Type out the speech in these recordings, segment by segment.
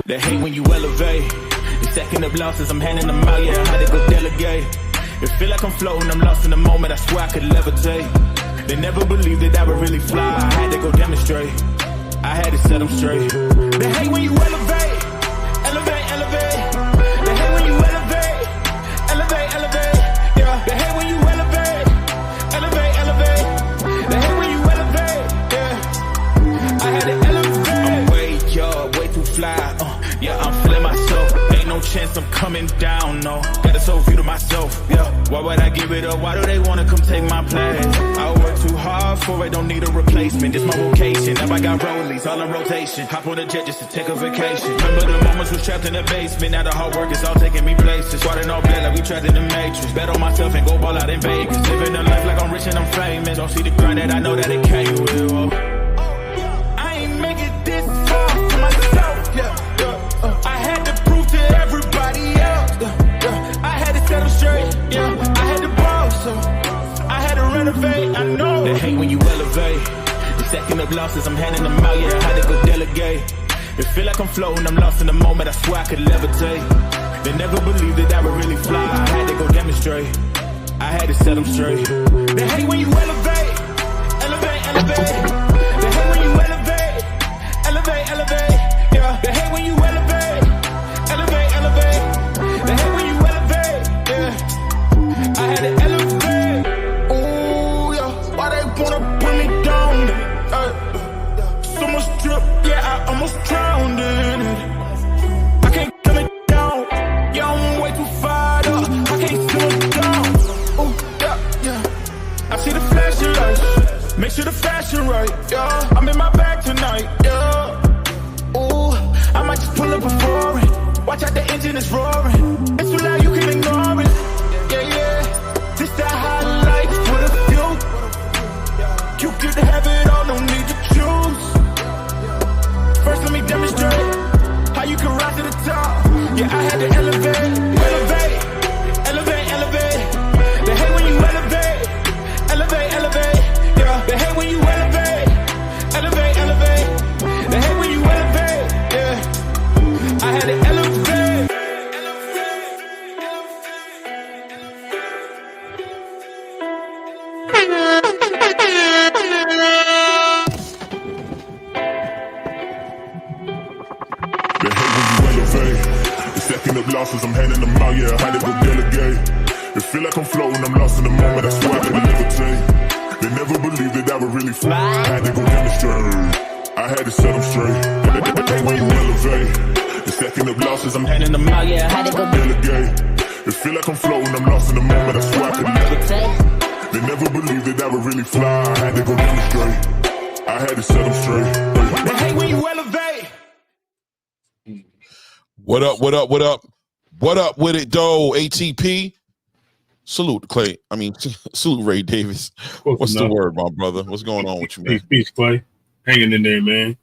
They hate when you elevate. The second of losses, I'm handing them out, yeah, I had to go delegate. It feel like I'm floating, I'm lost in the moment, I swear I could levitate. They never believed that I would really fly, I had to go demonstrate. I had to set them straight. They hate when you elevate, elevate, elevate. They hate when you elevate, elevate, elevate. Yeah, they hate when you elevate, elevate, elevate. They hate when you elevate, yeah. I had to elevate. I'm way too fly, yeah, I'm feeling myself. Ain't no chance I'm coming down, no. Got a soul view to myself, yeah. Why would I give it up? Why do they wanna come take my place? I work too hard for it, don't need a replacement. This my vocation, now I got rollies, all in rotation. Hop on a jet just to take a vacation. Remember the moments was trapped in the basement. Now the hard work is all taking me places. Swatting all black like we trapped in the matrix. Bet on myself and go ball out in Vegas. Living a life like I'm rich and I'm famous. Don't see the grind that I know that it came with. Oh. I ain't make it this far for myself, yeah. I had to prove to everybody else, I had to set them straight, yeah. I had to ball, so I had to renovate, I know. They hate when you elevate. The second of losses, I'm handing them out, yeah, I had to go delegate. It feel like I'm floating, I'm lost in the moment, I swear I could levitate. They never believed that I would really fly, I had to go demonstrate. I had to set them straight. They hate when you elevate, elevate, elevate. They hate when you elevate, elevate, elevate. Yeah, they hate when you elevate, elevate, elevate. They hate when you elevate, yeah. I had to elevate. Ooh, yeah. Why they wanna put me down? So much drip, yeah, I almost drowned in it. I can't come it down, yeah, I'm way too fired up. I can't slow down. Ooh, yeah, yeah. I see the flashing lights, make sure the fashion right, yeah. I'm in my bag tonight, yeah. I might just pull up a foreign. Watch out, the engine is roaring. It's too loud, you can ignore it. Yeah, yeah. This that highlight for the few. You get to have it all, no need to choose. First, let me demonstrate how you can rise to the top. Yeah, I had to elevate, elevate, elevate, elevate. They hate when you elevate, elevate, elevate. Yeah, they hate when you elevate, elevate, elevate. They hate when you elevate. I had to elevate. They hate when you elevate. The second of losses, I'm handing them out, yeah, I had to go delegate. It feel like I'm floating, I'm lost in the moment, I swear I could levitate. They never believed that I would really fly, I had to go demonstrate. I had to set them straight. They hate when you elevate. The second of losses, I'm handing them out, yeah, I had to go delegate. It feel like I'm floating, I'm lost in the moment, I swear I could levitate. They never believed that I would really fly, I had to go demonstrate. I had to set them straight. They hate when you elevate. What up, what up, what up? What up with it, though, ATP? Salute, Clay. I mean, salute, Ray Davis. What's the word, my brother? What's going on with you, man? Peace, Clay. Hanging in there, man.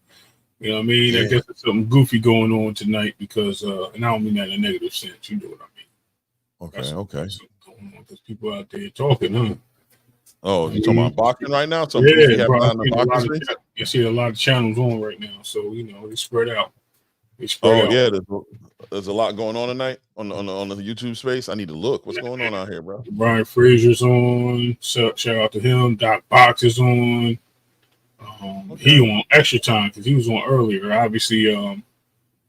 You know what I mean? Yeah. I guess there's something goofy going on tonight because, and I don't mean that in a negative sense. You know what I mean? Okay. Going on because people out there talking, huh? Oh, you talking about boxing right now? Yeah, bro. You see a lot of channels on right now, so you know they spread out. Yeah, there's a lot going on tonight on the YouTube space. I need to look. What's going on out here, bro? Brian Frazier's on. Shout out to him. Doc Box is on. He on extra time because he was on earlier. Obviously,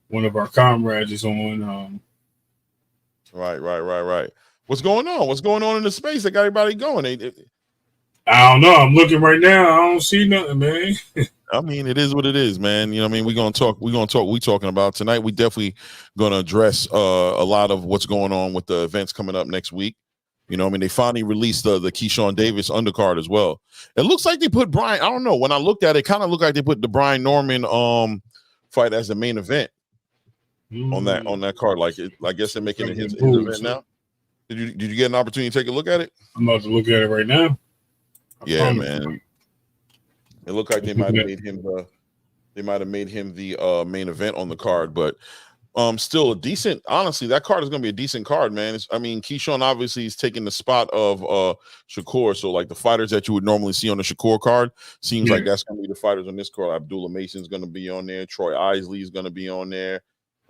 one of our comrades is on. Right. What's going on? What's going on in the space that got everybody going? I don't know. I'm looking right now. I don't see nothing, man. I mean, it is what it is, man. You know what I mean? We're talking about tonight. We definitely gonna address a lot of what's going on with the events coming up next week. You know what I mean? They finally released the Keyshawn Davis undercard as well. It looks like they put Brian, I don't know. When I looked at it, kind of looked like they put the Brian Norman fight as the main event on that card. Like I guess they're making it his event now. Did you get an opportunity to take a look at it? I'm about to look at it right now. Yeah, man. It looked like they might have made him the main event on the card, but still a decent. Honestly, that card is going to be a decent card, man. Keyshawn obviously is taking the spot of Shakur, so like the fighters that you would normally see on the Shakur card seems like that's going to be the fighters on this card. Abdullah Mason's going to be on there. Troy Isley is going to be on there.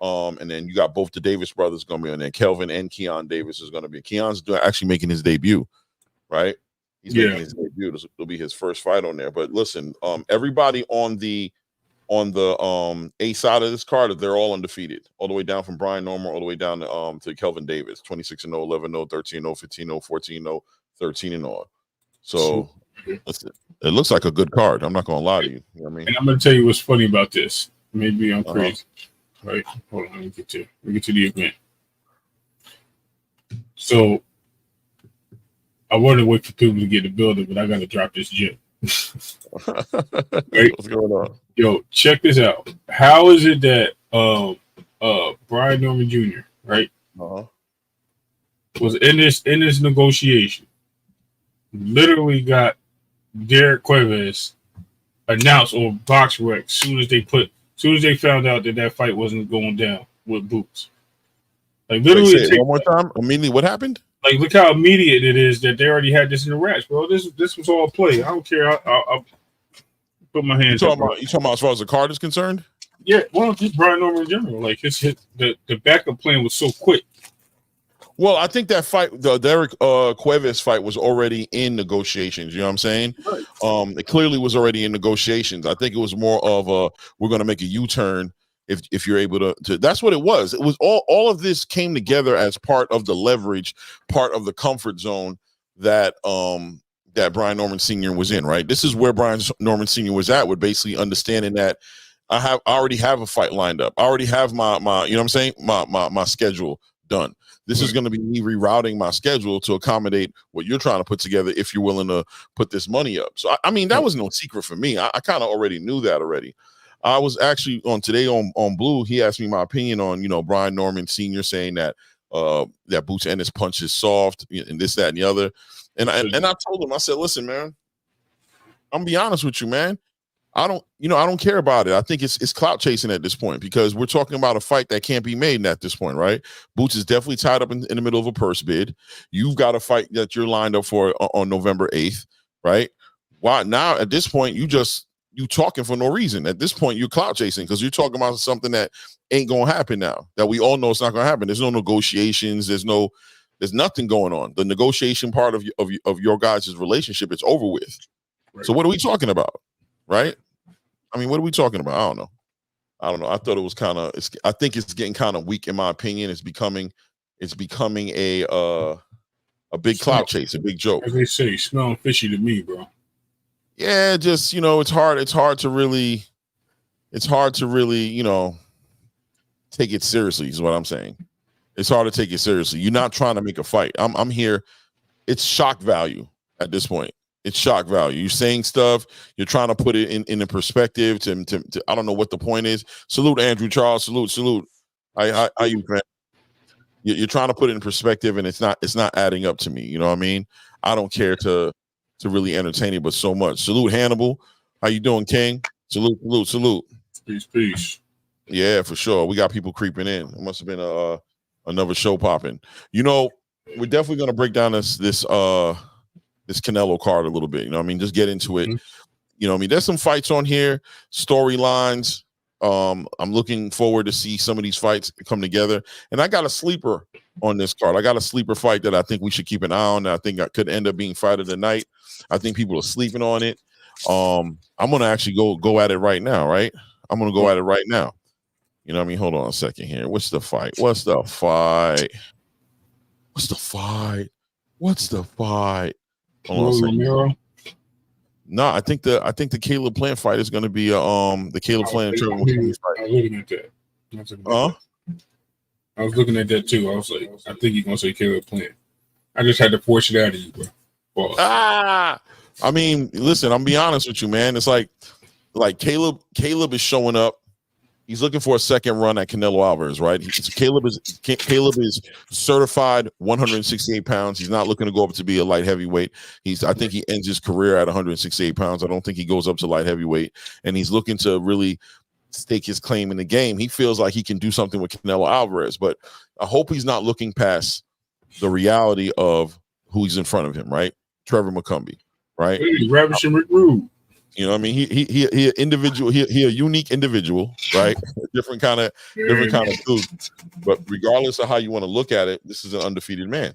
And then you got both the Davis brothers going to be on there. Kelvin and Keon Davis is going to be. Keon's actually making his debut, right? He's making his debut. This will be his first fight on there. But listen, everybody on the A side of this card, they're all undefeated, all the way down from Brian Norman all the way down to Kelvin Davis, 26-0, 11-0, 13-0, 15-0, 14-0, 13-0. So listen, it looks like a good card. I'm not gonna lie to you. You know what I mean? And I'm gonna tell you what's funny about this. Maybe I'm crazy. Right? Hold on, let me get to the event. So I want to wait for people to get the building, but I gotta drop this gem. Right? What's going on? Yo, check this out. How is it that Brian Norman Jr., right, was in this negotiation, literally got Derek Cuevas announced on BoxRec soon as they found out that fight wasn't going down with Boots. Like literally, Wait, one more time. Immediately, what happened? Like, look how immediate it is that they already had this in the racks, bro. This was all play. I don't care. I'll put my hands. You talking about as far as the card is concerned? Yeah, well, just Brian Norman in general. Like the backup plan was so quick. Well, I think that fight, the Derek Cuevas fight, was already in negotiations. You know what I'm saying? Right. It clearly was already in negotiations. I think it was more of we're going to make a U-turn if you're able to. That's what it was. It was all of this came together as part of the leverage, part of the comfort zone that that Brian Norman Sr. was in. Right. This is where Brian Norman Sr. was at, with basically understanding that I already have a fight lined up. I already have my you know what I'm saying, my schedule done. This is going to be me rerouting my schedule to accommodate what you're trying to put together if you're willing to put this money up. So, I mean, that was no secret for me. I kind of already knew that already. I was actually on Blue. He asked me my opinion on, Brian Norman Sr. saying that that Boots Ennis punch is soft and this, that, and the other. And I told him, I said, listen, man, I'm going to be honest with you, man. I don't care about it. I think it's clout chasing at this point, because we're talking about a fight that can't be made at this point, right? Boots is definitely tied up in the middle of a purse bid. You've got a fight that you're lined up for on November 8th, right? Why now at this point you talking for no reason. At this point you're clout chasing because you're talking about something that ain't gonna happen now. That we all know it's not gonna happen. There's no negotiations. There's nothing going on. The negotiation part of your guys' relationship, it's over with. Right. So what are we talking about? Right? I mean, what are we talking about? I don't know. I thought it was I think it's getting kind of weak in my opinion. It's becoming a big clout chase, a big joke. As they say, smelling fishy to me, bro. Yeah, just it's hard to really take it seriously, is what I'm saying. It's hard to take it seriously. You're not trying to make a fight. I'm here. It's shock value at this point. It's shock value. You're saying stuff. You're trying to put it in a perspective. To I don't know what the point is. Salute Andrew Charles. Salute. How you, man? You're trying to put it in perspective, and it's not adding up to me. You know what I mean? I don't care to really entertain it, but so much. Salute Hannibal. How you doing, King? Salute. Peace. Yeah, for sure. We got people creeping in. It must have been another show popping. We're definitely gonna break down this Canelo card a little bit. You know what I mean? Just get into it. Mm-hmm. There's some fights on here, storylines. I'm looking forward to see some of these fights come together. And I got a sleeper on this card. I got a sleeper fight that I think we should keep an eye on. I think I could end up being fight of the night. I think people are sleeping on it. I'm gonna actually go at it right now, right? I'm gonna go at it right now. You know what I mean? Hold on a second here. What's the fight? Hold on a second. No, I think the Caleb Plant fight is going to be the Caleb Plant and Trevor McCombie fight. I was looking at that. I was looking at that too. I was like, I think you're gonna say Caleb Plant. I just had to force it out of you, bro. Boss. I mean, listen, I'm gonna be honest with you, man. It's like Caleb is showing up. He's looking for a second run at Canelo Alvarez, right? Caleb is certified 168 pounds. He's not looking to go up to be a light heavyweight. I think he ends his career at 168 pounds. I don't think he goes up to light heavyweight. And he's looking to really stake his claim in the game. He feels like he can do something with Canelo Alvarez, but I hope he's not looking past the reality of who he's in front of him, right? Trevor McCombie, right? Hey, Ravishing Rick Rude. You know what I mean? He an individual. He a unique individual, right? different kind of dude. But regardless of how you want to look at it, this is an undefeated man.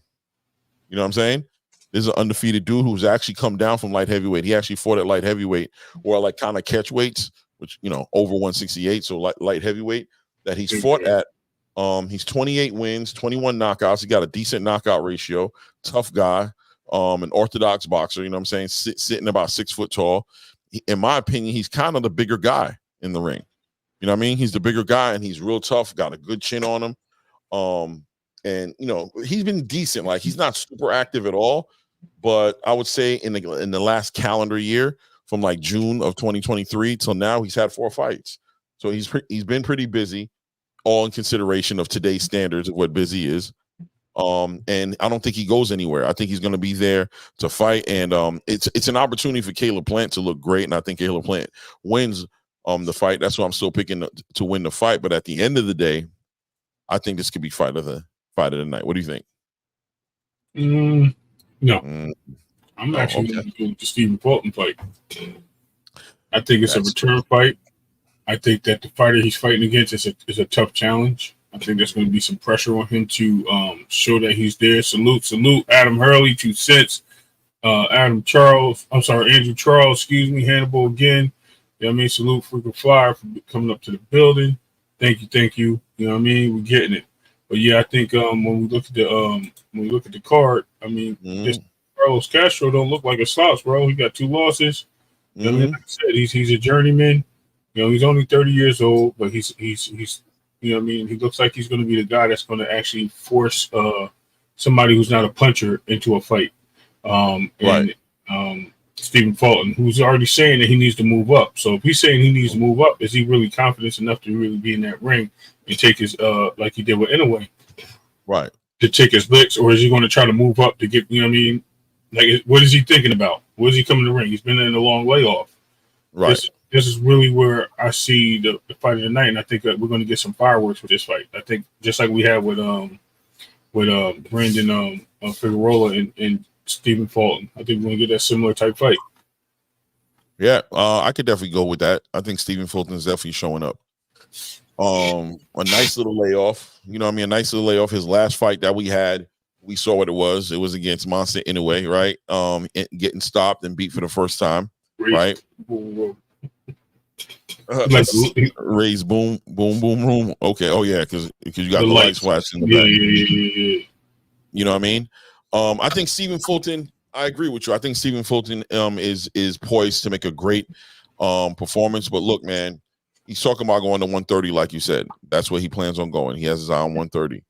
You know what I'm saying? This is an undefeated dude who's actually come down from light heavyweight. He actually fought at light heavyweight or like kind of catch weights, which over 168, so light heavyweight that he's fought at. He's 28 wins, 21 knockouts. He got a decent knockout ratio. Tough guy. An orthodox boxer. You know what I'm saying? Sitting about 6 foot tall. In my opinion, he's kind of the bigger guy in the ring. You know what I mean? He's the bigger guy, and he's real tough. Got a good chin on him. And he's been decent. Like, he's not super active at all, but I would say in the last calendar year, from like June of 2023 till now, he's had 4 fights. So he's been pretty busy, all in consideration of today's standards of what busy is. And I don't think he goes anywhere. I think he's going to be there to fight, and it's an opportunity for Caleb Plant to look great, and I think Caleb Plant wins the fight. That's why I'm still picking to win the fight. But at the end of the day, I think this could be fight of the night. What do you think? No, I'm actually going to go with the Stephen Fulton fight. I think it's a return fight. I think that the fighter he's fighting against is a tough challenge. I think there's going to be some pressure on him to show that he's there. Salute, Adam Hurley, 2 cents. Andrew Charles, Hannibal again. You know what I mean? Salute Freaking Flyer for coming up to the building. Thank you. You know what I mean? We're getting it. But yeah, I think when we look at the card, I mean, this Carlos Castro don't look like a slouch, bro. He got 2 losses. You know what I mean? Like I said, he's a journeyman. He's only 30 years old, but he's you know what I mean? He looks like he's going to be the guy that's going to actually force somebody who's not a puncher into a fight. Right. Stephen Fulton, who's already saying that he needs to move up. So if he's saying he needs to move up, is he really confident enough to really be in that ring and take his like he did with Inoue? Right. To take his licks, or is he going to try to move up to get, you know what I mean? Like, what is he thinking about? What is he coming to the ring? He's been in a long layoff. Right. This is really where I see the fight of the night, and I think that we're going to get some fireworks with this fight. I think just like we had with Brandon Figueroa and Stephen Fulton, I think we're going to get that similar type fight. Yeah, I could definitely go with that. I think Stephen Fulton is definitely showing up. A nice little layoff. You know what I mean? A nice little layoff. His last fight that we had, we saw what it was. It was against Monster Inoue, right? Getting stopped and beat for the first time, right? Raise boom room. Okay. Oh yeah, because you got the lights flashing in the back. Yeah. You know what I mean? I think Stephen Fulton. I agree with you. I think Stephen Fulton is poised to make a great performance. But look, man, he's talking about going to 130, like you said. That's where he plans on going. He has his eye on 130.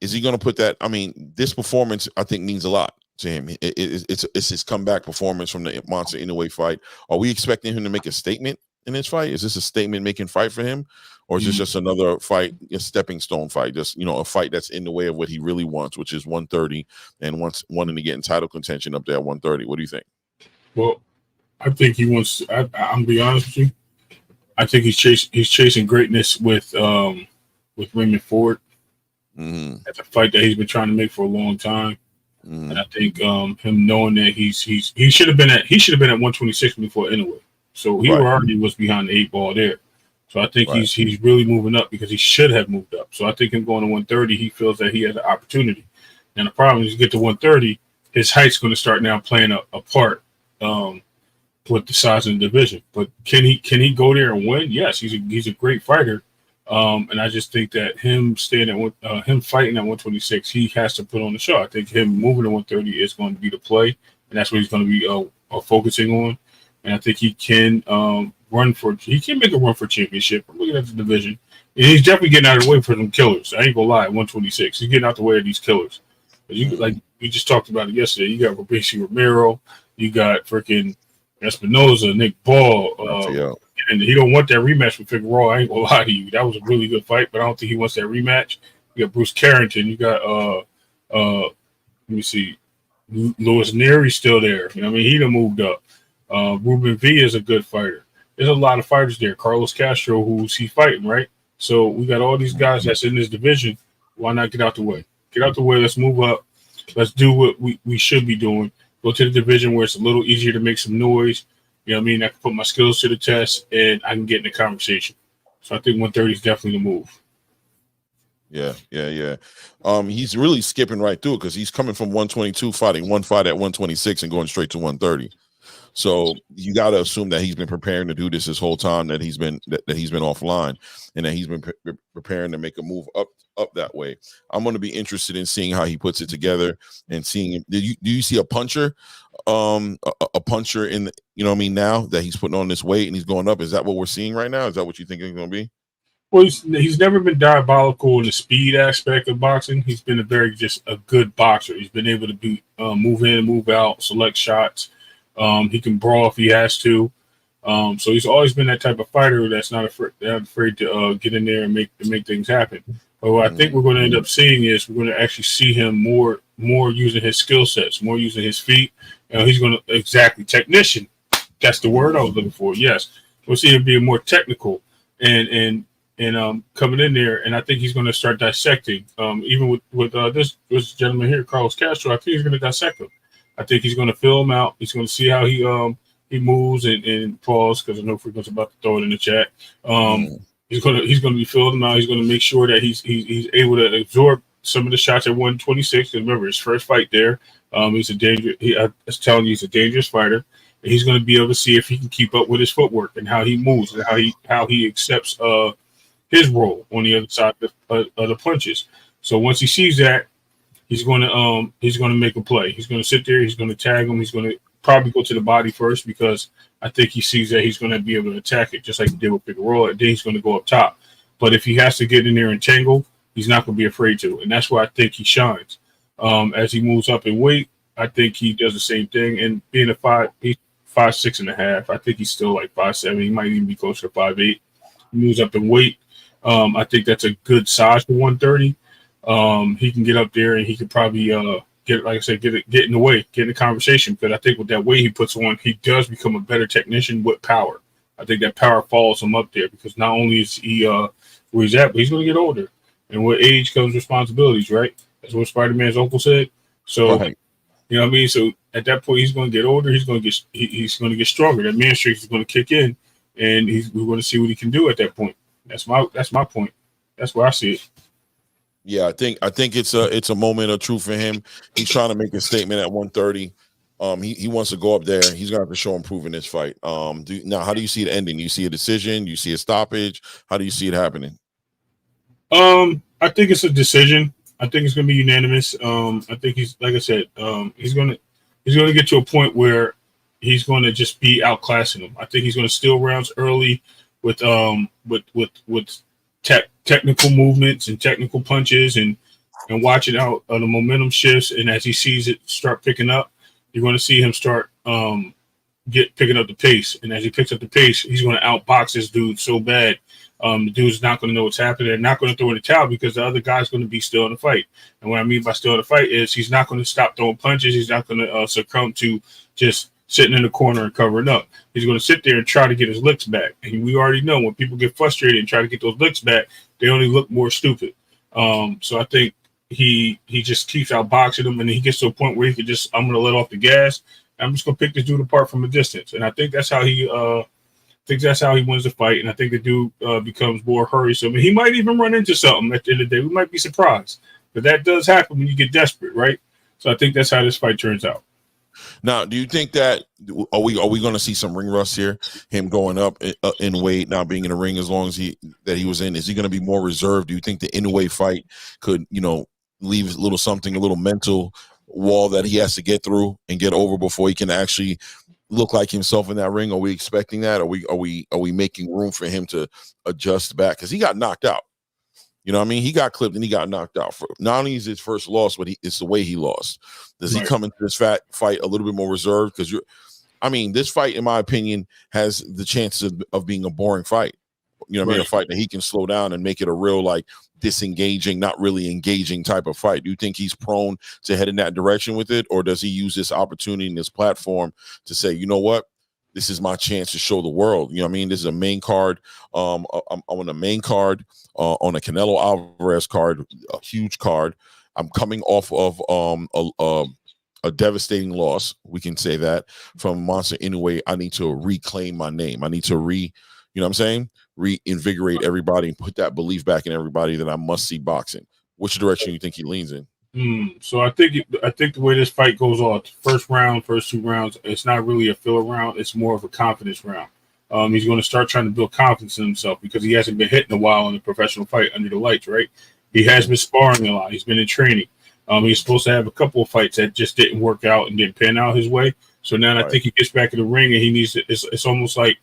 Is he going to put that? I mean, this performance I think means a lot to him. It's his comeback performance from the Monster Inoue fight. Are we expecting him to make a statement in this fight? Is this a statement-making fight for him, or is this just another fight, a stepping stone fight? Just a fight that's in the way of what he really wants, which is 130, and wanting to get in title contention up there at 130. What do you think? Well, I think he wants. I'm gonna be honest with you. I think he's chasing greatness with Raymond Ford. That's a fight that he's been trying to make for a long time. And I think him knowing that he should have been at 126 before Inoue. So he already was behind the 8 ball there. So I think he's really moving up because he should have moved up. So I think him going to 130, he feels that he has an opportunity. And the problem is, you get to 130, his height's going to start now playing a part with the size of the division. But can he go there and win? Yes, he's a great fighter. And I just think that him fighting at 126, he has to put on the show. I think him moving to 130 is going to be the play, and that's what he's going to be focusing on. And I think he can make a run for championship. I'm looking at the division, and he's definitely getting out of the way for them killers. I ain't gonna lie, at 126, he's getting out the way of these killers. But like we just talked about it yesterday. You got Fabricio Romero, you got freaking Espinoza, Nick Ball, and he don't want that rematch with Figueroa. I ain't gonna lie to you. That was a really good fight, but I don't think he wants that rematch. You got Bruce Carrington. You got let me see, Louis Nery's still there. You know what I mean? He done moved up. Ruben V is a good fighter. There's a lot of fighters there. Carlos Castro, who's he fighting, right? So we got all these guys that's in this division. Why not get out the way? Get out the way. Let's move up. Let's do what we should be doing. Go to the division where it's a little easier to make some noise. You know what I mean? I can put my skills to the test and I can get in the conversation. So I think 130 is definitely the move. Yeah. He's really skipping right through it because he's coming from 122, fighting one fight at 126 and going straight to 130. So you got to assume that he's been preparing to do this whole time that he's been offline, and that he's been preparing to make a move up that way. I'm going to be interested in seeing how he puts it together and seeing. Do you see a puncher, a puncher in the, you know what I mean, now that he's putting on this weight and he's going up? Is that what we're seeing right now? Is that what you think it's going to be? Well, he's never been diabolical in the speed aspect of boxing. He's been just a good boxer. He's been able to move in, move out, select shots. He can brawl if he has to. So he's always been that type of fighter that's not afraid to get in there and make things happen. But what I think we're going to end up seeing is we're going to actually see him more using his skill sets, more using his feet. He's going to exactly technician. That's the word I was looking for. Yes, we'll see him being more technical and coming in there. And I think he's going to start dissecting. Even with this gentleman here, Carlos Castro, I think he's going to dissect him. I think he's going to fill him out. He's going to see how he moves and pause, because I know Frequent's about to throw it in the chat. He's going to be filling him out. He's going to make sure that he's able to absorb some of the shots at 126. Because remember, his first fight there, he's a danger. I was telling you, he's a dangerous fighter. And he's going to be able to see if he can keep up with his footwork and how he moves and how he accepts his role on the other side of the punches. So once he sees that, he's going to make a play. He's going to sit there. He's going to tag him. He's going to probably go to the body first, because I think he sees that he's going to be able to attack it just like he did with Figueroa. And then he's going to go up top. But if he has to get in there and tangle, he's not going to be afraid to. And that's why I think he shines. As he moves up in weight, I think he does the same thing. And being he's 5'6.5", I think he's still like 5'7". He might even be closer to 5'8". He moves up in weight. I think that's a good size for 130. He can get up there and he could probably get in the way, get in the conversation. But I think with that weight he puts on, he does become a better technician with power. I think that power follows him up there, because not only is he where he's at, but he's going to get older. And with age comes responsibilities, right? That's what Spider-Man's uncle said. So, right. You know what I mean? So at that point, he's going to get older. He's going to get stronger. That man strength is going to kick in, and we're going to see what he can do at that point. That's my point. That's where I see it. Yeah, I think it's a moment of truth for him. He's trying to make a statement at 130. He wants to go up there. He's gonna have to show improvement in this fight. Now, how do you see it ending? Do you see a decision? Do you see a stoppage? How do you see it happening? I think it's a decision. I think it's gonna be unanimous. I think he's, like I said, he's gonna get to a point where he's gonna just be outclassing him. I think he's gonna steal rounds early with technical movements and technical punches, and watching out the momentum shifts. And as he sees it start picking up, you're going to see him start picking up the pace. And as he picks up the pace, he's going to outbox this dude so bad. The dude's not going to know what's happening. They're not going to throw in the towel, because the other guy's going to be still in the fight. And what I mean by still in the fight is he's not going to stop throwing punches. He's not going to succumb to just sitting in the corner and covering up. He's going to sit there and try to get his licks back. And we already know when people get frustrated and try to get those licks back, they only look more stupid. So I think he just keeps outboxing him, and he gets to a point where he could just, I'm going to let off the gas. I'm just going to pick this dude apart from a distance. And I think that's how he wins the fight. And I think the dude becomes more hurriesome. And he might even run into something at the end of the day. We might be surprised. But that does happen when you get desperate, right? So I think that's how this fight turns out. Now, do you think that are we going to see some ring rust here? Him going up in weight, not being in the ring as long as he was in. Is he going to be more reserved? Do you think the in-weight fight could, leave a little mental wall that he has to get through and get over before he can actually look like himself in that ring? Are we expecting that? Are we making room for him to adjust back? Because he got knocked out. You know what I mean? He got clipped and he got knocked out. Not only is his first loss, but it's the way he lost. Does he come into this fight a little bit more reserved? Because this fight, in my opinion, has the chances of being a boring fight. You know what I mean? A fight that he can slow down and make it a real, like, disengaging, not really engaging type of fight. Do you think he's prone to head in that direction with it? Or does he use this opportunity and this platform to say, you know what? This is my chance to show the world. You know what I mean? This is a main card. I'm on a main card, on a Canelo Alvarez card, a huge card. I'm coming off of a devastating loss. We can say that from Monster Inoue. I need to reclaim my name. I need to you know what I'm saying? Reinvigorate everybody and put that belief back in everybody that I must see boxing. Which direction you think he leans in? So I think the way this fight goes off, first 2 rounds, it's not really a filler round. It's more of a confidence round. He's going to start trying to build confidence in himself because he hasn't been hit in a while in a professional fight under the lights, right? He has been sparring a lot. He's been in training. He's supposed to have a couple of fights that just didn't work out and didn't pan out his way. So now I think he gets back in the ring and he needs to. It's almost like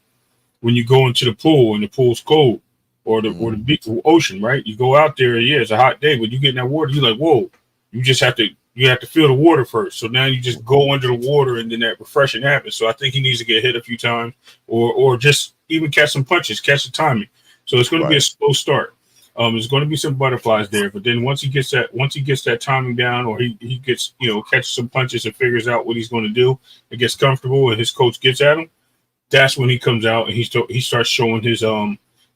when you go into the pool and the pool's cold or the beach, ocean, right? You go out there, it's a hot day, but you get in that water, you're like, whoa. You have to feel the water first. So now you just go under the water and then that refreshing happens. So I think he needs to get hit a few times or just even catch some punches, catch the timing. So it's going to be a slow start. There's going to be some butterflies there, but then once he gets that timing down, or he gets catches some punches and figures out what he's going to do, and gets comfortable, and his coach gets at him, that's when he comes out and he starts showing his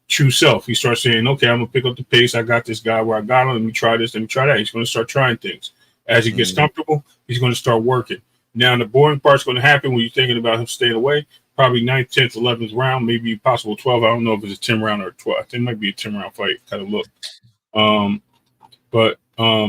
true self. He starts saying, okay, I'm gonna pick up the pace. I got this guy where I got him. Let me try this. Let me try that. He's going to start trying things. As he gets comfortable, he's going to start working. Now, the boring part's going to happen when you're thinking about him staying away. Probably 9th, 10th, 11th round, maybe possible 12. I don't know if it's a 10 round or 12. I think it might be a 10 round fight. Kind of look.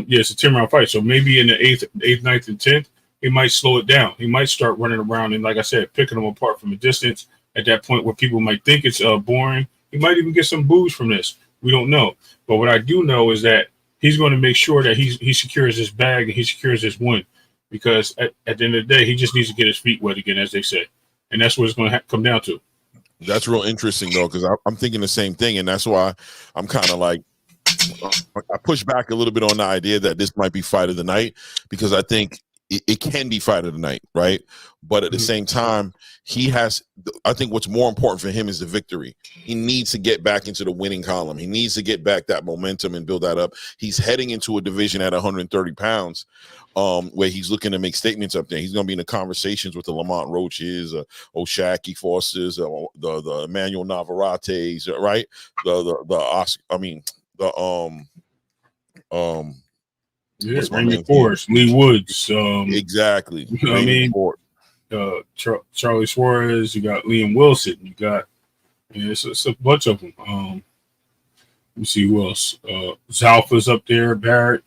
It's a 10 round fight. So maybe in the 8th, 9th, and 10th, he might slow it down. He might start running around and, like I said, picking them apart from a distance. At that point, where people might think it's boring, he might even get some boos from this. We don't know. But what I do know is that he's going to make sure that he secures his bag and he secures his win, because at the end of the day, he just needs to get his feet wet again, as they say, and that's what it's going to come down to. That's real interesting though, because I'm thinking the same thing, and that's why I'm kind of like I push back a little bit on the idea that this might be fight of the night, because I think it can be fight of the night, right? But at the same time, I think what's more important for him is the victory. He needs to get back into the winning column. He needs to get back that momentum and build that up. He's heading into a division at 130 pounds where he's looking to make statements up there. He's going to be in the conversations with the Lamont Roaches, O'Shaquie Fosters, the Emmanuel Navarrates, right? Randy Forrest, Lee Woods, exactly. You know what I mean? Charlie Suarez. You got Liam Wilson. You got it's a bunch of them. Let me see who else. Zalfa's up there. Barrett,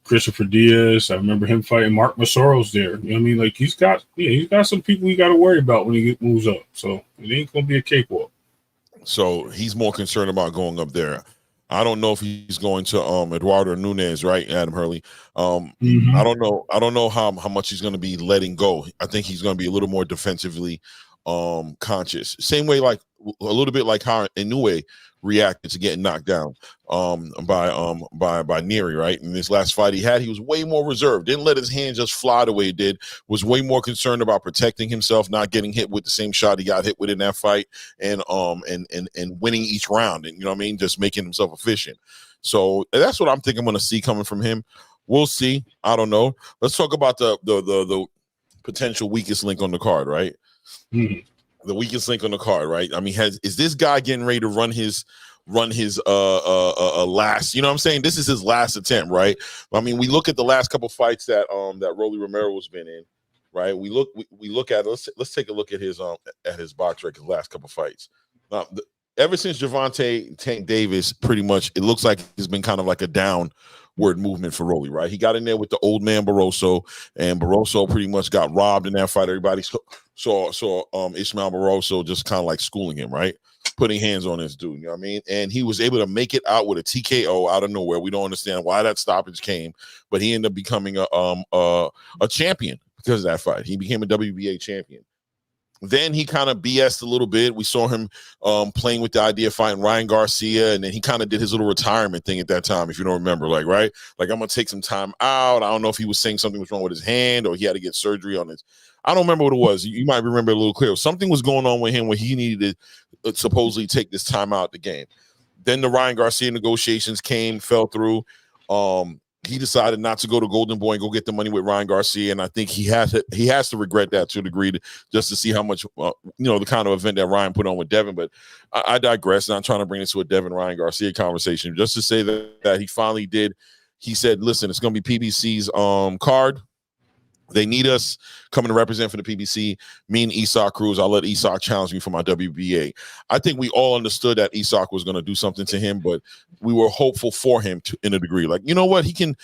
Christopher Diaz. I remember him fighting. Mark Masoro's there. You know what I mean? Like he's got some people you got to worry about when he moves up. So it ain't gonna be a cakewalk. So he's more concerned about going up there. I don't know if he's going to Eduardo Nunez, right, Adam Hurley. I don't know how much he's going to be letting go. I think he's going to be a little more defensively conscious. Same way, like a little bit like how Inoue reacted to getting knocked down by Neary, right? In this last fight he was way more reserved. Didn't let his hand just fly the way it did. Was way more concerned about protecting himself, not getting hit with the same shot he got hit with in that fight, and winning each round, and you know what I mean, just making himself efficient. So that's what I'm thinking I'm going to see coming from him. We'll see. I don't know. Let's talk about the potential weakest link on the card, right? The weakest link on the card, right? I mean, is this guy getting ready to run his last, you know what I'm saying? This is his last attempt, right? I mean, we look at the last couple fights that Rolly Romero has been in, right? We look at let's take a look at his box record, last couple fights. Ever since Gervonta Tank Davis, pretty much it looks like it's been kind of like a downward movement for Rolly, right? He got in there with the old man Barroso, and Barroso pretty much got robbed in that fight. Everybody saw Ismael Barroso just kind of like schooling him, right? Putting hands on this dude, you know what I mean? And he was able to make it out with a TKO out of nowhere. We don't understand why that stoppage came, but he ended up becoming a champion because of that fight. He became a WBA champion. Then he kind of BS'd a little bit. We saw him playing with the idea of fighting Ryan Garcia, and then he kind of did his little retirement thing at that time, if you don't remember, like, right? Like, I'm going to take some time out. I don't know if he was saying something was wrong with his hand or he had to get surgery on his – I don't remember what it was. You might remember a little clear. Something was going on with him where he needed to supposedly take this time out of the game. Then the Ryan Garcia negotiations fell through. He decided not to go to Golden Boy and go get the money with Ryan Garcia, and I think he has to regret that to a degree, just to see how much the kind of event that Ryan put on with Devin. But I digress, and I'm trying to bring this to a Devin Ryan Garcia conversation, just to say that he finally did. He said, "Listen, it's going to be PBC's card. They need us coming to represent for the PBC. Me and Isak Cruz, I'll let Isak challenge me for my WBA. I think we all understood that Isak was going to do something to him, but we were hopeful for him in a degree. Like, you know what? He can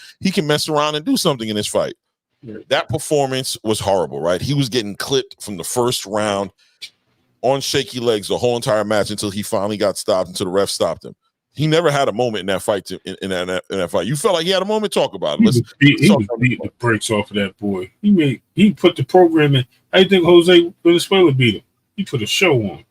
mess around and do something in this fight. Yeah. That performance was horrible, right? He was getting clipped from the first round on shaky legs the whole entire match until he finally got stopped, until the ref stopped him. He never had a moment in that fight. In that fight, you felt like he had a moment. Talk about it. He was beating the brakes off of that boy. He put the program in. I think Jose Venezuela beat him. He put a show on.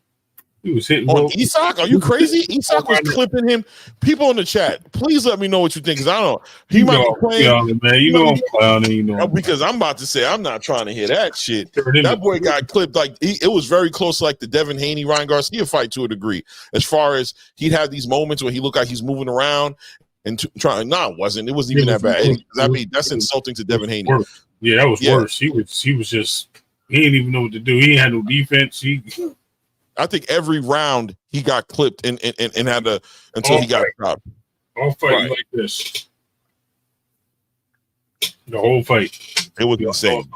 He was hitting on Isak. Are you crazy? Isak was clipping him. People in the chat, please let me know what you think, because I don't know. He might be playing, man. You know I'm clowning. You know, because I'm about to say I'm not trying to hear that shit. That boy got clipped like it was very close, like the Devin Haney Ryan Garcia fight to a degree. As far as he'd have these moments where he looked like he's moving around and trying. No, it wasn't. It wasn't even that bad. I mean, that's insulting to Devin Haney. Yeah, that was worse. He was just he didn't even know what to do. He had no defense. I think every round he got clipped and had to until he got stopped. All fight like this. The whole fight. It was insane.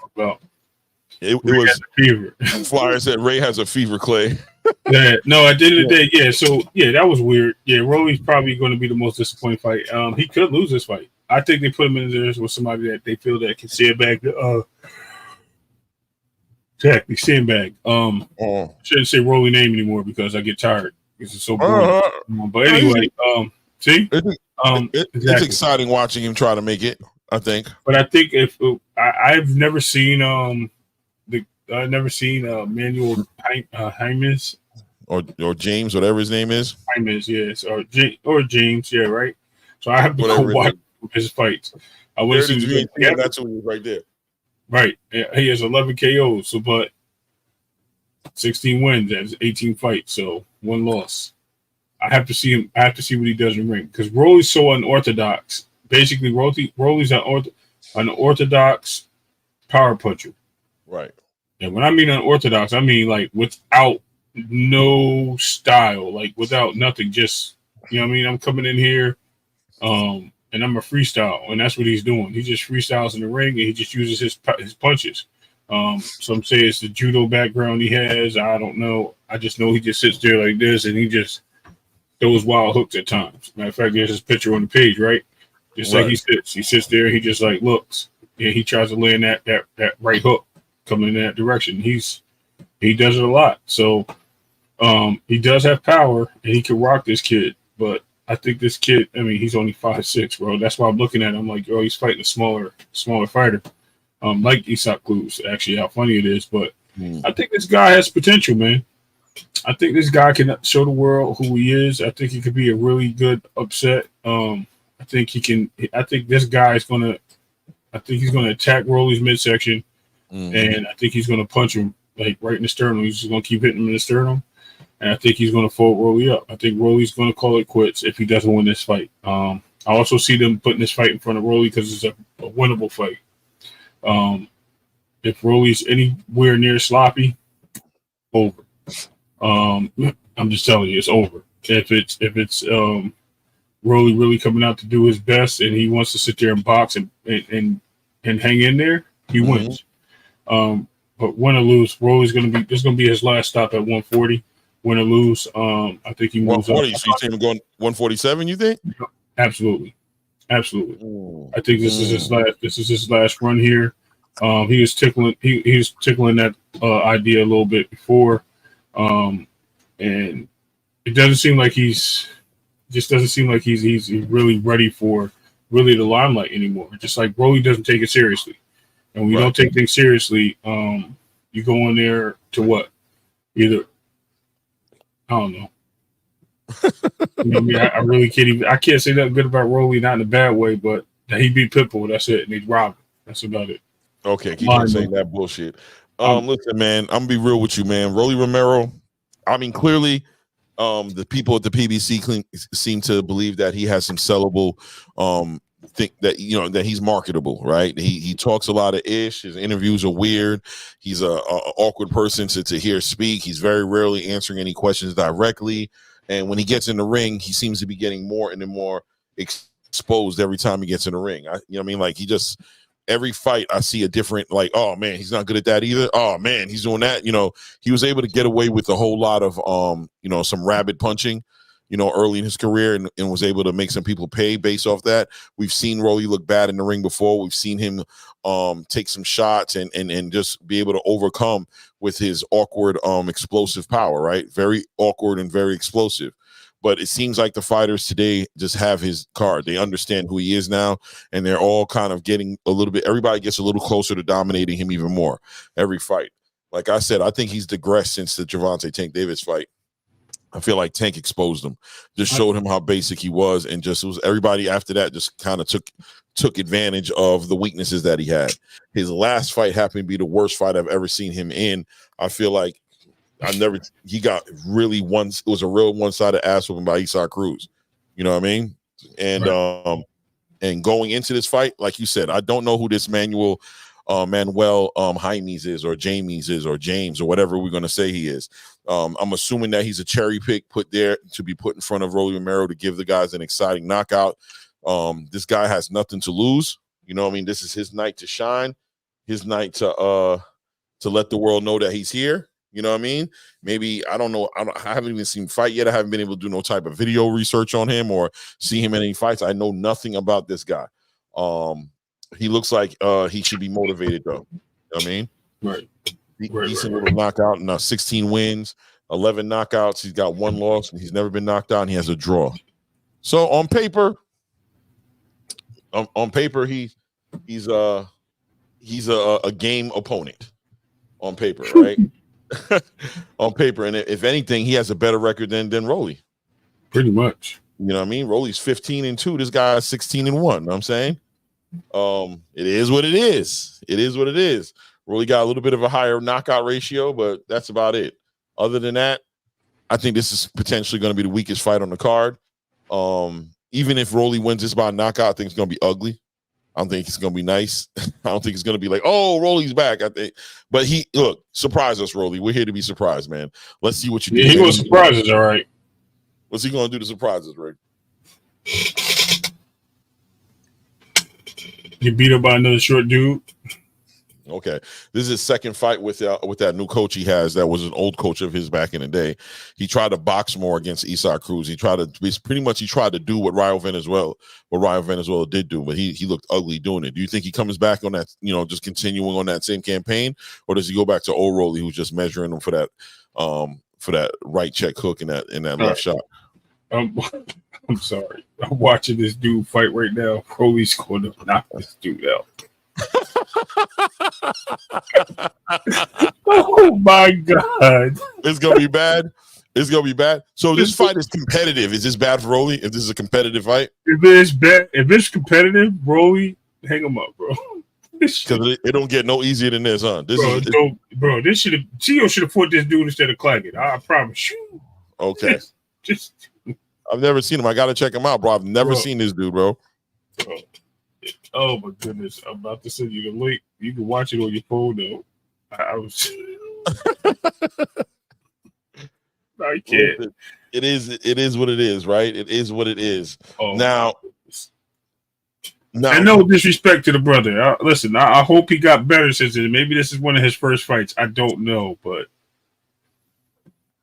It was a fever. Flyer said Ray has a fever, Clay. Yeah, no, at the end of the day, yeah. So that was weird. Yeah, Rolly's probably going to be the most disappointing fight. He could lose this fight. I think they put him in there with somebody that they feel that can sandbag exactly, sandbag. Shouldn't say Rolly name anymore because I get tired. This is so boring. But anyway, see, it's exciting watching him try to make it. I think, but I think if I've never seen Manuel Jaimes or James, whatever his name is. Jaimes, yes, or James, yeah, right. So I have to go watch his fights. I want to see. Yeah, that's who he is right there. Right, he has 11 KOs, so but 16 wins and 18 fights, so 1 loss. I have to see him. I have to see what he does in the ring because Rolly's so unorthodox. Basically, Rolly's an unorthodox power puncher. Right. And when I mean unorthodox, I mean like without no style, like without nothing. Just, you know what I mean? I'm coming in here, and I'm a freestyle, and that's what he's doing. He just freestyles in the ring, and he just uses his punches. Some say it's the judo background he has. I don't know. I just know he just sits there like this, and he just throws wild hooks at times. Matter of fact, there's his picture on the page, right? Just like he sits there. He just like looks, and he tries to land that right hook coming in that direction. He does it a lot. So he does have power, and he can rock this kid. But I think this kid, I mean, he's only 5'6", bro. That's why I'm looking at him like, oh, he's fighting a smaller fighter, like Isak Cruz. Actually, how funny it is, but I think this guy has potential, man. I think this guy can show the world who he is. I think he could be a really good upset. I think he can. I think this guy is gonna. I think he's gonna attack Rolly's midsection, and I think he's gonna punch him like right in the sternum. He's just gonna keep hitting him in the sternum, and I think he's gonna fold Rolly up. I think Rolly's gonna call it quits if he doesn't win this fight. I also see them putting this fight in front of Rolly because it's a winnable fight. If Rolly's anywhere near sloppy, over. I'm just telling you, it's over. If it's Rolly really coming out to do his best, and he wants to sit there and box and hang in there, he wins. But win or lose, Rolly's this is gonna be his last stop at 140. Win or lose, I think he moves 140. So you think him going 147? You think? Absolutely. I think this is his last. This is his last run here. He was tickling. He was tickling that idea a little bit before, and it doesn't seem like he's really ready for really the limelight anymore. Just like Rolly doesn't take it seriously, and when you don't take things seriously, you go in there to what? Either I don't know. You know what I mean? I really can't even. I can't say nothing good about Rolly, not in a bad way, but that he beat Pitbull. That's it, and he's robbed. That's about it. Okay, keep on saying that bullshit. Listen, man, I'm gonna be real with you, man. Rolly Romero. I mean, clearly, the people at the PBC seem to believe that he has some sellable. Think that that he's marketable, right? He talks a lot of ish. His interviews are weird. He's a awkward person to hear speak. He's very rarely answering any questions directly. And when he gets in the ring, he seems to be getting more and more exposed every time he gets in the ring. You know what I mean? Like he just, every fight I see a different, like, oh man, he's not good at that either. Oh man, he's doing that. He was able to get away with a whole lot of some rabbit punching, early in his career, and was able to make some people pay based off that. We've seen Rolly look bad in the ring before. We've seen him take some shots and just be able to overcome with his awkward explosive power, right? Very awkward and very explosive. But it seems like the fighters today just have his card. They understand who he is now, and they're all kind of getting a little bit, everybody gets a little closer to dominating him even more every fight. Like I said, I think he's digressed since the Gervonta Tank Davis fight. I feel like Tank exposed him, just showed him how basic he was, and just was everybody after that just kind of took advantage of the weaknesses that he had. His last fight happened to be the worst fight I've ever seen him in. I feel like he got really it was a real one-sided ass whooping by Isaac Cruz. You know what I mean? And right. And going into this fight, like you said, I don't know who this Manuel Jaimes is, or James is, or James, or whatever we're going to say he is. I'm assuming that he's a cherry pick put there to be put in front of Rolly Romero to give the guys an exciting knockout. This guy has nothing to lose. You know what I mean? This is his night to shine, his night to let the world know that he's here. You know what I mean? Maybe, I don't know. I haven't even seen him fight yet. I haven't been able to do no type of video research on him or see him in any fights. I know nothing about this guy. He looks like he should be motivated, though. You know what I mean? Right. Decent little knockout, and 16 wins, 11 knockouts. He's got 1 loss, and he's never been knocked out, and he has a draw. So on paper, he's a game opponent on paper, right? On paper, and if anything, he has a better record than Rolly. Pretty much. You know what I mean? Rolly's 15-2. This guy is 16-1. You know what I'm saying? It is what it is. It is what it is. Rolly got a little bit of a higher knockout ratio, but that's about it. Other than that, I think this is potentially going to be the weakest fight on the card. Even if Rolly wins this by knockout, I think it's going to be ugly. I don't think it's going to be nice. I don't think it's going to be like, oh, Rolly's back. I think, but surprise us, Rolly. We're here to be surprised, man. Let's see what you do. Yeah, he going to surprise us, all right. What's he going to do to surprise us, Rick? Get beat up by another short dude. Okay, this is his second fight with that new coach he has. That was an old coach of his back in the day. He tried to box more against Isaac Cruz. He tried to do what Rayo Venezuela did do, but he looked ugly doing it. Do you think he comes back on that? Just continuing on that same campaign, or does he go back to old Rolly, who's just measuring him for that right check hook and that left shot? I'm sorry. I'm watching this dude fight right now. Rolly's going to knock this dude out. Oh my God. It's gonna be bad. It's gonna be bad. So this fight is competitive. Is this bad for Rolly? If this is a competitive fight? If it's competitive, Rolly, hang him up, bro. Because it don't get no easier than this, huh? This should have Tio should have fought this dude instead of Claggett. I promise you. Okay. Just I've never seen him. I gotta check him out, bro. I've never seen this dude, bro. Oh my goodness! I'm about to send you the link. You can watch it on your phone though. I can't. It is what it is, right? It is what it is. Oh, now, I no disrespect to the brother. Listen, I hope he got better since it. Maybe this is one of his first fights. I don't know, but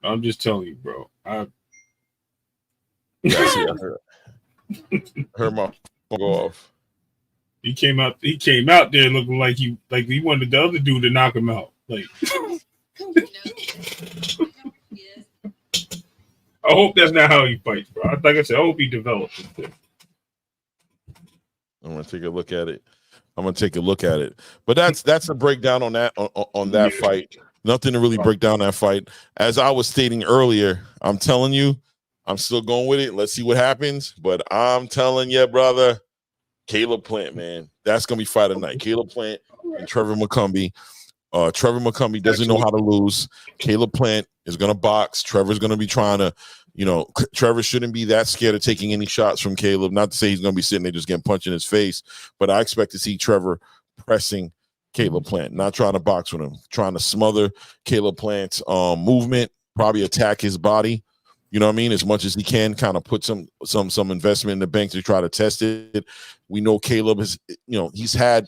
I'm just telling you, bro. I heard my phone go off. He came out there looking like he wanted the other dude to knock him out. Like, I hope that's not how he fights, bro. Like I said, I hope he develops it. I'm gonna take a look at it. But that's a breakdown on that fight. Nothing to really break down that fight. As I was stating earlier, I'm telling you, I'm still going with it. Let's see what happens. But I'm telling you, brother, Caleb Plant, man, that's gonna be fight of the night. Caleb Plant and Trevor McCumbee. Trevor McCumbee doesn't know how to lose. Caleb Plant is gonna box. Trevor's gonna be trying to, Trevor shouldn't be that scared of taking any shots from Caleb. Not to say he's gonna be sitting there just getting punched in his face, but I expect to see Trevor pressing Caleb Plant, not trying to box with him, trying to smother Caleb Plant's movement, probably attack his body. You know what I mean? As much as he can, kind of put some investment in the bank to try to test it. We know Caleb is, he's had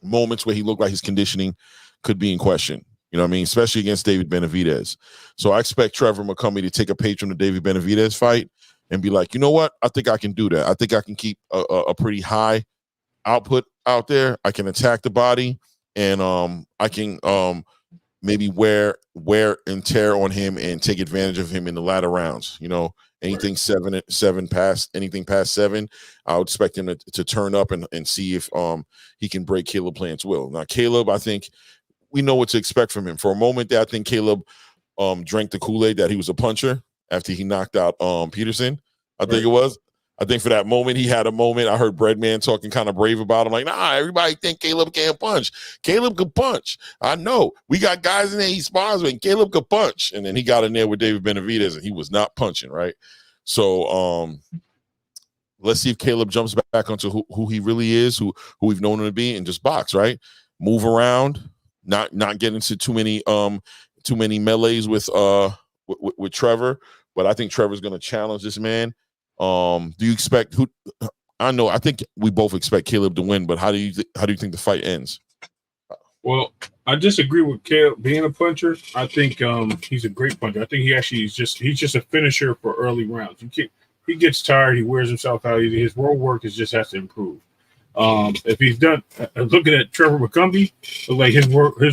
moments where he looked like his conditioning could be in question. You know what I mean? Especially against David Benavidez. So I expect Trevor McCumbee to take a page from the David Benavidez fight and be like, you know what? I think I can do that. I think I can keep a pretty high output out there. I can attack the body, and I can maybe wear and tear on him and take advantage of him in the latter rounds. You know, anything anything past 7, I would expect him to turn up and see if he can break Caleb Plant's will. Now, Caleb, I think we know what to expect from him. For a moment there, I think Caleb drank the Kool-Aid that he was a puncher after he knocked out Peterson. I think it was. I think for that moment, he had a moment. I heard Breadman talking kind of brave about him. Like, nah, everybody think Caleb can't punch. Caleb can punch. I know. We got guys in there he spars with, and Caleb could punch. And then he got in there with David Benavidez, and he was not punching, right? So let's see if Caleb jumps back onto who he really is, who we've known him to be, and just box, right? Move around, not get into too many melees with Trevor. But I think Trevor's going to challenge this man. Do you expect who? I think we both expect Caleb to win, but how do you think the fight ends? Well, I disagree with Caleb being a puncher. I think he's a great puncher. I think he's just a finisher for early rounds. He gets tired, he wears himself out. His road work has to improve. If he's done looking at Trevor McCumbee, like his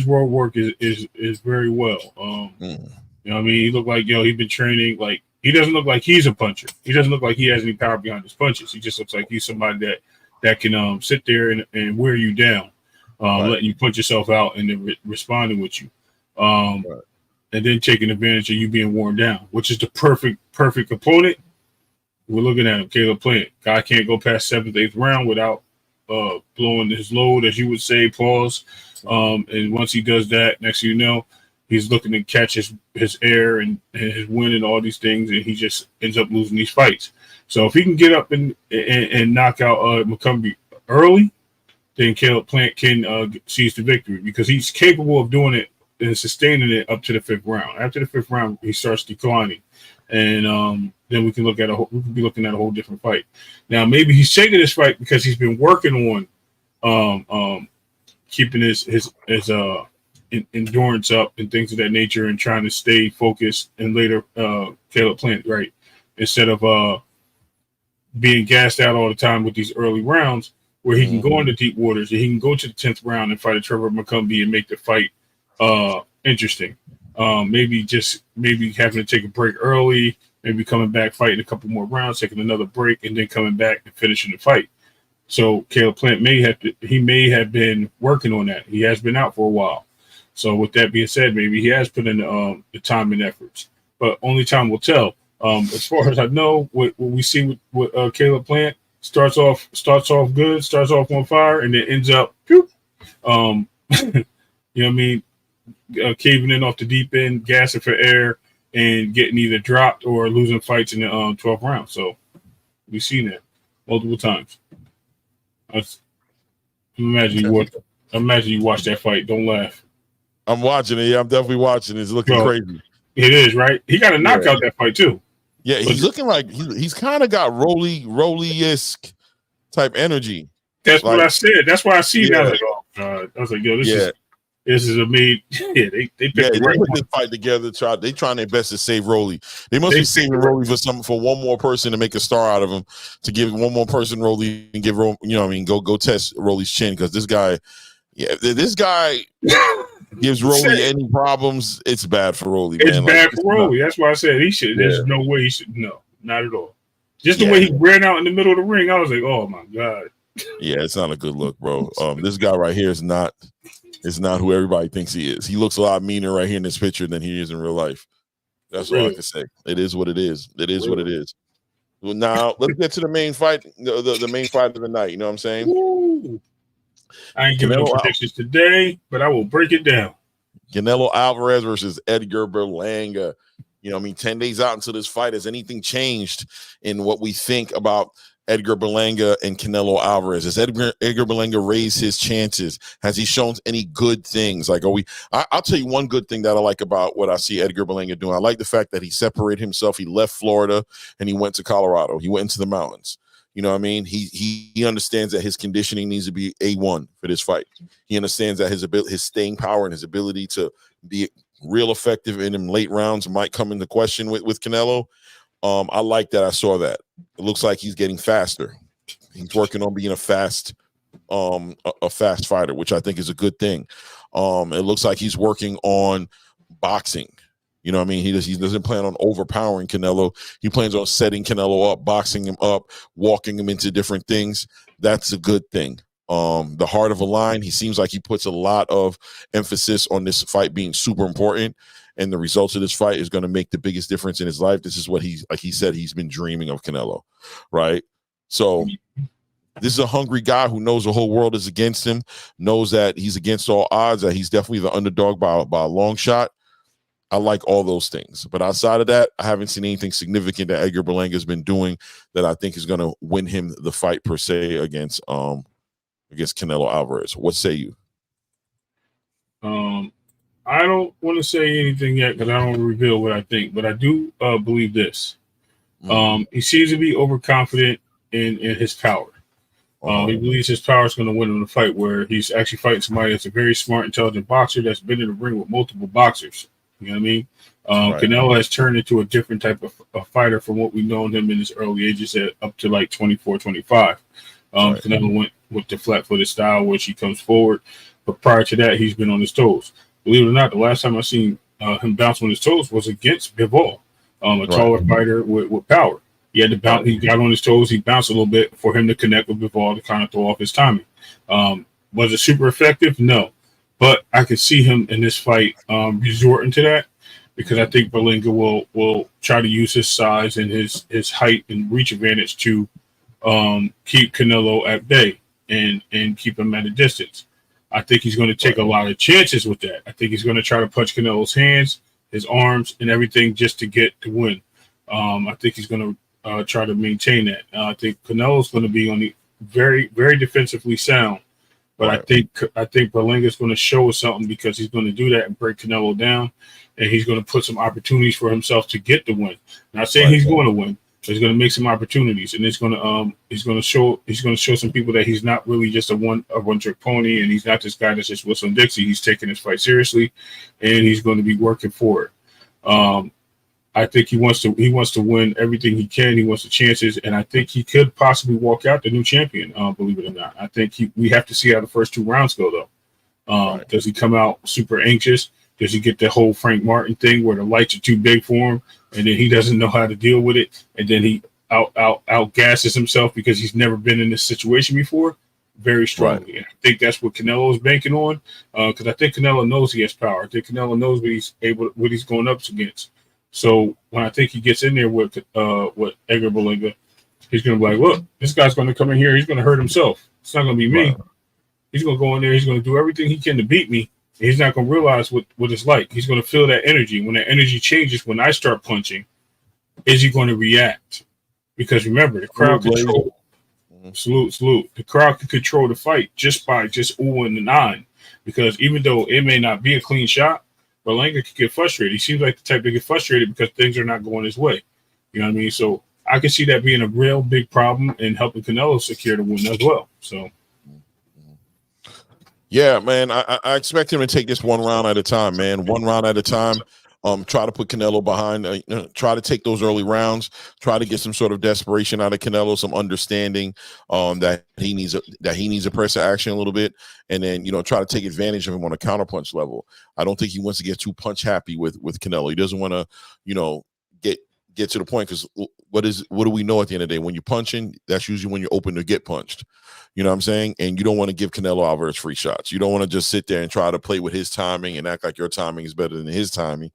road work is very well. You know what I mean? He looked like he's been training like. He doesn't look like he's a puncher. He doesn't look like he has any power behind his punches. He just looks like he's somebody that can sit there and wear you down, letting you punch yourself out and then responding with you, and then taking advantage of you being worn down, which is the perfect opponent. We're looking at him, Caleb Plant. Guy can't go past 7th, 8th round without blowing his load, as you would say, pause. And once he does that, next thing you know, he's looking to catch his air and his win and all these things, and he just ends up losing these fights. So if he can get up and knock out McCumbee early, then Caleb Plant can seize the victory because he's capable of doing it and sustaining it up to the 5th round. After the 5th round, he starts declining, and then we can be looking at a whole different fight. Now maybe he's taking this fight because he's been working on keeping his endurance up and things of that nature and trying to stay focused and later Caleb Plant, right? Instead of being gassed out all the time with these early rounds where he can go into deep waters and he can go to the 10th round and fight a Trevor McCumbee and make the fight interesting. Maybe having to take a break early, maybe coming back, fighting a couple more rounds, taking another break, and then coming back and finishing the fight. So Caleb Plant may have been working on that. He has been out for a while. So with that being said, maybe he has put in the time and efforts, but only time will tell. As far as I know, what we see with Caleb Plant starts off good, starts off on fire, and then ends up, you know what I mean, caving in off the deep end, gassing for air, and getting either dropped or losing fights in the 12th round. So we've seen that multiple times. Imagine you watch that fight. Don't laugh. I'm watching it. Yeah, I'm definitely watching it. It's looking crazy. It is, right? He got a knockout that fight too. Yeah, he's looking like he's kind of got Rolly-esque type energy. That's like, what I said. That's why I see that. I was like, oh God. I was like, yo, this is a made. Yeah, they picked the right put this fight together. They trying their best to save Rolly. They must be saving Rolly for one more person to make a star out of him, to give one more person Rolly and give Rolly, you know what I mean, go test Rolly's chin, because this guy gives Rolly any problems, it's bad for Rolly. It's bad for Rolly. That's why I said he should. There's no way he should. No, not at all. Just the way he ran out in the middle of the ring, I was like, oh my God. Yeah, it's not a good look, bro. This guy right here is not who everybody thinks he is. He looks a lot meaner right here in this picture than he is in real life. That's all I can say. It is what it is. It is what it is. Well, now let's get to the main fight, the main fight of the night. You know what I'm saying? Woo. I ain't giving no predictions today, but I will break it down. Canelo Alvarez versus Edgar Berlanga. You know, 10 days out into this fight, has anything changed in what we think about Edgar Berlanga and Canelo Alvarez? Has Edgar Berlanga raised his chances? Has he shown any good things? Like, I'll tell you one good thing that I like about what I see Edgar Berlanga doing. I like the fact that he separated himself. He left Florida and he went to Colorado. He went into the mountains. You know what I mean? He understands that his conditioning needs to be A1 for this fight. He understands that his staying power and his ability to be real effective in them late rounds might come into question with Canelo. I like that. I saw that. It looks like he's getting faster. He's working on being a fast fighter, which I think is a good thing. It looks like he's working on boxing. You know what I mean? He doesn't plan on overpowering Canelo. He plans on setting Canelo up, boxing him up, walking him into different things. That's a good thing. The heart of a lion, he seems like he puts a lot of emphasis on this fight being super important, and the results of this fight is going to make the biggest difference in his life. This is what he said he's been dreaming of Canelo, right? So this is a hungry guy who knows the whole world is against him, knows that he's against all odds, that he's definitely the underdog by a long shot. I like all those things. But outside of that, I haven't seen anything significant that Edgar Berlanga has been doing that I think is going to win him the fight per se against Canelo Alvarez. What say you? I don't want to say anything yet because I don't want to reveal what I think, but I do believe this. He seems to be overconfident in his power. He believes his power is going to win him the fight, where he's actually fighting somebody that's a very smart, intelligent boxer that's been in the ring with multiple boxers. You know what I mean? Right. Canelo has turned into a different type of a fighter from what we've known him in his early ages at up to like 24, 25. Right. Canelo went with the flat-footed style, which he comes forward. But prior to that, he's been on his toes. Believe it or not, the last time I seen him bounce on his toes was against Bivol, a taller fighter with power. He had to bounce. He got on his toes. He bounced a little bit for him to connect with Bivol to kind of throw off his timing. Was it super effective? No. But I could see him in this fight resorting to that, because I think Berlanga will try to use his size and his height and reach advantage to keep Canelo at bay and keep him at a distance. I think he's going to take a lot of chances with that. I think he's going to try to punch Canelo's hands, his arms, and everything just to get the win. I think he's going to try to maintain that. I think Canelo's going to be on the very, very defensively sound. But I think Berlanga is going to show us something, because he's going to do that and break Canelo down, and he's going to put some opportunities for himself to get the win. Not saying he's going to win, but he's going to make some opportunities, and he's going to show some people that he's not really just a one trick pony, and he's not this guy that's just whistling Dixie. He's taking his fight seriously, and he's going to be working for it. I think he wants to win everything he can. He wants the chances, and I think he could possibly walk out the new champion. Believe it or not, I think we have to see how the first 2 rounds go, though. Does he come out super anxious? Does he get the whole Frank Martin thing where the lights are too big for him, and then he doesn't know how to deal with it, and then he outgasses himself because he's never been in this situation before? Very strongly. And I think that's what Canelo is banking on, because I think Canelo knows he has power. I think Canelo knows what he's going up against. So when I think he gets in there with Edgar Berlanga, he's going to be like, look, this guy's going to come in here. He's going to hurt himself. It's not going to be me. Right. He's going to go in there. He's going to do everything he can to beat me. And he's not going to realize what it's like. He's going to feel that energy. When that energy changes, when I start punching, is he going to react? Because remember, the crowd control. Salute. The crowd can control the fight just by oohing and ahhing. Because even though it may not be a clean shot, Berlanga could get frustrated. He seems like the type to get frustrated because things are not going his way. You know what I mean? So I can see that being a real big problem in helping Canelo secure the win as well. So, yeah, man, I expect him to take this 1 round at a time, man. 1 round at a time. Try to put Canelo behind. Try to take those early rounds. Try to get some sort of desperation out of Canelo, some understanding that he needs a press action a little bit, and then try to take advantage of him on a counterpunch level. I don't think he wants to get too punch happy with Canelo. He doesn't want to get to the point, because what do we know at the end of the day? When you're punching, that's usually when you're open to get punched. You know what I'm saying? And you don't want to give Canelo Alvarez free shots. You don't want to just sit there and try to play with his timing and act like your timing is better than his timing.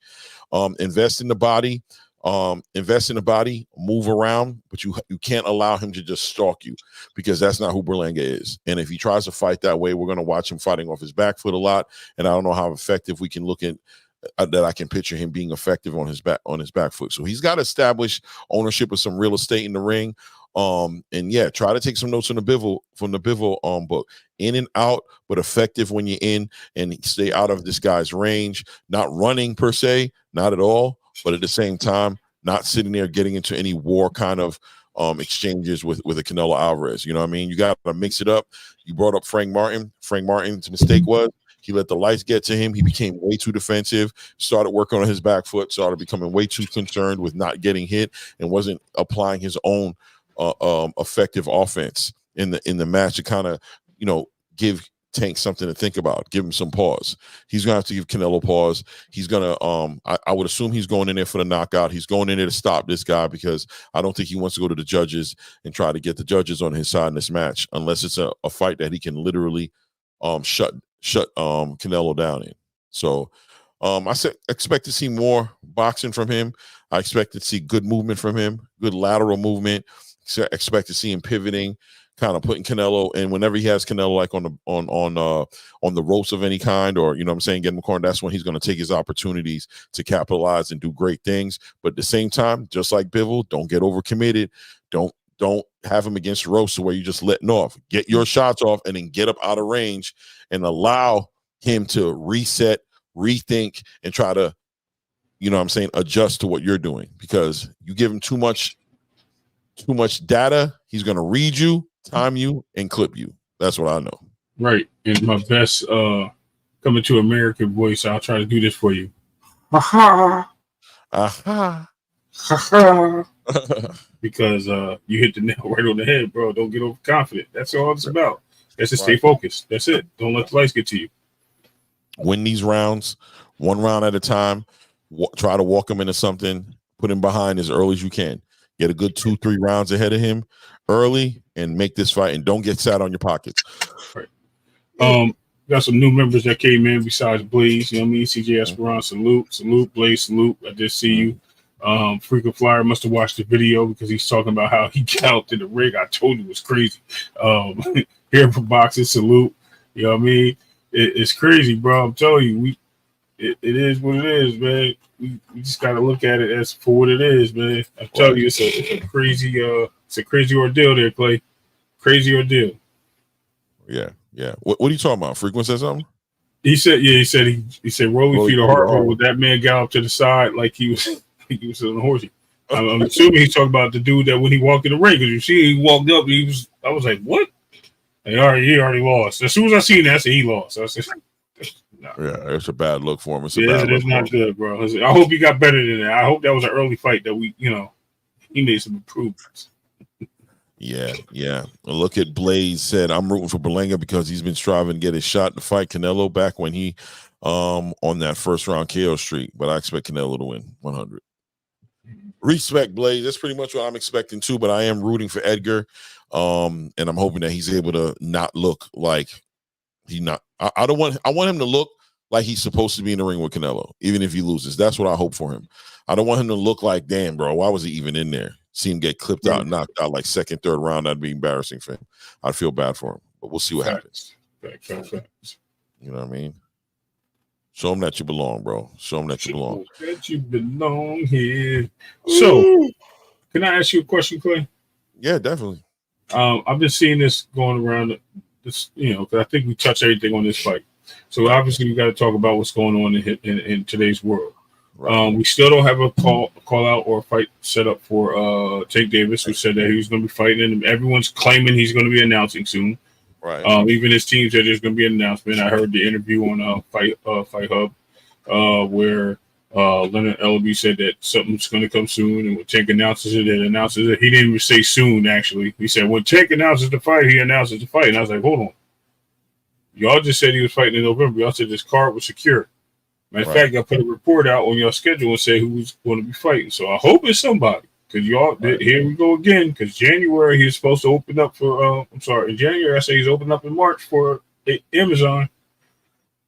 Invest in the body. Move around, but you can't allow him to just stalk you, because that's not who Berlanga is. And if he tries to fight that way, we're going to watch him fighting off his back foot a lot. And I don't know how effective we can look at that. I can picture him being effective on his back foot. So he's got to establish ownership of some real estate in the ring. And yeah, try to take some notes from the Bivol book. In and out, but effective when you're in, and stay out of this guy's range. Not running per se, not at all, but at the same time, not sitting there getting into any war kind of exchanges with a Canelo Alvarez. You know what I mean? You got to mix it up. You brought up Frank Martin. Frank Martin's mistake was he let the lights get to him. He became way too defensive, started working on his back foot, started becoming way too concerned with not getting hit, and wasn't applying his own effective offense in the match to kind of, give Tank something to think about, give him some pause. He's gonna have to give Canelo pause. He's gonna I would assume he's going in there for the knockout. He's going in there to stop this guy, because I don't think he wants to go to the judges and try to get the judges on his side in this match, unless it's a fight that he can literally shut Canelo down in. So I expect to see more boxing from him. I expect to see good movement from him, good lateral movement. Expect to see him pivoting, kind of putting Canelo, and whenever he has Canelo like on the ropes of any kind, or getting him cornered, that's when he's going to take his opportunities to capitalize and do great things. But at the same time, just like Bivol, don't get overcommitted. Don't have him against ropes where you're just letting off. Get your shots off and then get up out of range and allow him to reset, rethink, and try to, adjust to what you're doing. Because you give him too much data, he's going to read you, time you, and clip you. That's what I know. Right. In my best coming to American voice, I'll try to do this for you. Aha. Aha. Because you hit the nail right on the head, bro. Don't get overconfident. That's all it's about. That's just stay focused. That's it. Don't let the lights get to you. Win these rounds, one round at a time. Try to walk him into something. Put him behind as early as you can. Get a good 2-3 rounds ahead of him early and make this fight, and don't get sat on your pockets. Right. Got some new members that came in besides Blaze. You know what I mean? CJ Esperon, salute, Blaze, salute. I did see you. Frequent Flyer must have watched the video, because he's talking about how he galloped in the ring. I told you it was crazy. Here for boxing, salute. You know what I mean? It's crazy, bro. I'm telling you, it is what it is, man. We just gotta look at it as for what it is, man. I'm telling you, it's a crazy ordeal there, Clay. Crazy ordeal. Yeah. What are you talking about? Frequent said something? He said rolling feet or hard with that man gallop to the side like he was on a horsey. I'm assuming he's talking about the dude that when he walked in the ring, because you see he walked up, I was like, what? He already lost. As soon as I seen that, I said he lost. I said, no. Yeah, it's a bad look for him. It's not good, bro. I hope he got better than that. I hope that was an early fight that he made some improvements. Yeah. Look at Blaze said, I'm rooting for Berlanga because he's been striving to get his shot to fight Canelo back when he on that first round KO streak. But I expect Canelo to win 100. Respect, Blaze. That's pretty much what I'm expecting too. But I am rooting for Edgar, and I'm hoping that he's able to not look like I want him to look like he's supposed to be in the ring with Canelo, even if he loses. That's what I hope for him. I don't want him to look like, damn, bro, why was he even in there? See him get clipped out and knocked out like second, third round. That'd be embarrassing for him. I'd feel bad for him, but we'll see what happens. Facts. You know what I mean? Show him that you belong, bro. Show him that you belong. That you belong here. So, can I ask you a question, Clay? Yeah, definitely. I've been seeing this going around. This, because I think we touched everything on this fight. So obviously we got to talk about what's going on in today's world. Right. We still don't have a call out or a fight set up for Tank Davis, who said that he was going to be fighting, and everyone's claiming he's going to be announcing soon. Right. Even his team said there's going to be an announcement. I heard the interview on Fight Hub where Leonard Ellaby said that something's going to come soon, and when Tank announces it, He didn't even say soon, actually. He said when Tank announces the fight, he announces the fight. And I was like, hold on. Y'all just said he was fighting in November. Y'all said this card was secure. Matter of fact, y'all put a report out on your schedule and say who's going to be fighting. So I hope it's somebody. Because here we go again. Because January, he's supposed to open up for, in January, I say he's opening up in March for Amazon.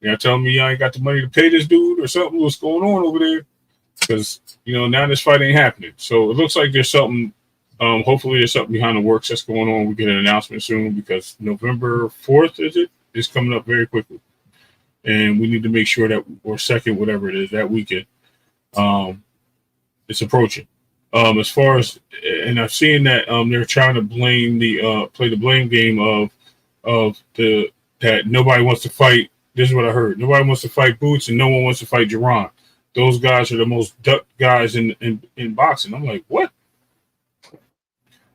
Y'all telling me y'all ain't got the money to pay this dude or something? What's going on over there? Because, now this fight ain't happening. So it looks like there's something, hopefully there's something behind the works that's going on. We get an announcement soon because November 4th, is coming up very quickly. And we need to make sure that, or 2nd, whatever it is, that weekend, it's approaching. As far as, and I've seen that they're trying to blame play the blame game of that nobody wants to fight. This is what I heard. Nobody wants to fight Boots and no one wants to fight Jerron. Those guys are the most ducked guys in boxing. I'm like, what?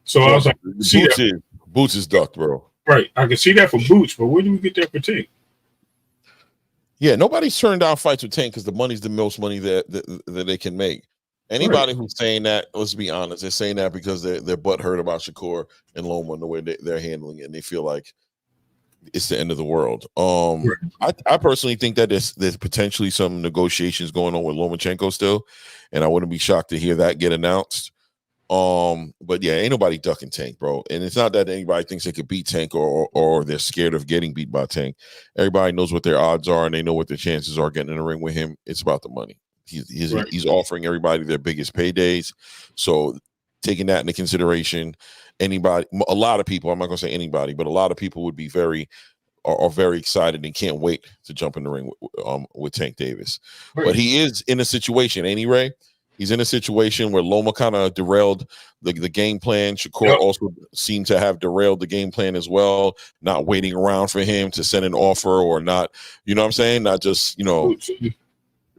So I was like, Boots is ducked, bro. Right. I can see that for Boots, but where do we get that for Tank? Yeah, nobody's turned down fights with Tank because the money's the most money that they can make. Anybody who's saying that, let's be honest, they're saying that because they're butthurt about Shakur and Loma and the way they're handling it, and they feel like it's the end of the world. I personally think that there's potentially some negotiations going on with Lomachenko still, and I wouldn't be shocked to hear that get announced. But yeah, ain't nobody ducking Tank, bro. And it's not that anybody thinks they could beat Tank or they're scared of getting beat by Tank. Everybody knows what their odds are and they know what their chances are getting in the ring with him. It's about the money. He's offering everybody their biggest paydays. So taking that into consideration, a lot of people, I'm not gonna say anybody, but a lot of people would be very excited and can't wait to jump in the ring with Tank Davis. But he is in a situation, ain't he, Ray? He's in a situation where Loma kind of derailed the game plan. Shakur also seemed to have derailed the game plan as well, not waiting around for him to send an offer or not, you know what I'm saying? Not just,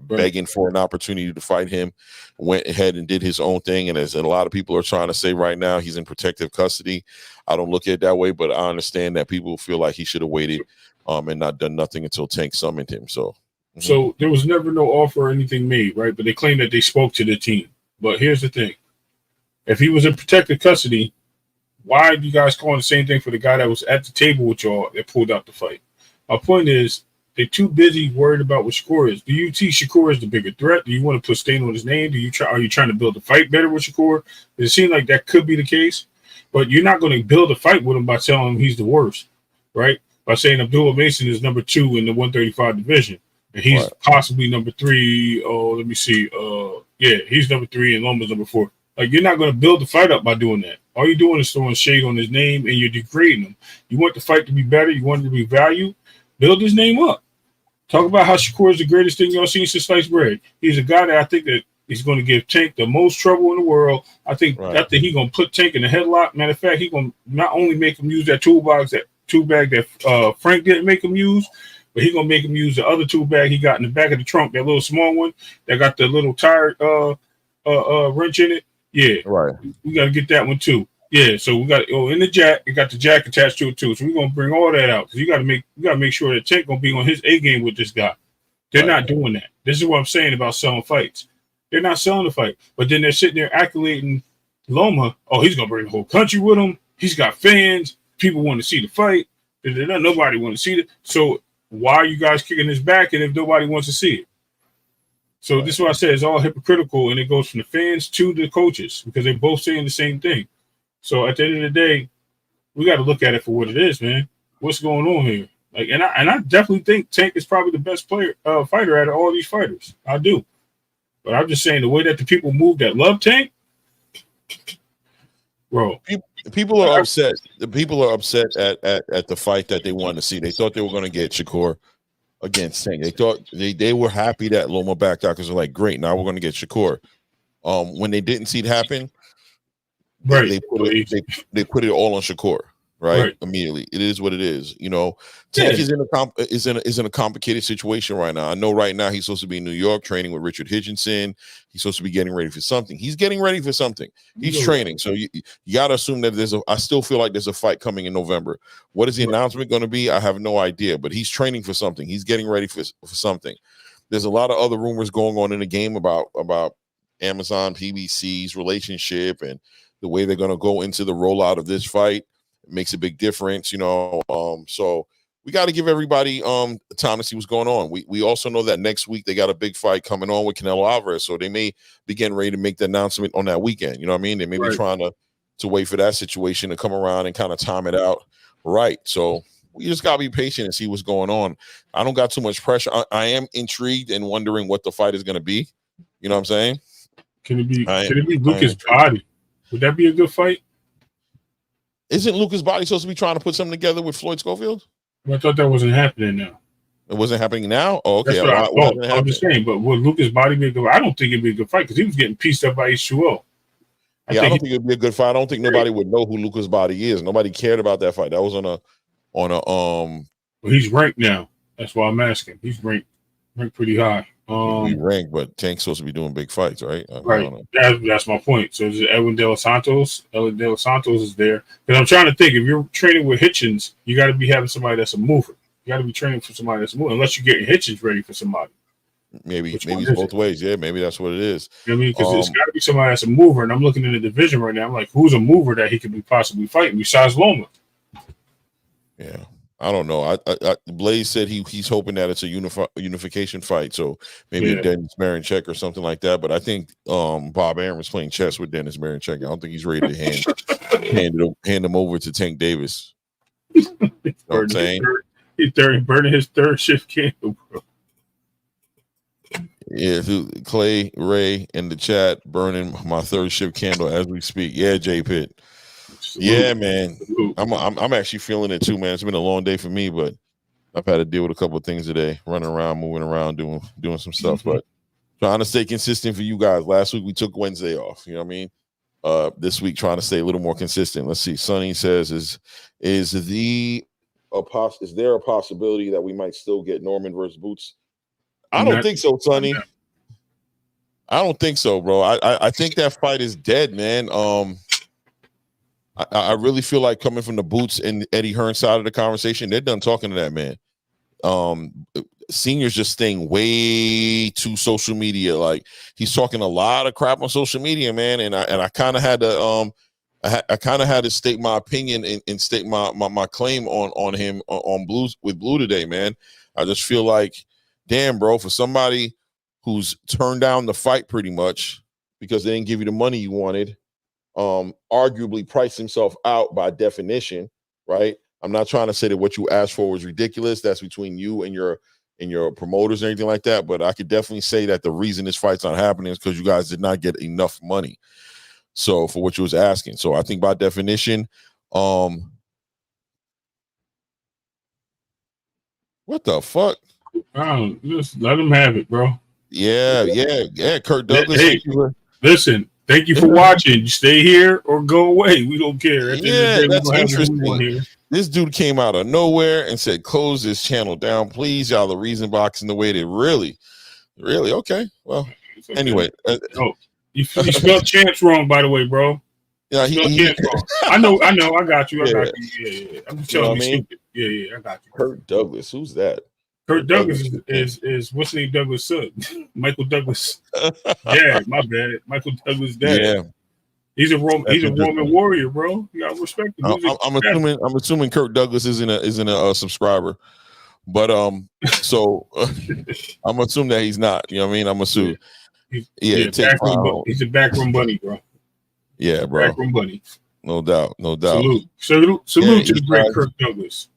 begging for an opportunity to fight him, went ahead and did his own thing. And as a lot of people are trying to say right now, he's in protective custody. I don't look at it that way, but I understand that people feel like he should have waited and not done nothing until Tank summoned him. So there was never no offer or anything made, right? But they claim that they spoke to the team. But here's the thing. If he was in protective custody, why are you guys calling the same thing for the guy that was at the table with y'all that pulled out the fight? My point is, they're too busy worried about what Shakur is. Do you see Shakur as the bigger threat? Do you want to put stain on his name? Are you trying to build a fight better with Shakur? It seems like that could be the case. But you're not going to build a fight with him by telling him he's the worst, right? By saying Abdullah Mason is number 2 in the 135 division. And he's possibly number 3. Oh, let me see. He's number 3 and Loma's number 4. Like, you're not going to build the fight up by doing that. All you're doing is throwing shade on his name and you're degrading him. You want the fight to be better. You want it to be valued. Build his name up. Talk about how Shakur is the greatest thing y'all seen since sliced bread. He's a guy that I think that he's going to give Tank the most trouble in the world. I think he's going to put Tank in a headlock. Matter of fact, he's going to not only make him use that tool bag that Frank didn't make him use, but he's going to make him use the other tool bag he got in the back of the trunk, that little small one that got the little tire wrench in it. Yeah. Right. We got to get that one too. Yeah, so we got in the jack, it got the jack attached to it too. So we're gonna bring all that out because you gotta make sure that Tank gonna be on his A game with this guy. They're not doing that. This is what I'm saying about selling fights. They're not selling the fight, but then they're sitting there accolading Loma. Oh, he's gonna bring the whole country with him. He's got fans. People want to see the fight. Nobody want to see it. So why are you guys kicking his back? And if nobody wants to see it, so this is what I said. It's all hypocritical, and it goes from the fans to the coaches because they're both saying the same thing. So at the end of the day, we got to look at it for what it is, man. What's going on here? Like, and I definitely think Tank is probably the best fighter out of all these fighters. I do, but I'm just saying the way that the people move that love Tank, bro. People are upset. The people are upset at the fight that they wanted to see. They thought they were going to get Shakur against Tank. They thought they were happy that Loma backed out because they're like, great, now we're going to get Shakur. When they didn't see it happen. Right. They put it all on Shakur, right? Immediately. It is what it is. Tank is in a complicated situation right now. I know right now he's supposed to be in New York training with Richard Higginson. He's supposed to be getting ready for something. He's getting ready for something. He's training. So you got to assume that I still feel like there's a fight coming in November. What is the announcement going to be? I have no idea, but he's training for something. He's getting ready for something. There's a lot of other rumors going on in the game about Amazon PBC's relationship and the way they're going to go into the rollout of this fight. It makes a big difference, so we got to give everybody time to see what's going on. We also know that next week they got a big fight coming on with Canelo Alvarez, so they may be getting ready to make the announcement on that weekend. You know what I mean? They may be trying to wait for that situation to come around and kind of time it out right. So we just got to be patient and see what's going on. I don't got too much pressure. I am intrigued and wondering what the fight is going to be. You know what I'm saying? Can it be Lucas Body? Would that be a good fight? Isn't Lucas Body supposed to be trying to put something together with Floyd Schofield? Well, I thought that wasn't happening now. It wasn't happening now? Oh, okay. I'm just saying, but would Lucas Body be a good fight? I don't think it'd be a good fight because he was getting pieced up by H2O. I don't think it'd be a good fight. I don't think nobody would know who Lucas Body is. Nobody cared about that fight. That was on a Well, he's ranked now. That's why I'm asking. He's ranked pretty high We ranked, but Tank's supposed to be doing big fights, right? I Right. don't know. That's my point. So is it Edwin De Los Santos? Edwin De Los Santos is there. Because I'm trying to think, if you're training with Hitchens, you got to be having somebody that's a mover. You got to be training for somebody that's a mover, unless you're getting Hitchens ready for somebody. Maybe it's both ways. Yeah, maybe that's what it is. You know what I mean? Because it's got to be somebody that's a mover. And I'm looking in the division right now. I'm like, who's a mover that he could be possibly fighting besides Loma? Yeah. I don't know. I Blaze said he's hoping that it's a unification fight, so maybe a Dennis Marincek or something like that. But I think Bob Arum was playing chess with Dennis Marincek. I don't think he's ready to hand him over to Tank Davis. You know what I'm saying? He's burning his third shift candle, bro. Yeah, Clay Ray in the chat burning my third shift candle as we speak. Yeah, J Pitt. Yeah, man. I'm actually feeling it too, man. It's been a long day for me, but I've had to deal with a couple of things today, running around, moving around, doing some stuff, but trying to stay consistent for you guys. Last week we took Wednesday off, you know what I mean? This week trying to stay a little more consistent. Let's see. Sonny says, is there a possibility that we might still get Norman versus Boots? I don't think so, Sonny. I don't think so, bro. I think that fight is dead, man. I really feel like, coming from the Boots and Eddie Hearn side of the conversation, they're done talking to that man. Senior's just staying way too social media. Like, he's talking a lot of crap on social media, man. And I kind of had to I kind of had to state my opinion and state my claim on him on Blue today, man. I just feel like, damn, bro, for somebody who's turned down the fight pretty much because they didn't give you the money you wanted, arguably priced himself out by definition, right? I'm not trying to say that what you asked for was ridiculous. That's between you and your promoters and anything like that. But I could definitely say that the reason this fight's not happening is because you guys did not get enough money. So for what you was asking. So I think by definition, what the fuck? Just let him have it, bro. Yeah. Kurt Douglas. Hey, listen. Thank you for watching. You stay here or go away. We don't care. That's interesting. This dude came out of nowhere and said, close this channel down, please. Y'all, the reason boxing the way they really, okay. Well, okay. Anyway. You spelled chance wrong, by the way, bro. Yeah, I know. I got you. Yeah. I'm just telling you stupid. Yeah, I got you. Kurt Douglas. Who's that? Kurt Douglas is what's the name? Douglas' son, Michael Douglas. Yeah, my bad. Michael Douglas' dad. Yeah, he's a Roman warrior, bro. You gotta respect him. I'm assuming Kurt Douglas isn't a subscriber, but so I'm assuming that he's not. You know what I mean? I'm assuming. He's a backroom bunny, bro. Yeah, bro. Backroom bunny. No doubt. Salute to the great Kurt Douglas.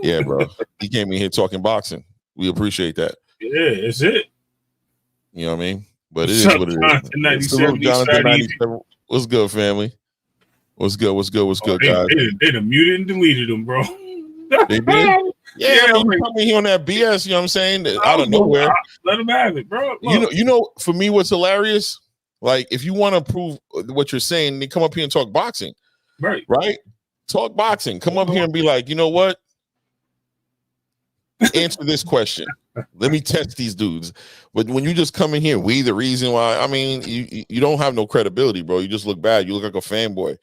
Yeah, bro. He came in here talking boxing. We appreciate that. Yeah, it's it. You know what I mean? But it is what it is. Salute, Jonathan 97. What's good, family? What's good, guys? They done muted and deleted him, bro. They did? Yeah, I mean, coming here on that BS, you know what I'm saying? Out of nowhere. Let him have it, bro. You know, for me, what's hilarious? Like, if you want to prove what you're saying, then come up here and talk boxing. Right? Talk boxing. Come up here and be like, you know what? Answer this question. Let me test these dudes. But when you just come in here, the reason why, I mean, you don't have no credibility, bro. You just look bad. You look like a fanboy.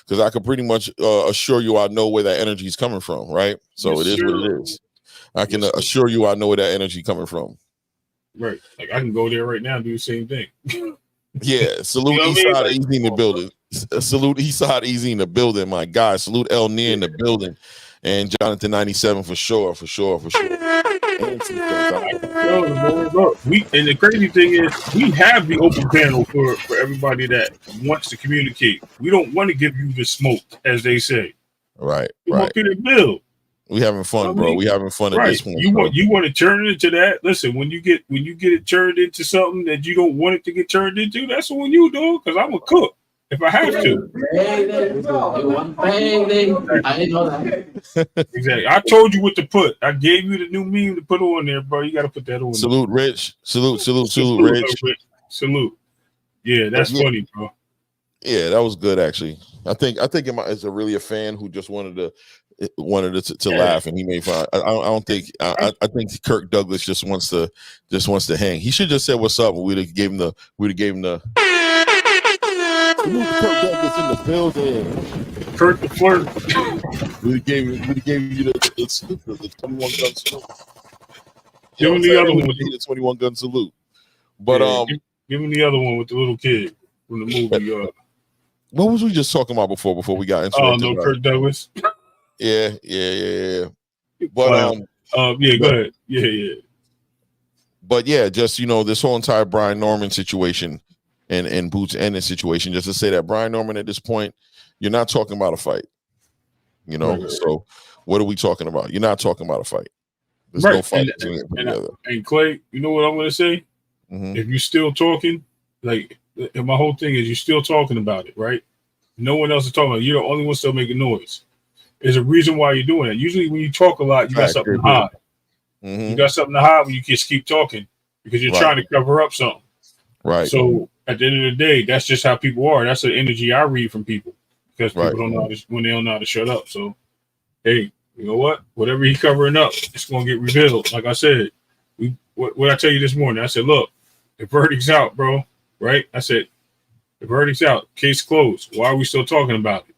Because I can pretty much assure you I know where that energy is coming from, right? So yes, it is what it is. I can assure you I know where that energy coming from. Right. Like, I can go there right now and do the same thing. Yeah. Salute Eastside Easy in the building. Salute Eastside Easy in the building, my guy. Salute El Near in the building. And Jonathan 97 for sure. And the crazy thing is, we have the open panel for everybody that wants to communicate. We don't want to give you the smoke, as they say. Right. We want to build. We having fun, bro. We having fun at this point. You want to turn it into that. Listen, when you get it turned into something that you don't want it to get turned into, that's on you, dog. Because I'm a cook. If I have to. I didn't know that. Exactly. I told you what to put. I gave you the new meme to put on there, bro. You got to put that on. Salute, there. Rich. Salute, Rich. Salute. Yeah, that's funny, bro. Yeah, that was good, actually. I think as a really a fan who just wanted to wanted to laugh, and he made fun. I don't think. I think Kirk Douglas just wants to hang. He should just said what's up. We'd have gave him the. Kirk Douglas in the building. Kirk the flirt. We gave you the 21 gun salute. Give him the other one with the 21 gun salute. But give him the other one with the little kid from the movie. What was we just talking about before we got into? Oh no, Kirk Douglas. Yeah. But go ahead. Yeah. But yeah, just this whole entire Brian Norman situation and Boots Ennis situation, just to say that Brian Norman at this point, you're not talking about a fight. Right. So what are we talking about? You're not talking about a fight. There's no fight and Clay, you know what I'm gonna say? Mm-hmm. If you're still talking, like my whole thing is you're still talking about it, right? No one else is talking about it. You're the only one still making noise. There's a reason why you're doing it. Usually when you talk a lot, you got something to hide. Mm-hmm. You got something to hide when you just keep talking because you're trying to cover up something. Right. So at the end of the day, that's just how people are. That's the energy I read from people because people don't know how to, when they don't know how to shut up. So, hey, you know what? Whatever he's covering up, it's going to get revealed. Like I said, what I tell you this morning, I said, look, the verdict's out, bro. Right? I said, the verdict's out. Case closed. Why are we still talking about it?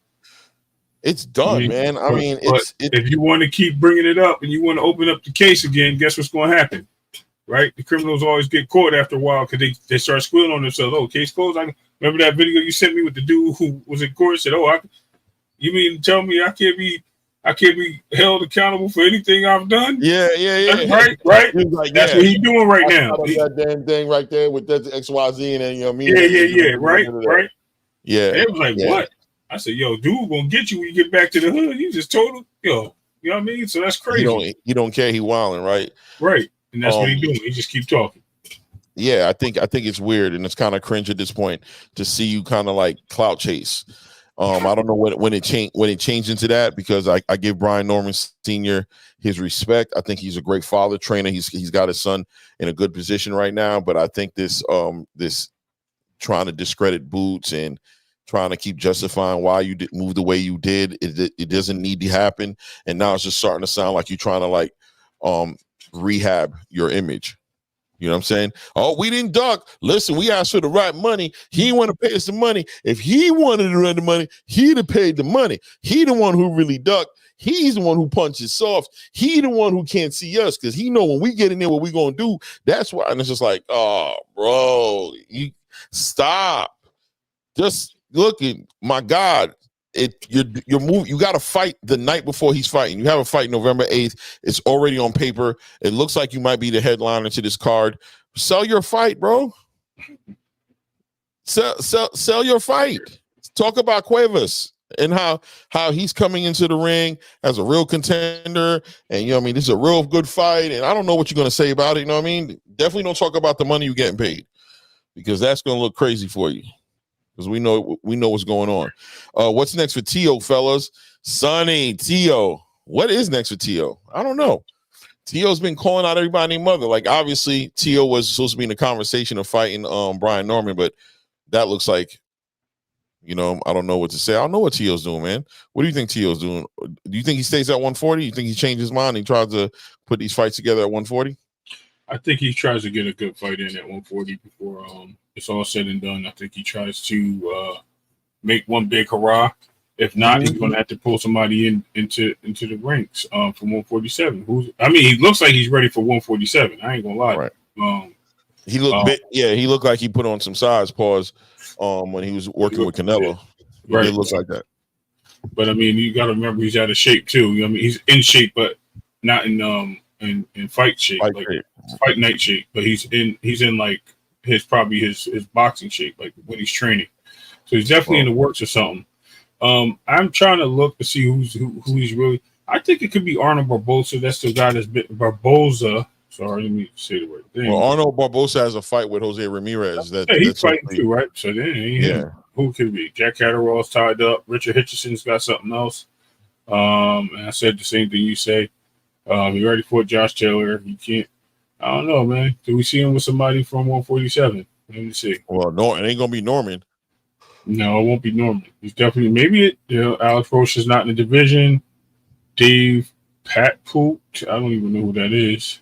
It's done, man. I mean, if you want to keep bringing it up and you want to open up the case again, guess what's going to happen? Right? The criminals always get caught after a while because they start squealing on themselves. Oh, case closed. I remember that video you sent me with the dude who was in court and said, "Oh, you mean to tell me I can't be held accountable for anything I've done?" Yeah. Right. Like, that's what he's doing right now. That damn thing right there with that XYZ and then Yeah. Right. Yeah. And it was like, what? I said, yo, dude, gonna get you when you get back to the hood. You just told him, you know what I mean? So that's crazy. You don't care. He wilding, right? Right. And that's what he's doing. He just keep talking. Yeah, I think it's weird and it's kind of cringe at this point to see you kind of like clout chase. I don't know when it changed into that because I give Brian Norman Sr. his respect. I think he's a great father trainer. He's got his son in a good position right now. But I think this trying to discredit Boots and trying to keep justifying why you did move the way you did, it doesn't need to happen. And now it's just starting to sound like you're trying to like rehab your image. You know what I'm saying? Oh, we didn't duck. Listen, we asked for the right money. He didn't want to pay us the money. If he wanted to run the money, he'd have paid the money. He the one who really ducked. He's the one who punches soft. He the one who can't see us because he know when we get in there what we gonna do. That's why. And it's just like, oh, bro, you stop. Just look at my God. Your move. You got to fight the night before he's fighting. You have a fight November 8th. It's already on paper. It looks like you might be the headliner to this card. Sell your fight, bro. Sell your fight. Talk about Cuevas and how he's coming into the ring as a real contender. And you know what I mean, this is a real good fight. And I don't know what you're gonna say about it. You know what I mean? Definitely don't talk about the money you're getting paid because that's gonna look crazy for you. Because we know what's going on. What's next for Tio, fellas? Sonny, Tio. What is next for Tio? I don't know. Tio's been calling out everybody named Mother. Like, obviously, Tio was supposed to be in the conversation of fighting Brian Norman, but that looks like, I don't know what to say. I don't know what Tio's doing, man. What do you think Tio's doing? Do you think he stays at 140? You think he changed his mind and he tries to put these fights together at 140? I think he tries to get a good fight in at 140 before it's all said and done. I think he tries to make one big hurrah. If not, he's going to have to pull somebody into the ranks for 147. He looks like he's ready for 147. I ain't gonna lie. Right. He looked he looked like he put on some size pause when he was working with Canelo. Right. It looks like that. But you got to remember he's out of shape too. He's in shape, but not in fight shape, fight night shape. But he's in like his boxing shape, like when he's training. So he's definitely in the works or something. I'm trying to look to see who he's really. I think it could be Arnold Barboza. That's the guy that's been Barboza. Sorry, let me say the right thing. Well, Arnold Barboza has a fight with Jose Ramirez. He's fighting too, right? So then, who could it be? Jack Catterall's tied up. Richard Hitcherson's got something else. And I said the same thing you say. He already fought Josh Taylor. He can't. I don't know, man. Do we see him with somebody from 147? Let me see. Well, no, it ain't gonna be Norman. No, it won't be Norman. He's definitely Alex Roach is not in the division. Dave Patpoot. I don't even know who that is.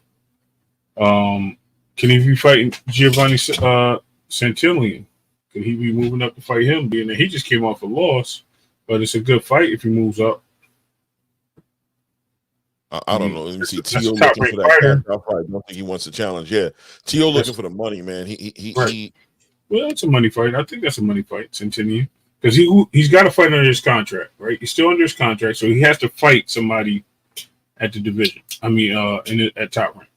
Can he be fighting Giovanni Santillan? Could he be moving up to fight him? Being that he just came off a loss, but it's a good fight if he moves up. I don't know. Let me see. That's Tio a top looking for ranked that. fighter. I don't think he wants to challenge. Yeah, Tio looking for the money, man. He Well, that's a money fight. I think that's a money fight, Centennial, because he's got to fight under his contract, right? He's still under his contract, so he has to fight somebody at the division. I mean, at top rank.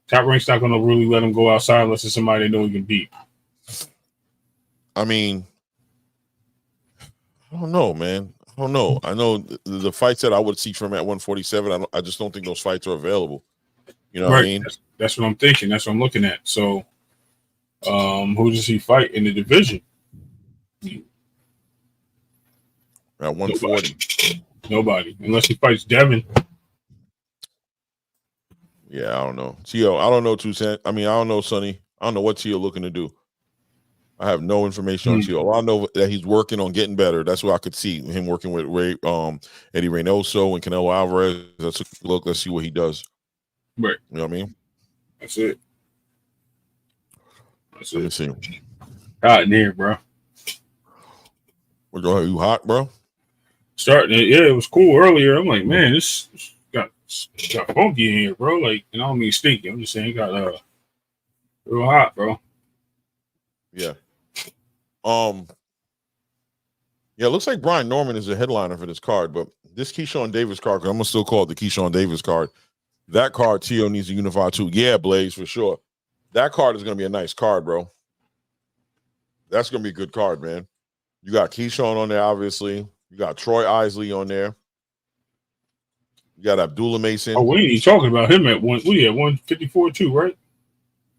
Top rank's not going to really let him go outside unless it's somebody they know he can beat. I mean, I don't know, man. I don't know. I know the fights that I would see from at 147. I just don't think those fights are available. You know what I mean? That's what I'm thinking. That's what I'm looking at. So, who does he fight in the division? At 140. Nobody. Unless he fights Devin. Yeah, I don't know. Tio, I don't know, Toussaint. I mean, I don't know, Sonny. I don't know what Tio looking to do. I have no information on Tio. I know that he's working on getting better. That's what I could see him working with Eddie Reynoso and Canelo Alvarez. Let's look. Let's see what he does. Right. You know what I mean? That's it. Let me see. Hot in here, bro. You hot, bro? Starting it, yeah, it was cool earlier. I'm like, man, this got funky in here, bro. Like, and I don't mean stinky. I'm just saying it got real hot, bro. Yeah. Yeah, it looks like Brian Norman is the headliner for this card, but this Keyshawn Davis card, I'm gonna still call it the Keyshawn Davis card. That card, Tio needs to unify too. Yeah, Blaze, for sure. That card is gonna be a nice card, bro. That's gonna be a good card, man. You got Keyshawn on there, obviously. You got Troy Isley on there. You got Abdullah Mason. Oh, we ain't talking about him at 154 too, right?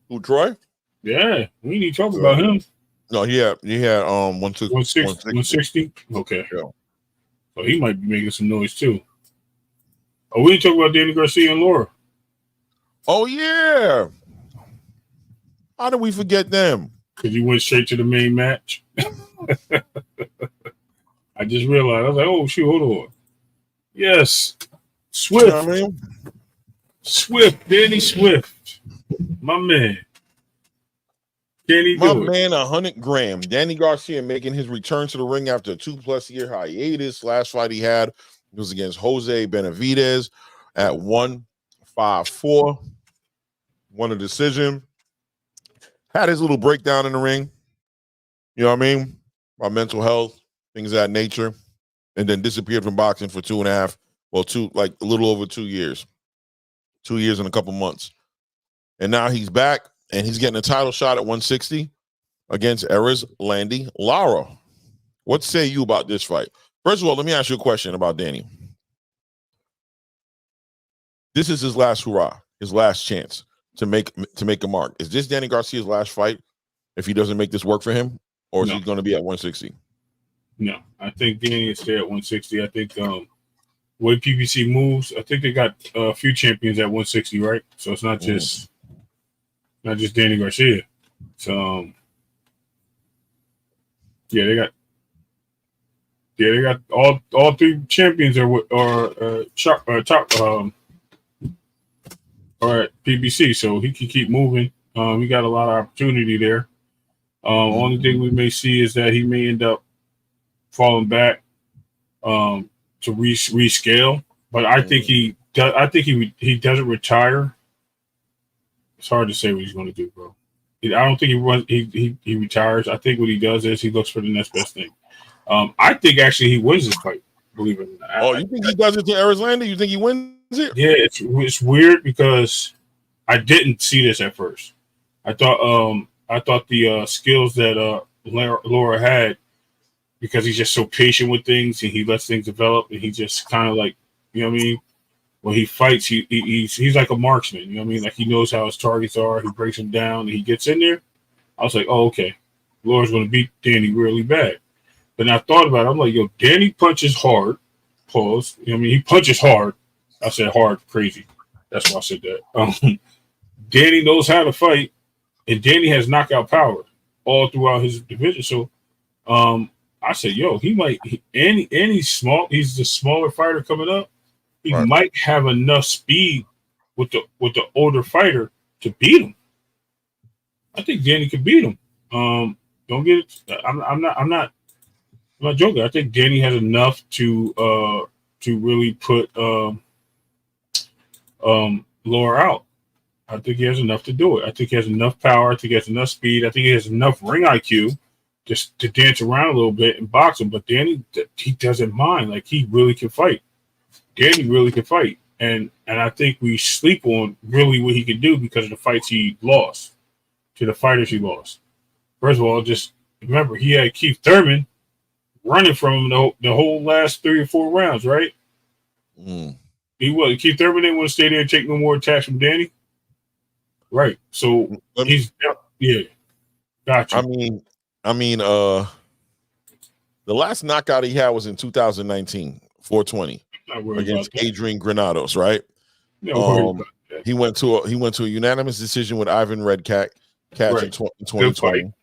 Who, Troy? Yeah, we ain't talking about him. No, he had 160. Okay. Yeah. So he might be making some noise too. Oh, we ain't talking about Danny Garcia and Laura. Oh yeah. How did we forget them? Because you went straight to the main match. I just realized. I was like, oh shoot, hold on. Yes. Swift. You know what I mean? Swift, Danny Swift. My man. My man, 100 gram. Danny Garcia making his return to the ring after a 2+ year hiatus. Last fight he had was against Jose Benavidez at 154. Won a decision. Had his little breakdown in the ring. You know what I mean? About mental health, things of that nature. And then disappeared from boxing for 2.5, like a little over 2 years. 2 years and a couple months. And now he's back. And he's getting a title shot at 160 against Erislandy Lara. What say you about this fight? First of all, let me ask you a question about Danny. This is his last hurrah, his last chance to make a mark. Is this Danny Garcia's last fight if he doesn't make this work for him? Or is he going to be at 160? No, I think Danny is stay at 160. I think way PBC moves, I think they got a few champions at 160, right? So it's not just Danny Garcia. So they got all three champions are at PBC, so he can keep moving. We got a lot of opportunity there. Only thing we may see is that he may end up falling back to rescale. But I think he doesn't retire. It's hard to say what he's going to do, bro. I don't think he retires. I think what he does is he looks for the next best thing. I think actually he wins this fight. Believe it or not. Oh, you think he does it to Erislandy? You think he wins it? Yeah, it's weird because I didn't see this at first. I thought the skills that Laura had, because he's just so patient with things and he lets things develop and he just kind of like, you know what I mean? When he fights, he's like a marksman. You know what I mean? Like he knows how his targets are. He breaks them down and he gets in there. I was like, oh, okay. Laura's going to beat Danny really bad. But then I thought about it. I'm like, yo, Danny punches hard. Pause. You know what I mean? He punches hard. I said hard, crazy. That's why I said that. Danny knows how to fight, and Danny has knockout power all throughout his division. So I said, yo, he's small. He's the smaller fighter coming up. he might have enough speed with the older fighter to beat him. I think Danny could beat him. Don't get it. I'm not joking. I think Danny has enough to really put Lara out. I think he has enough to do it. I think he has enough power. I think he has enough speed. I think he has enough ring IQ just to dance around a little bit and box him. But Danny, he doesn't mind. Like, he really can fight. Danny really can fight. And I think we sleep on really what he can do because of the fights he lost to the fighters he lost. First of all, just remember, he had Keith Thurman running from him the whole last 3 or 4 rounds, right? Keith Thurman didn't want to stay there and take no more attacks from Danny. Right. So gotcha. I mean, the last knockout he had was in 2019, 420 against Adrian Granados, right? He went to a unanimous decision with Ivan Redkach in 2020.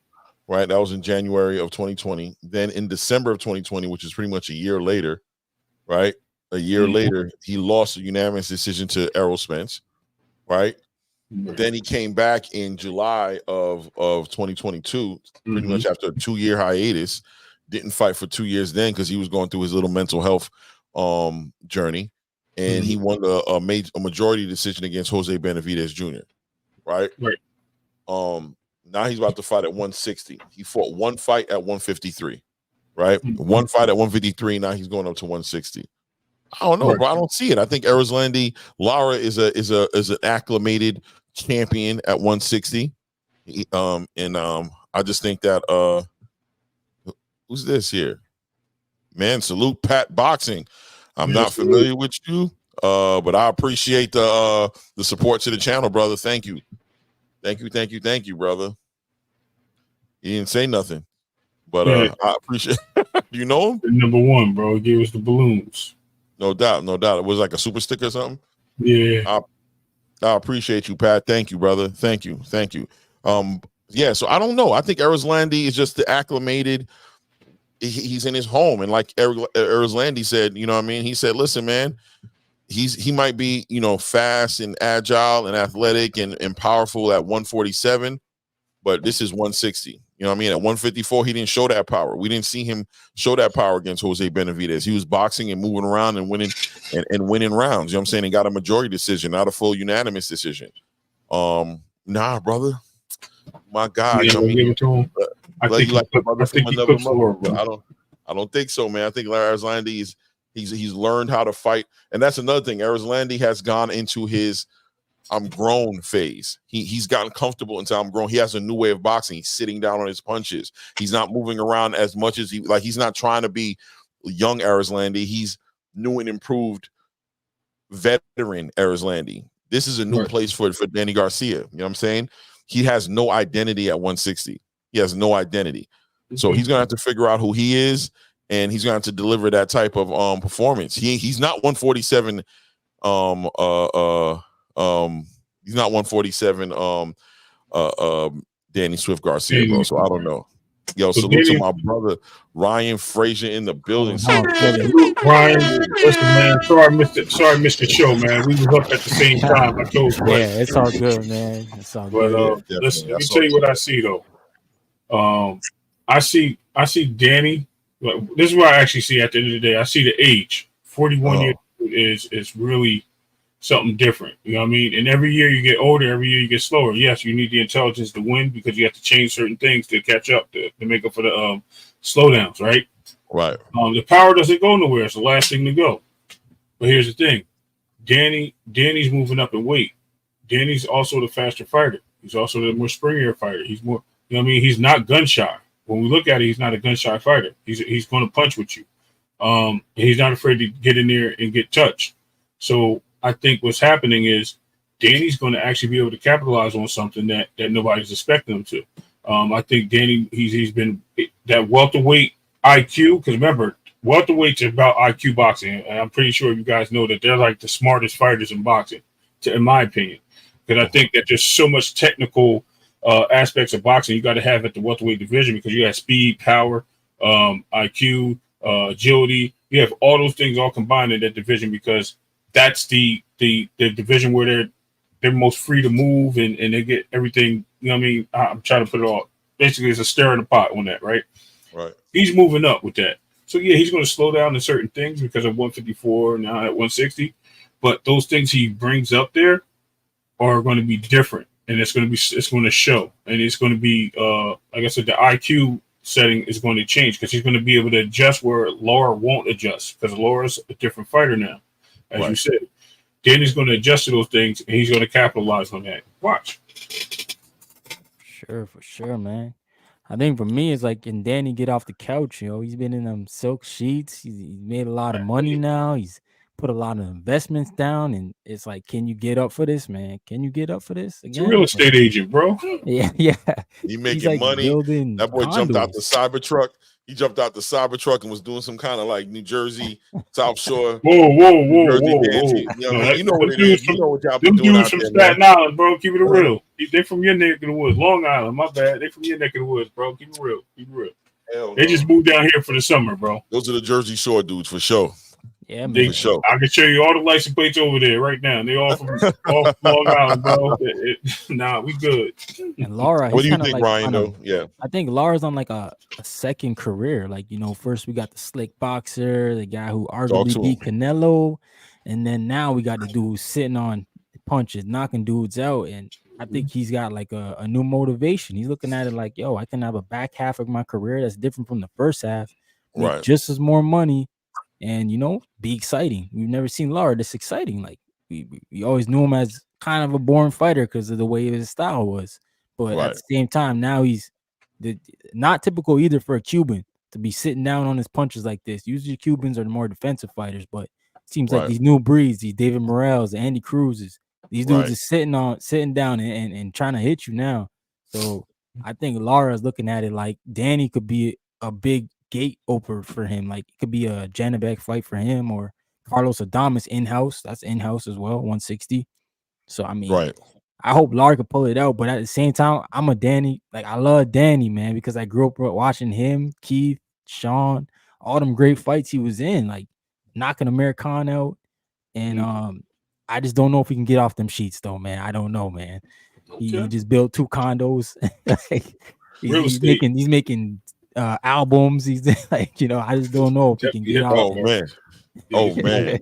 Right, that was in January of 2020. Then in December of 2020, which is pretty much a year later, right? A year later, he lost a unanimous decision to Errol Spence, right? Then he came back in July of 2022, pretty much after a 2-year hiatus. Didn't fight for 2 years then because he was going through his little mental health journey, and he won a majority decision against Jose Benavidez Jr. Right. Now he's about to fight at 160. He fought one fight at 153, right? One fight at 153. Now he's going up to 160. I don't know, bro. I don't see it. I think Lara is an acclimated champion at 160. I just think that who's this here? Man, salute Pat Boxing. I'm not familiar with you, but I appreciate the support to the channel, brother. Thank you. Thank you, brother. He didn't say nothing, but I appreciate. You know him? Number 1, bro. He gave us the balloons. No doubt. It was like a super sticker or something. Yeah. I appreciate you, Pat. Thank you, brother. Thank you. Yeah. So I don't know. I think Erislandy is just the acclimated. He's in his home, and like Erislandy said, you know what I mean. He said, "Listen, man." He might be, fast and agile and athletic and powerful at 147, but this is 160. You know what I mean? At 154, he didn't show that power. We didn't see him show that power against Jose Benavidez. He was boxing and moving around and winning and winning rounds. You know what I'm saying? And got a majority decision, not a full unanimous decision. Nah, brother. My God. Yeah, give it to him. I think I don't think so, man. I think Larry Erislandy He's learned how to fight, and that's another thing. Erislandy has gone into his "I'm grown" phase. He's gotten comfortable into "I'm grown." He has a new way of boxing. He's sitting down on his punches. He's not moving around as much as he's not trying to be young Erislandy. He's new and improved veteran Erislandy. This is a new place for Danny Garcia. You know what I'm saying? He has no identity at 160. He has no identity. So he's gonna have to figure out who he is. And he's going to deliver that type of performance. He's not 147. He's not 147. Danny Swift Garcia, bro. So I don't know. Yo, salute to my brother Ryan Frazier in the building. Ryan, listen, man. Sorry, I missed the show, man. We was up at the same time. I told you. Yeah, it's all good, man. It's all good. But listen, let me tell you what I see though. I see Danny. This is what I actually see at the end of the day. I see the age. 41 years is really something different. You know what I mean? And every year you get older, every year you get slower. Yes, you need the intelligence to win because you have to change certain things to catch up, to make up for the slowdowns, right? Right. The power doesn't go nowhere. It's the last thing to go. But here's the thing. Danny's moving up in weight. Danny's also the faster fighter. He's also the more springier fighter. He's more, you know what I mean? He's not gun shy. When we look at it, he's not a gun-shy fighter. He's going to punch with you. He's not afraid to get in there and get touched. So I think what's happening is Danny's going to actually be able to capitalize on something that nobody's expecting him to. I think Danny, he's been that welterweight IQ, because remember, welterweight's about IQ boxing, and I'm pretty sure you guys know that they're like the smartest fighters in boxing, in my opinion, because I think that there's so much technical aspects of boxing you got to have at the welterweight division, because you have speed, power, IQ, agility. You have all those things all combined in that division, because that's the division where they're most free to move and they get everything. You know what I mean? I'm trying to put it all. Basically, it's a stir in the pot on that, right? Right. He's moving up with that. So yeah, he's going to slow down in certain things because of 154 now at 160. But those things he brings up there are going to be different, and it's going to show, and it's going to be like I said, the IQ setting is going to change because he's going to be able to adjust where Lara won't adjust because Lara's a different fighter now, as you said. Danny's going to adjust to those things, and he's going to capitalize on that. Watch. For sure, man. I think for me, it's like, can Danny get off the couch? You know, he's been in them silk sheets. He's made a lot of money now. He's put a lot of investments down, and it's like, can you get up for this, man? Can you get up for this again? He's a real estate agent, bro. Yeah. He making money. That boy jumped out the Cybertruck. He jumped out the Cybertruck and was doing some kind of like New Jersey, South Shore. Whoa. You know what it is. You know what y'all been doing out from there, Staten Island, bro. Keep it real. They from your neck of the woods. Long Island, my bad. They from your neck of the woods, bro. Keep it real. They just moved down here for the summer, bro. Those are the Jersey Shore dudes for sure. Yeah, man. For sure. I can show you all the license plates over there right now. They all from Long Island, bro. Nah, we good. And Lara, what do you think, like, Ryan? Though, yeah, I think Lara's on like a second career. Like, you know, first we got the slick boxer, the guy who arguably beat Canelo, and then now we got the dude who's sitting on punches, knocking dudes out. And I think he's got like a new motivation. He's looking at it like, yo, I can have a back half of my career that's different from the first half, make just as more money. And, you know, be exciting. We've never seen Lara this exciting. Like, we always knew him as kind of a boring fighter because of the way his style was. But at the same time, now he's not typical either for a Cuban to be sitting down on his punches like this. Usually Cubans are the more defensive fighters, but it seems like these new breeds, these David Morrells, the Andy Cruzes, these dudes is sitting down and trying to hit you now. So I think Lara is looking at it like Danny could be a big gate opener for him. Like, it could be a Janibek fight for him, or Carlos Adames in-house. That's in-house as well, 160. So I mean, I hope Lara could pull it out, but at the same time, I'm a Danny. Like, I love Danny, man, because I grew up watching him, Keith, Sean, all them great fights he was in, like knocking American out. And I just don't know if he can get off them sheets, though, man. I don't know, man. He just built 2 condos. He's making albums. He's like, you know, I just don't know if he can get off. Oh man,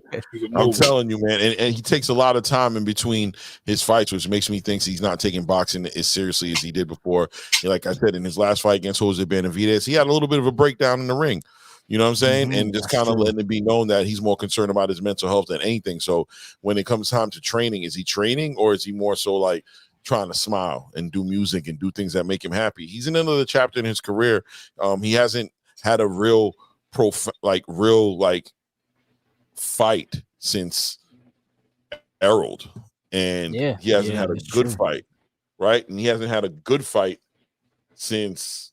I'm telling you, man, and he takes a lot of time in between his fights, which makes me think he's not taking boxing as seriously as he did before. Like I said, in his last fight against Jose Benavidez, he had a little bit of a breakdown in the ring. You know what I'm saying? And just kind of letting it be known that he's more concerned about his mental health than anything. So when it comes time to training, is he training, or is he more so like trying to smile and do music and do things that make him happy? He's in another chapter in his career. He hasn't had a real fight since Errol, and he hasn't had a good fight, right? And he hasn't had a good fight since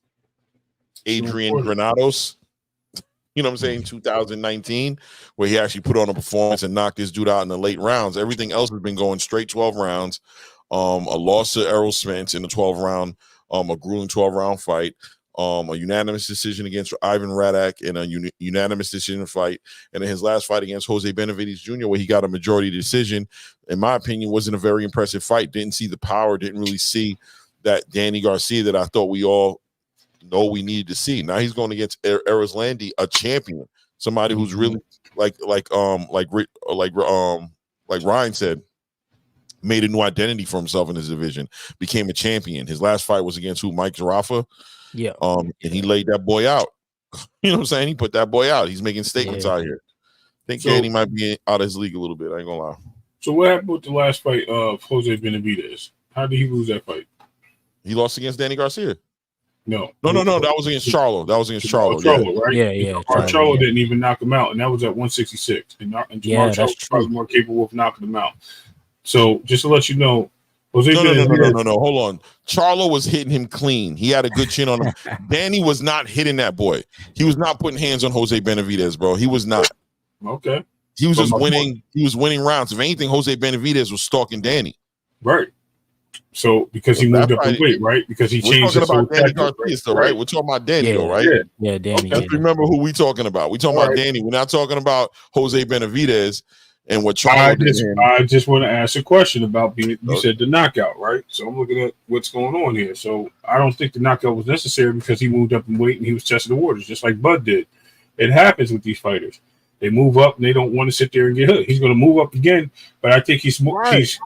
Adrian Granados. You know what I'm saying? 2019, where he actually put on a performance and knocked this dude out in the late rounds. Everything else has been going straight 12 rounds. A loss to Errol Spence in the 12 round, a grueling 12-round fight, a unanimous decision against Ivan Radak in a unanimous decision fight, and in his last fight against Jose Benavidez Jr., where he got a majority decision, in my opinion, wasn't a very impressive fight. Didn't see the power, didn't really see that Danny Garcia that I thought we all know we needed to see. Now he's going against Erislandy, a champion, somebody who's really like Ryan said, made a new identity for himself in his division, became a champion. His last fight was against Mike Zarafa. Yeah. And he laid that boy out. You know what I'm saying? He put that boy out. He's making statements out here. I think Danny might be out of his league a little bit. I ain't gonna lie. So what happened with the last fight of Jose Benavidez? How did he lose that fight? He lost against Danny Garcia. No. That was against Charlo. Right? Yeah. Charlo didn't even knock him out, and that was at 166. And Jamar Charlo was probably more capable of knocking him out. So just to let you know, Jose No. Hold on. Charlo was hitting him clean. He had a good chin on him. Danny was not hitting that boy. He was not putting hands on Jose Benavidez, bro. He was not. Okay. He was just winning. He was winning rounds. If anything, Jose Benavidez was stalking Danny. Right. So because he moved up in weight, right? Because he changed his whole Danny Garcia, though, right? We're talking about Danny, though, right? Yeah, Danny. Let's remember who we talking about. We talking about Danny. We're not talking about Jose Benavidez. and what Charlo did to him. I just want to ask a question about you said the knockout, right? So I'm looking at what's going on here. So I don't think the knockout was necessary because he moved up in weight and he was testing the waters, just like Bud did. It happens with these fighters. They move up and they don't want to sit there and get hit. He's going to move up again, but I think he's smart.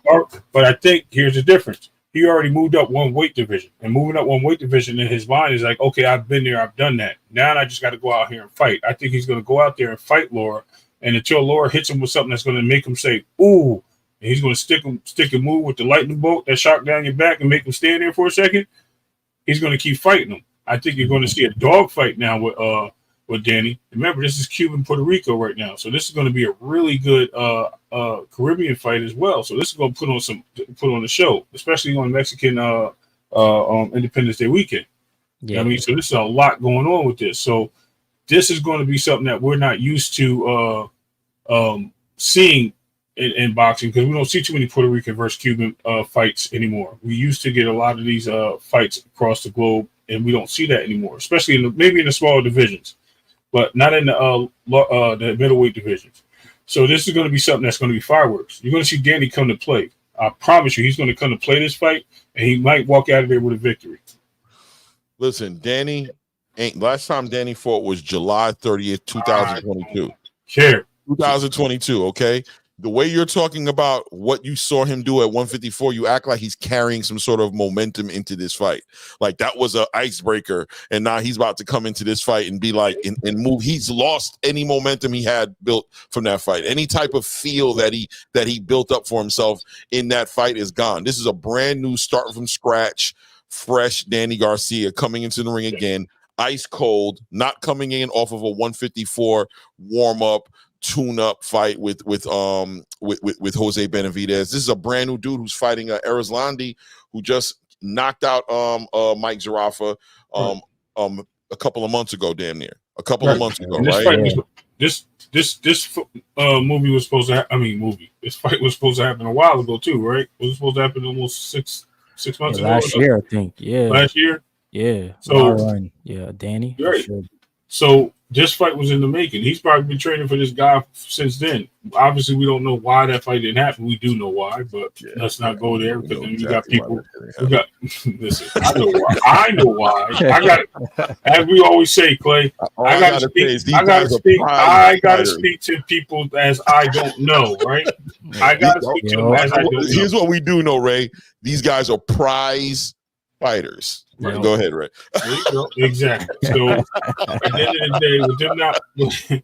But I think here's the difference. He already moved up one weight division, and moving up one weight division in his mind is like, okay, I've been there, I've done that. Now I just got to go out here and fight. I think he's going to go out there and fight Lara, and until Lara hits him with something that's going to make him say, ooh, and he's going to stick and move with the lightning bolt that shot down your back and make him stand there for a second, he's going to keep fighting him. I think you're going to see a dog fight now with Danny. Remember, this is Cuban Puerto Rico right now, so this is going to be a really good Caribbean fight as well. So this is going to put on the show, especially on Mexican Independence Day weekend. Yeah, you know what I mean, so this is a lot going on with this. So this is going to be something that we're not used to seeing in boxing, because we don't see too many Puerto Rican versus Cuban fights anymore. We used to get a lot of these fights across the globe, and we don't see that anymore, especially maybe in the smaller divisions, but not in the middleweight divisions. So this is going to be something that's going to be fireworks. You're going to see Danny come to play. I promise you, he's going to come to play this fight, and he might walk out of there with a victory. Listen, Danny, last time Danny fought was July 30th, 2022. 2022, okay? The way you're talking about what you saw him do at 154, you act like he's carrying some sort of momentum into this fight. Like that was an icebreaker, and now he's about to come into this fight and be like, and move. He's lost any momentum he had built from that fight. Any type of feel that he built up for himself in that fight is gone. This is a brand new, starting from scratch, fresh Danny Garcia coming into the ring again, ice cold, not coming in off of a 154 warm up, tune-up fight with Jose Benavidez. This is a brand new dude who's fighting Erislandy, who just knocked out Mike Zarafa a couple of months ago, damn near a couple of months ago, right? This movie was supposed to this fight was supposed to happen a while ago too, right? It was supposed to happen almost six months ago. Last year, I think. Yeah. Last year? Yeah. So Danny. Right. Sure. So this fight was in the making. He's probably been training for this guy since then. Obviously, we don't know why that fight didn't happen. We do know why, but let's not go there, because then you got people. Listen, I know why. I know why. I got, as we always say, Clay. I got to speak. I got to speak to people as I don't know. Right? I got to speak to them as I don't know. Here's what we do know, Ray. These guys are prize fighters. Right. Go ahead, Ray. There you go. Exactly. So at the end of the day, with them not the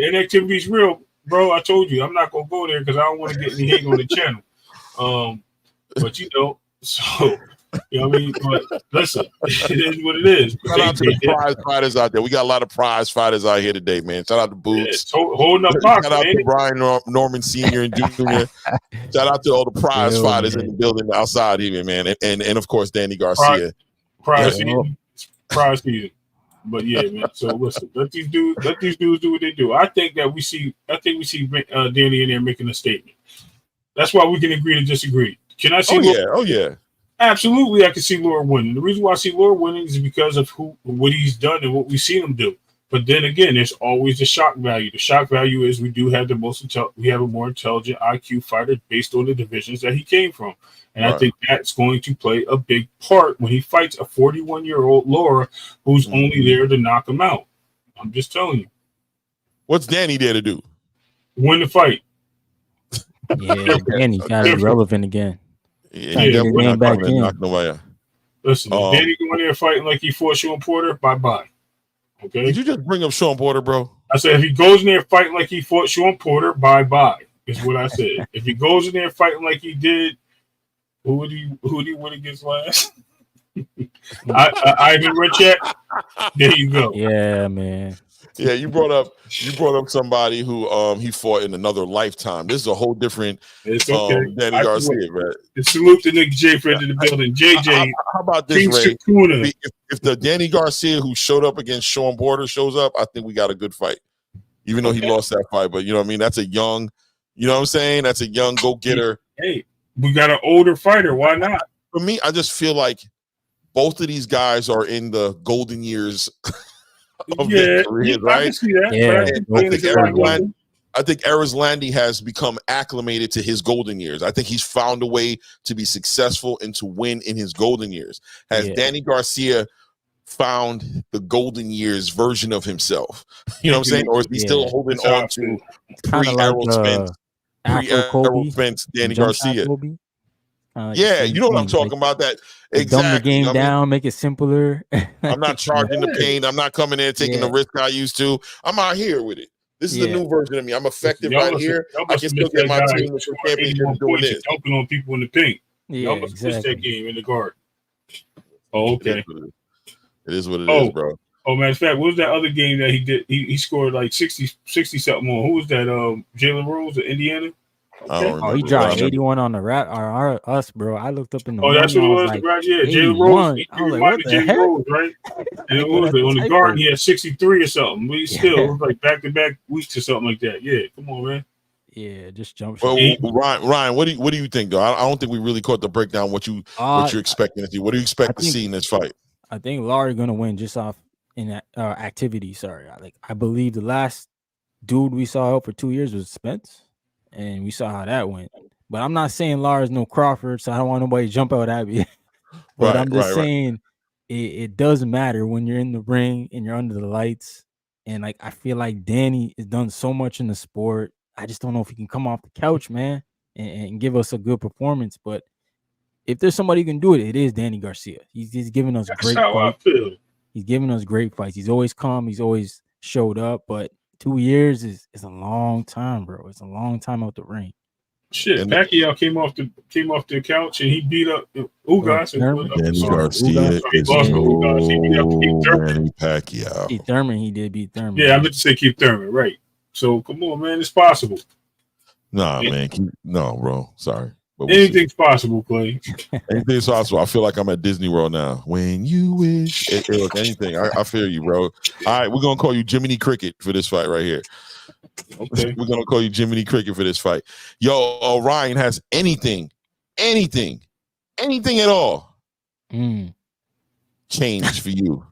inactivity is real, bro. I told you I'm not gonna go there because I don't want to get any hate on the channel. But so you know what I mean. But listen, it is what it is. Shout out to the prize fighters out there. We got a lot of prize fighters out here today, man. Shout out to Boots. Holding up box. Shout out to Brian Norman Sr. and Jr. Shout out to all the prize fighters in the building outside even, man. And of course Danny Garcia. Prize season. But yeah, man. So listen, let these dudes do what they do. I think we see Danny in there making a statement. That's why we can agree to disagree. Can I see? Oh yeah. Absolutely, I can see Lara winning. The reason why I see Lara winning is because of what he's done and what we've seen him do. But then again, there's always the shock value. The shock value is we do have we have a more intelligent IQ fighter based on the divisions that he came from. And I think that's going to play a big part when he fights a 41-year-old Lara who's only there to knock him out. I'm just telling you. What's Danny there to do? Win the fight. Yeah, Danny got it relevant again. Yeah, he definitely not coming to knock nobody out. Listen, if Danny going there fighting like he fought Sean Porter, bye-bye. Okay? Did you just bring up Sean Porter, bro? I said if he goes in there fighting like he fought Sean Porter, bye-bye, is what I said. If he goes in there fighting like he did, who would he win against last? Ivan Richek. There you go. Yeah, man. Yeah, you brought up somebody who he fought in another lifetime. This is a whole different Danny Garcia, man. Salute to Nick J for the building. JJ. How about this, Ray? If the Danny Garcia who showed up against Sean Porter shows up, I think we got a good fight. Even though he lost that fight, but you know what I mean? That's a young, you know what I'm saying? That's a young go-getter. Hey, we got an older fighter. Why not? For me, I just feel like both of these guys are in the golden years of their careers, right? I can see that. I think Erislandy has become acclimated to his golden years. I think he's found a way to be successful and to win in his golden years. Has Danny Garcia found the golden years version of himself? You know what I'm saying? Or is he still holding on to pre-Errol Spence, Danny Garcia? Yeah, you know what I'm talking about. That exactly. Dumb the game down, make it simpler. I'm not charging the pain. I'm not coming in taking the risk I used to. I'm out here with it. This is the new version of me. I'm effective right here. I can still get my team to championship doing this. Dunking on people in the paint. Y'all must miss that game in the guard. Oh, okay. It is what it is, bro. Oh, matter of fact, what was that other game that he did? He scored like 60 something on. Who was that? Jalen Rose of Indiana? I don't he dropped 81 on the rat or us, bro. I looked up in the that's what it was. Like, yeah, Jalen Rose. I was like, what the heck? Rose, right? And it was on the guard. He had 63 or something. But he still it was like back-to-back weeks or something like that. Yeah, come on, man. Yeah, just jump. Well, Ryan, what do you think, though? I don't think we really caught the breakdown. What you're expecting to see? What do you expect to see in this fight? I think Larry gonna win just off in activity. Sorry, I believe the last dude we saw out for 2 years was Spence. And we saw how that went. But I'm not saying Lars no Crawford, so I don't want nobody to jump out at me. But I'm just saying it does matter when you're in the ring and you're under the lights. And like I feel like Danny has done so much in the sport. I just don't know if he can come off the couch, man, and give us a good performance. But if there's somebody who can do it, it is Danny Garcia. He's giving us great fights. He's giving us great fights. He's always come. He's always showed up. But 2 years is a long time, bro. It's a long time out the ring. Shit, Pacquiao came off the couch and he beat up Ugas. Danny Garcia Manny Pacquiao. Keith Thurman, he did beat Thurman. Yeah, I meant to say Keith Thurman, right? So come on, man, it's possible. Nah, man, no, bro. Sorry. Anything's possible, Clay. Anything's possible. I feel like I'm at Disney World now. When you wish, look, anything. I feel you, bro. All right, we're gonna call you Jiminy Cricket for this fight right here. Okay, we're gonna call you Jiminy Cricket for this fight. Yo, Ryan has anything at all changed for you?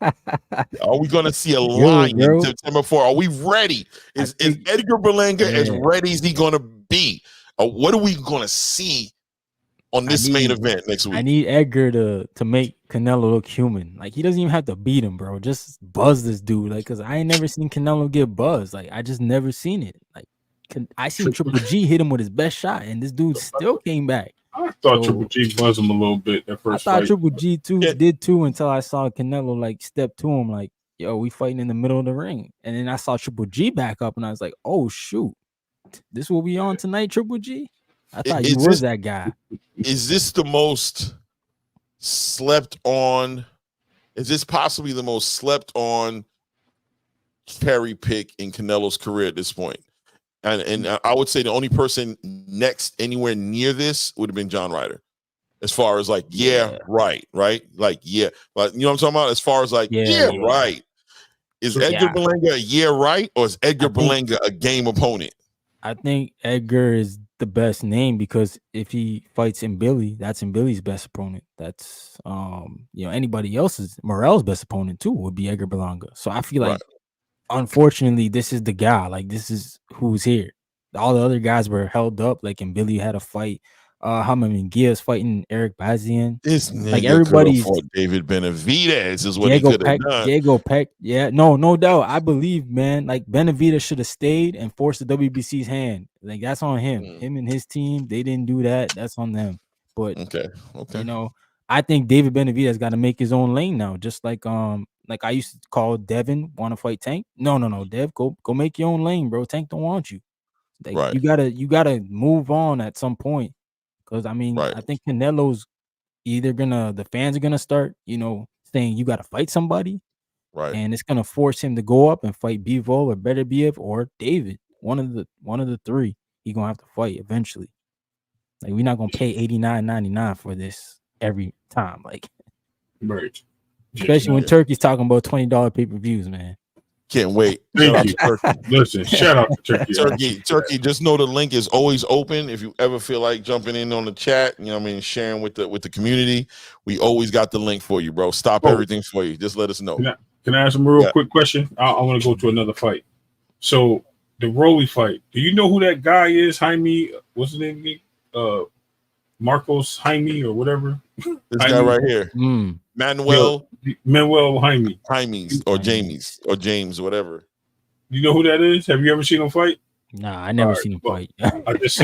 Are we gonna see a line in September 4? Are we ready? Is Edgar Berlanga as ready as he gonna be? What are we gonna see on this main event next week? I need Edgar to make Canelo look human. Like he doesn't even have to beat him, bro. Just buzz this dude. Like, cause I ain't never seen Canelo get buzzed. Like I just never seen it. Like I seen Triple G hit him with his best shot, and this dude still came back. I thought Triple G buzzed him a little bit at first. I thought Triple G did too until I saw Canelo like step to him, like, yo, we fighting in the middle of the ring. And then I saw Triple G back up, and I was like, oh shoot. This will be on tonight, Triple G. I thought you was that guy. Is this the most slept on? Is this possibly the most slept on cherry pick in Canelo's career at this point? And I would say the only person next anywhere near this would have been John Ryder. As far as like, right? Like, like, you know what I'm talking about? As far as like, right. Is Edgar Berlanga right? Or is Edgar Berlanga a game opponent? I think Edgar is the best name because if he fights in Billy, that's in Billy's best opponent. That's anybody else's Morrell's best opponent too would be Edgar Berlanga. So I feel like unfortunately this is the guy. Like this is who's here. All the other guys were held up. Like and Billy had a fight. Hammond Gia's fighting Eric Bazian. This nigga like everybody fought David Benavidez is what he could have done. Diego Peck, no doubt. I believe, man. Like Benavidez should have stayed and forced the WBC's hand. Like that's on him. Him and his team, they didn't do that. That's on them. But okay. I think David Benavidez got to make his own lane now. Just like I used to call Devin want to fight Tank. No, Dev, go make your own lane, bro. Tank don't want you. Like, you gotta move on at some point. Because I mean, I think Canelo's either the fans are gonna start, saying you gotta fight somebody, right? And it's gonna force him to go up and fight Bivol or Beterbiev or David. One of the three, he gonna have to fight eventually. Like we're not gonna pay $89.99 for this every time, like right. Especially when Turkey's talking about $20 pay-per-views, man. Can't wait. Listen, shout out to Turkey. Turkey, just know the link is always open. If you ever feel like jumping in on the chat, sharing with the community, we always got the link for you, bro. Stop everything for you. Just let us know. Can I ask a real quick question? I want to go to another fight. So the Rolly fight. Do you know who that guy is? Jaime, what's his name? Marcos Jaime or whatever. This guy right here, Manuel Jaime. Jaimes or James or James, whatever. You know who that is? Have you ever seen him fight? Nah, I never seen him fight. I just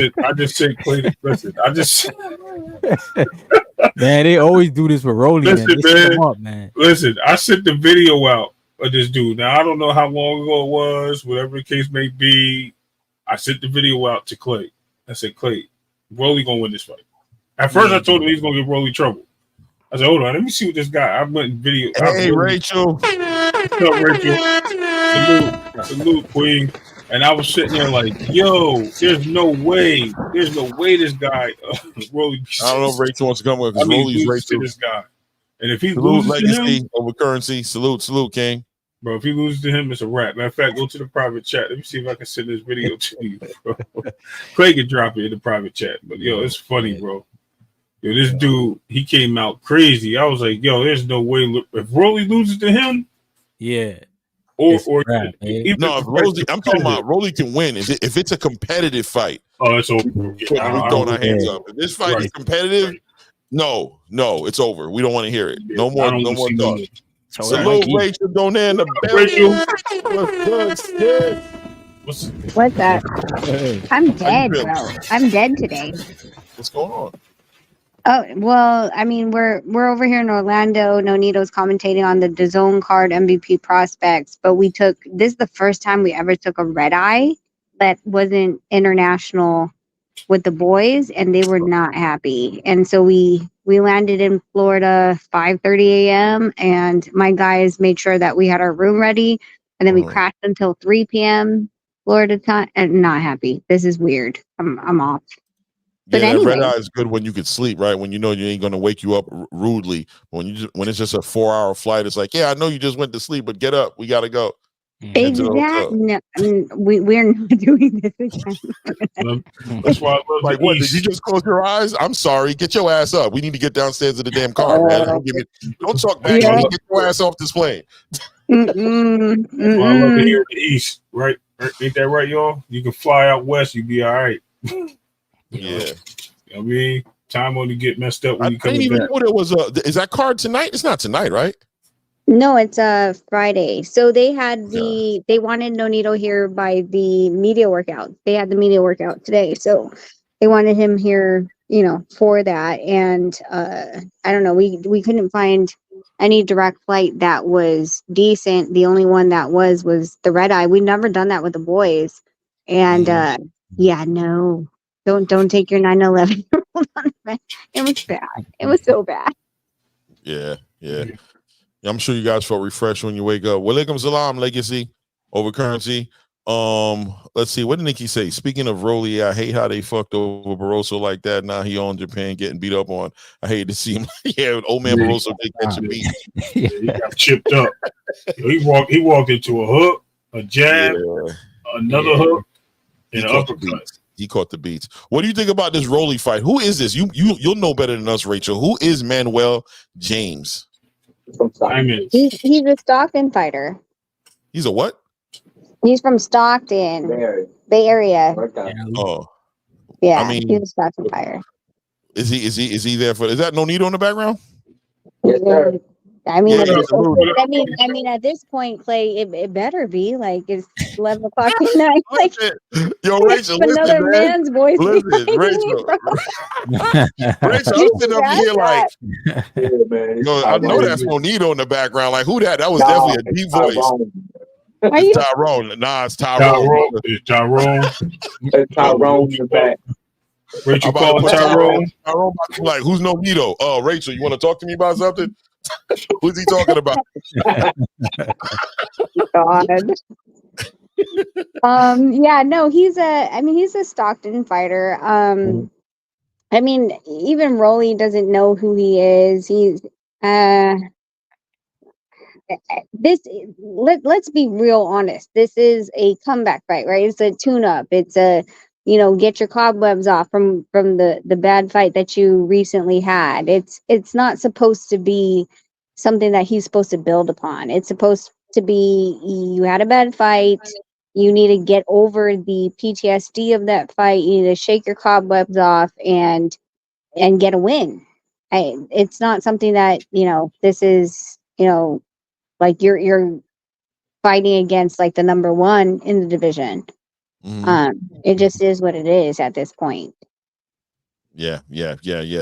said Clay. Listen, man, they always do this with Rolly. Man. Listen, I sent the video out of this dude. Now I don't know how long ago it was, whatever the case may be. I sent the video out to Clay. I said, Clay, Rolly gonna win this fight. At first, I told him he's gonna give Rolly trouble. I said, hold on, let me see what this guy. I went and video. Hey, Rachel. What's up, Rachel? Salute, Queen. And I was sitting there like, yo, there's no way this guy Rolly. I don't know if Rachel wants to come with because Rolly's Rachel. This guy. And if he salute loses legacy to him, over currency. Salute, King. Bro, if he loses to him, it's a wrap. Matter of fact, go to the private chat. Let me see if I can send this video to you, bro. Clay can drop it in the private chat. But yo, it's funny, bro. Yo, this dude, he came out crazy. I was like, yo, there's no way. If Rolly loses to him, yeah. Or if Rolly, I'm talking about Rolly can win. If it's a competitive fight, it's over. We throwing our hands up. If this fight is competitive, no, it's over. We don't want to hear it. No more talk. Salute Rachel Donan the Rachel. What's that? I'm dead, bro. I'm dead today. What's going on? Oh well, I mean we're over here in Orlando. Nonito's commentating on the DAZN card MVP prospects, but this is the first time we ever took a red eye that wasn't international with the boys, and they were not happy. And so we landed in Florida 5:30 a.m. and my guys made sure that we had our room ready, and then we crashed until 3 p.m. Florida time. And not happy. This is weird. I'm off. But anyway, red eye is good when you can sleep, right? When you know you ain't going to wake you up rudely. When it's just a 4-hour flight, it's like, yeah, I know you just went to sleep, but get up. We got to go. Exactly. No, we're not doing this again. That's why I love like, what? Did you just close your eyes? I'm sorry. Get your ass up. We need to get downstairs to the damn car, man. Don't talk back. Yeah. Get your ass off this plane. Well, I love to hear the East, right? Ain't that right, y'all? You can fly out west, you be all right. Yeah. I mean, time only get messed up when I you come didn't even back. know there was is that card tonight? It's not tonight, right? No, it's Friday. So they had they wanted Nonito here by the media workout. They had the media workout today. So they wanted him here, for that. And I don't know, we couldn't find any direct flight that was decent. The only one that was the red eye. We've never done that with the boys. And no. Don't take your 9/11. It was bad. It was so bad. Yeah. I'm sure you guys felt refreshed when you wake up. Walaikum salam, legacy over currency. Let's see. What did Nikki say? Speaking of Rolly, I hate how they fucked over Barroso like that. Now he on Japan getting beat up on. I hate to see him. Old man Barroso did catch a beat. He got chipped up. He walked into a hook, a jab, another hook, and an uppercut. He caught the beats. What do you think about this Rolly fight? Who is this? You'll know better than us, Rachel. Who is Manuel James? He's a Stockton fighter. He's a what? He's from Stockton, Bay Area. Oh, yeah. I mean, he's a Stockton fighter. Is he there for? Is that Nonito in the background? Yes, sir. I mean, at this point, Clay, it better be like it's 11 o'clock at night. Like, yo, Rachel, another man's voice. Listen, Rachel. Rachel, I'm sitting up here like, I know that's Nonito in the background. Like, who that? That was definitely a deep voice. It's Tyrone. Nah, it's Tyrone. It's Tyrone. It's Tyrone in the back. Rachel calling Tyrone. Tyrone, like, who's Nonito? Oh, Rachel, you want to talk to me about something? Who's he talking about? God. He's a Stockton fighter. I mean, even Rolly doesn't know who he is. He's let's be real honest. This is a comeback fight, right? It's a tune-up. It's a get your cobwebs off from the bad fight that you recently had. It's not supposed to be something that he's supposed to build upon. It's supposed to be, you had a bad fight, You need to get over the PTSD of that fight. You need to shake your cobwebs off and get a win. It's not something that, this is, like you're fighting against like the number one in the division. It just is what it is at this point. Yeah.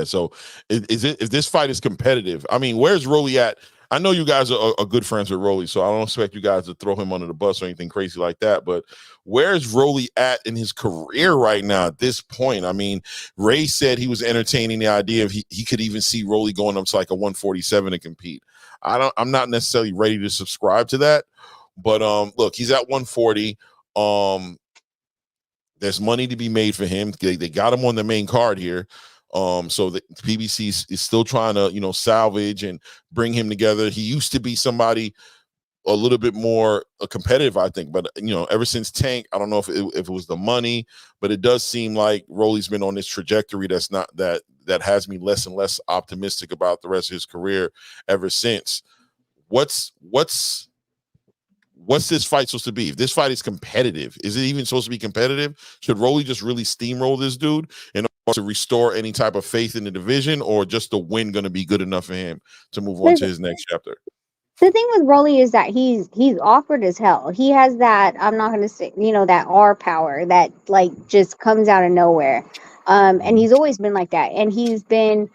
So if this fight is competitive, I mean, where's Rolly at? I know you guys are good friends with Rolly, so I don't expect you guys to throw him under the bus or anything crazy like that. But where's Rolly at in his career right now at this point? I mean, Ray said he was entertaining the idea of he could even see Rolly going up to like a 147 to compete. I'm not necessarily ready to subscribe to that, but look, he's at 140. There's money to be made for him. They got him on the main card here. So the PBC is still trying to, salvage and bring him together. He used to be somebody a little bit more competitive, I think. But, ever since Tank, I don't know if it was the money, but it does seem like Rolly's been on this trajectory that's not that has me less and less optimistic about the rest of his career ever since. What's this fight supposed to be? If this fight is competitive, is it even supposed to be competitive? Should Rolly just really steamroll this dude in order to restore any type of faith in the division, or just the win going to be good enough for him to move on to his next chapter? The thing with Rolly is that he's awkward as hell. He has that, I'm not going to say, that R power that like just comes out of nowhere. And he's always been like that. And he's been,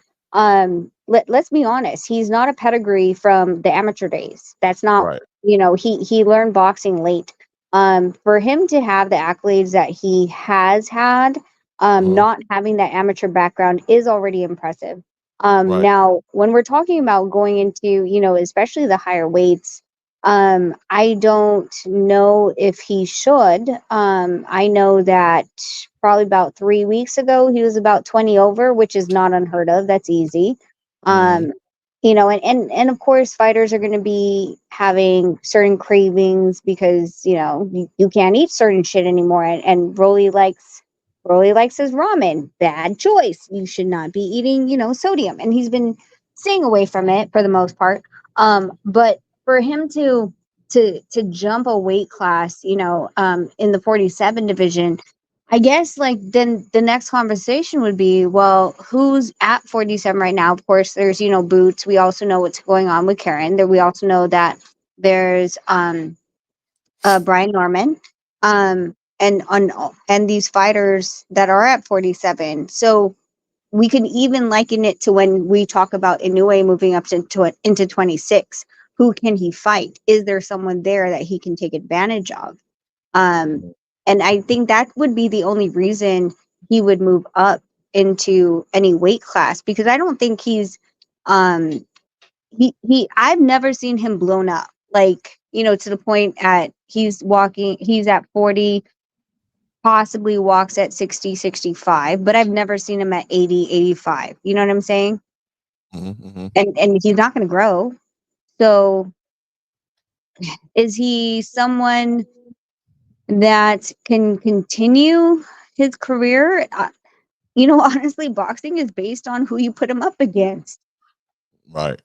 let's be honest, he's not a pedigree from the amateur days. That's not right. He learned boxing late. For him to have the accolades that he has had, not having that amateur background is already impressive. Right. Now, when we're talking about going into, especially the higher weights, I don't know if he should. I know that probably about 3 weeks ago, he was about 20 over, which is not unheard of. That's easy. And of course, fighters are going to be having certain cravings because, you can't eat certain shit anymore. And Rolly likes his ramen. Bad choice. You should not be eating, sodium. And he's been staying away from it for the most part. But for him to jump a weight class, in the 47 division, I guess like then the next conversation would be, well, who's at 47 right now? Of course, there's, Boots. We also know what's going on with Karen. We also know that there's Brian Norman. And these fighters that are at 47. So we can even liken it to when we talk about Inoue moving up into 26. Who can he fight? Is there someone there that he can take advantage of? And I think that would be the only reason he would move up into any weight class, because I don't think he's I've never seen him blown up, like, to the point he's at 40, possibly walks at 60, 65, but I've never seen him at 80, 85. You know what I'm saying? Mm-hmm. And he's not going to grow. So is he someone that can continue his career? Honestly, boxing is based on who you put him up against. Right.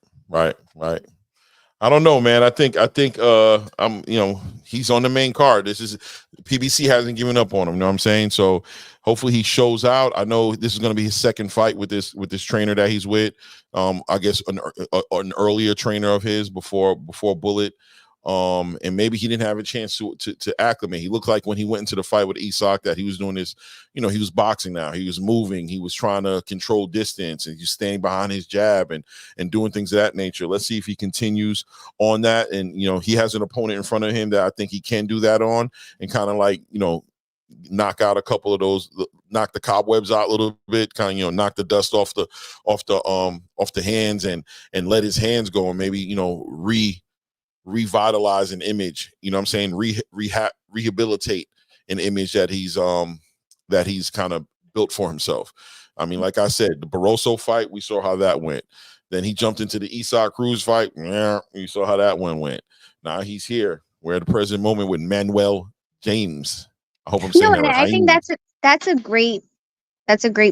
I don't know, man. I think he's on the main card. This is PBC hasn't given up on him. You know what I'm saying? So hopefully he shows out. I know this is going to be his second fight with this trainer that he's with. I guess an earlier trainer of his before Bullet. And maybe he didn't have a chance to acclimate. He looked like when he went into the fight with Isak that he was doing this, he was boxing now. He was moving. He was trying to control distance, and he's standing behind his jab and doing things of that nature. Let's see if he continues on that. And, he has an opponent in front of him that I think he can do that on, and kind of like, knock out a couple of those, knock the cobwebs out a little bit, kind of, knock the dust off the hands and let his hands go, and maybe, revitalize an image, you know what I'm saying? Rehabilitate an image that he's kind of built for himself. I mean, like I said, the Barroso fight, we saw how that went. Then he jumped into the Isak Cruz fight. Yeah, you saw how that one went. Now he's here. We're at the present moment with Manuel James. I hope I'm saying that right. I think that's a great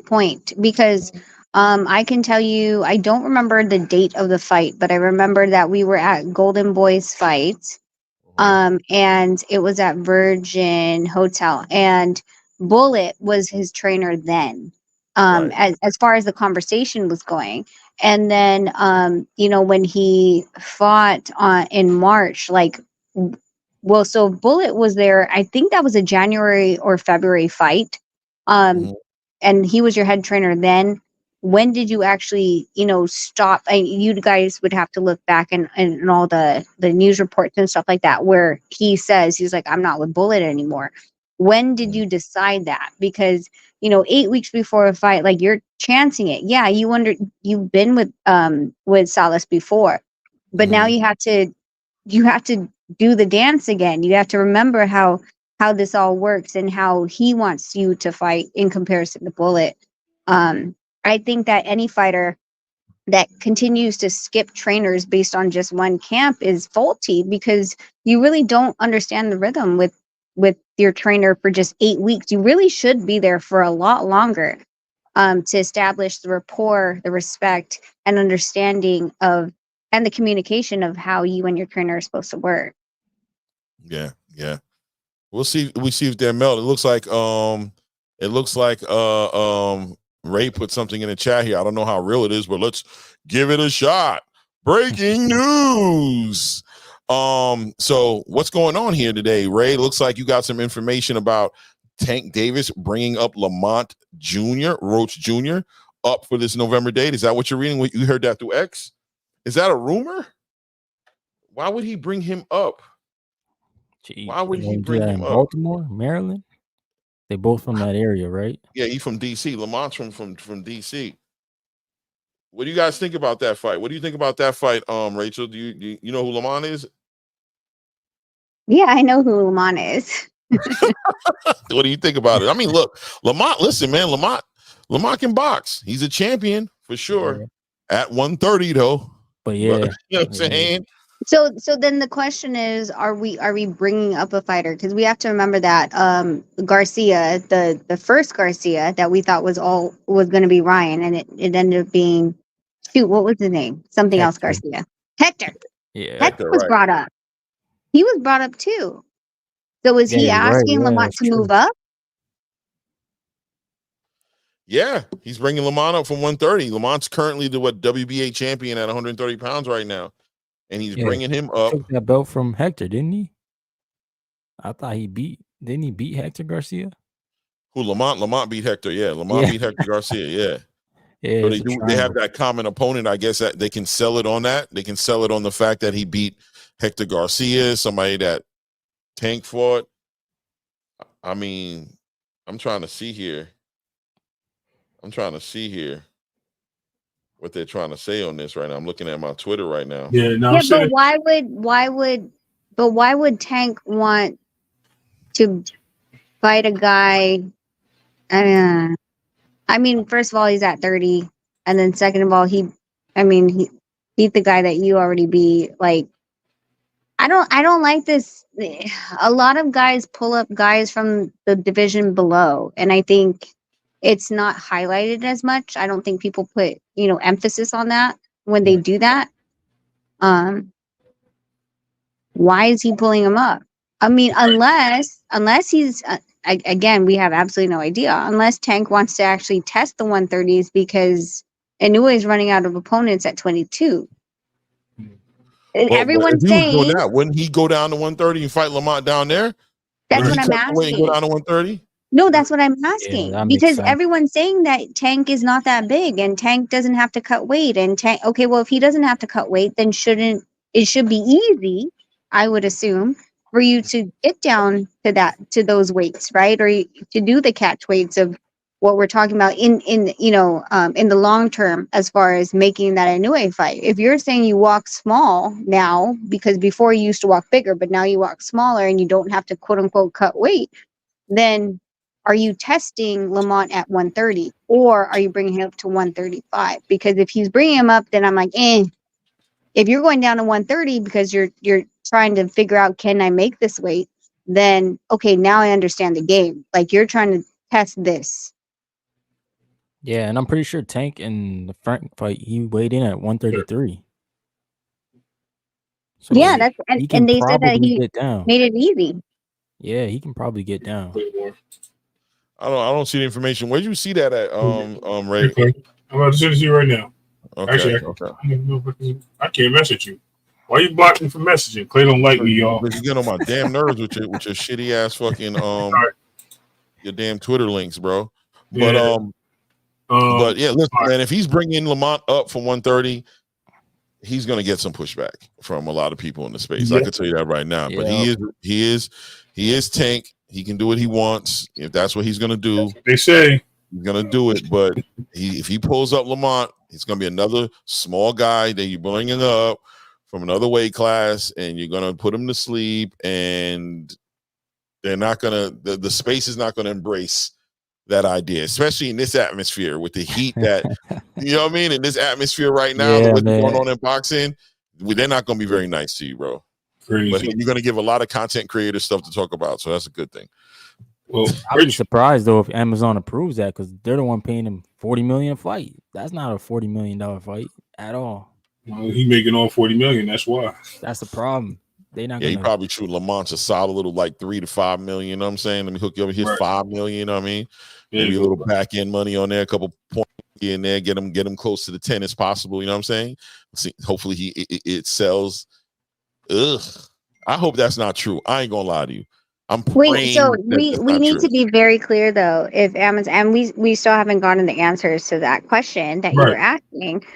point, because I can tell you, I don't remember the date of the fight, but I remember that we were at Golden Boy's fight, And it was at Virgin Hotel, and Bullet was his trainer then. Right. As far as the conversation was going, and then when he fought in March, like, well, so Bullet was there. I think that was a January or February fight. Mhm. And he was your head trainer then. When did you actually, stop? You guys would have to look back and all the news reports and stuff like that, where he says he's like, I'm not with Bullet anymore. When did you decide that? Because 8 weeks before a fight, like, you're chancing it. Yeah, you've been with Salas before, but now you have to do the dance again. You have to remember how this all works and how he wants you to fight in comparison to Bullet. I think that any fighter that continues to skip trainers based on just one camp is faulty, because you really don't understand the rhythm with your trainer for just 8 weeks. You really should be there for a lot longer, to establish the rapport, the respect, and understanding of, and the communication of how you and your trainer are supposed to work. Yeah. We'll see. We see if they're melted. It looks like Ray put something in the chat here. I don't know how real it is, but let's give it a shot. Breaking news. So what's going on here today, Ray? Looks like you got some information about Tank Davis bringing up Lamont Jr., Roach Jr., up for this November date. Is that what you're reading? You heard that through X? Is that a rumor? Why would he bring him up? Why would he bring him up? Baltimore, Maryland? They both from that area, right? Yeah, he's from DC. Lamont's from DC. What do you guys think about that fight? What do you think about that fight, Rachel? Do you know who Lamont is? Yeah, I know who Lamont is. What do you think about it? I mean, look, Lamont. Listen, man, Lamont can box. He's a champion for sure. Yeah. At 130, though. But yeah, you know what I'm saying. So then the question is, are we bringing up a fighter? Because we have to remember that Garcia, the first Garcia that we thought was going to be Ryan, and it ended up being, what was his name? Something else Garcia. Hector. Yeah. Hector was brought up. He was brought up too. So is he asking Lamont to move up? Yeah, he's bringing Lamont up from 130. Lamont's currently the WBA champion at 130 pounds right now. And he's bringing him up. He took that belt from Hector, didn't he? I thought didn't he beat Hector Garcia? Who, Lamont? Lamont beat Hector, yeah. Lamont beat Hector Garcia, yeah. Yeah, so they have that common opponent. I guess that they can sell it on that. They can sell it on the fact that he beat Hector Garcia, somebody that Tank fought. I mean, I'm trying to see here what they're trying to say on this right now. I'm looking at my Twitter right now. Yeah, but why would Tank want to fight a guy? I mean, first of all, he's at 30, and then second of all, he beat the guy that you already beat. Like, I don't like this. A lot of guys pull up guys from the division below, and I think it's not highlighted as much. I don't think people put, emphasis on that when they do that. Why is he pulling him up? I mean, unless he's, again, we have absolutely no idea. Unless Tank wants to actually test the 130s because Inoue is running out of opponents at 22. Everyone's saying, wouldn't he go down to 130 and fight Lamont down there? That's what I'm asking. Go down to 130? No, that's what I'm asking, because everyone's saying that Tank is not that big and Tank doesn't have to cut weight. And Tank, okay, well, if he doesn't have to cut weight, then it should be easy, I would assume, for you to get down to those weights, right? Or to do the catch weights of what we're talking about in the long term, as far as making that Inoue fight. If you're saying you walk small now, because before you used to walk bigger, but now you walk smaller and you don't have to quote unquote cut weight, then are you testing Lamont at 130, or are you bringing him up to 135? Because if he's bringing him up, then I'm like, if you're going down to 130 because you're trying to figure out, can I make this weight? Then, okay, now I understand the game. Like, you're trying to test this. Yeah, and I'm pretty sure Tank in the Frank fight, he weighed in at 133. So Yeah, that's he can and they said that probably he get down. made it easy. Yeah, he can probably get down. I don't see the information. Where'd you see that at? Ray. Okay. I'm about to send it to you right now. Okay. Actually, I can't message you. Why you blocking me from messaging? Clay don't like me, y'all. But you get on my damn nerves with your shitty ass fucking your damn Twitter links, bro. Yeah. But yeah, listen, man. If he's bringing Lamont up for 130, he's gonna get some pushback from a lot of people in the space. I can tell you that right now. But he is Tank. He can do what he wants. If that's what he's gonna do, they say he's gonna do it. But if he pulls up Lamont, it's gonna be another small guy that you're bringing up from another weight class, and you're gonna put him to sleep, and they're not gonna the space is not gonna embrace that idea, especially in this atmosphere with the heat that you know what I mean. In this atmosphere right now, what's going on in boxing, they're not gonna be very nice to you, bro. Crazy. But you're gonna give a lot of content creator stuff to talk about, so that's a good thing. Well, I'd be surprised though if Amazon approves that, because they're the one paying him $40 million a fight. That's not a $40 million fight at all. Well, he making all $40 million. That's why. That's the problem. They not. Yeah, he probably true. Lamont's a solid little like $3 to $5 million. You know what I'm saying? Let me hook you up with his $5 million. You know what I mean? Maybe a little back end money on there, a couple points in there, get him close to the 10 as possible. You know what I'm saying? See, hopefully it sells. Ugh. I hope that's not true. I ain't gonna lie to you. I'm praying. So we need to be very clear though. If Amazon, and we still haven't gotten the answers to that question that you were asking.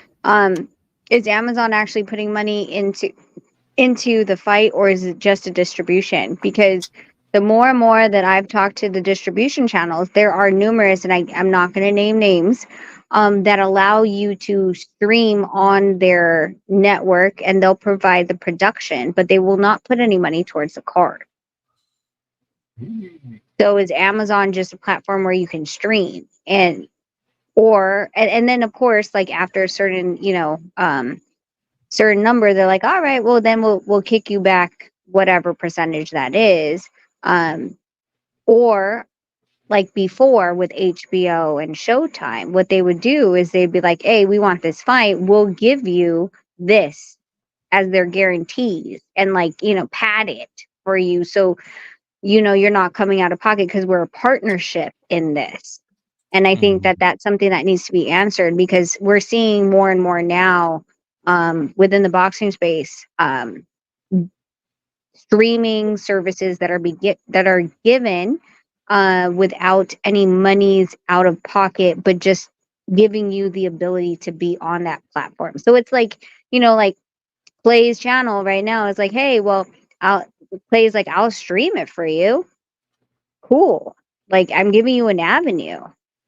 Is Amazon actually putting money into the fight, or is it just a distribution? Because the more and more that I've talked to the distribution channels, there are numerous, and I'm not going to name names, that allow you to stream on their network, and they'll provide the production, but they will not put any money towards the card. So is Amazon just a platform where you can stream and then of course, like after a certain, certain number, they're like, all right, well then we'll kick you back whatever percentage that is. Or like before with HBO and Showtime, what they would do is they'd be like, hey, we want this fight, we'll give you this as their guarantees and pad it for you. So you're not coming out of pocket because we're a partnership in this. And I think that that's something that needs to be answered, because we're seeing more and more now within the boxing space, streaming services that are given without any monies out of pocket, but just giving you the ability to be on that platform. So it's like, like Clay's channel right now is like, hey, well, Clay's like, I'll stream it for you. Cool. Like, I'm giving you an avenue,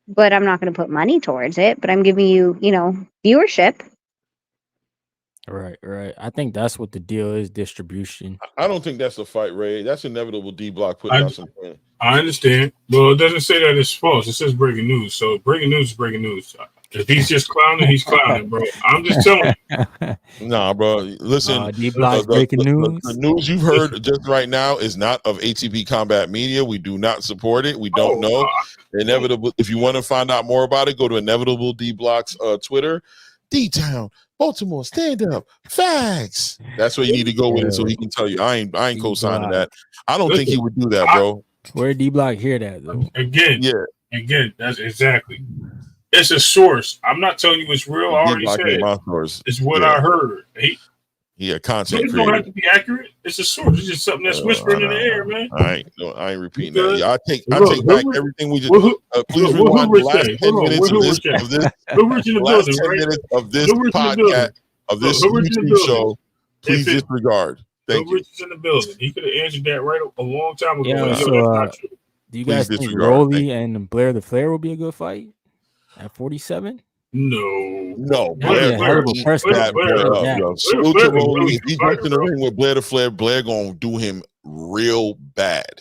but I'm not going to put money towards it, but I'm giving you, viewership. Right. I think that's what the deal is, distribution. I don't think that's a fight, Ray. That's inevitable. D-Block putting out some point. I understand. Well, it doesn't say that it's false. It says breaking news. So breaking news is breaking news. If he's just clowning, he's clowning, bro. I'm just telling you. Nah, bro. Listen, breaking news. The news you've heard just right now is not of ATP Combat Media. We do not support it. We don't know. Inevitable. If you want to find out more about it, go to Inevitable D-Block's Twitter. D-Town, Baltimore, stand up, facts. That's where you need to go with it, so he can tell you. I ain't co-signing that. I don't think he would do that, bro. Where did D-Block hear that though? Again, that's exactly. It's a source. I'm not telling you it's real. I already said it's what I heard. He a content creator. It don't have to be accurate. It's a source. It's just something that's whispering in the air, man. I ain't repeating that. Yeah, I take back everything we just. Please rewind the last 10 minutes of this. Last 10 minutes of this podcast of this YouTube show. Please disregard. Thank you. Rich is in the building. He could have answered that right a long time ago. Yeah, so, do you guys think Rolly and Blair the Flair will be a good fight at 47? No. Blair, if he gets in the ring with Blair the Flair, Blair gonna do him real bad.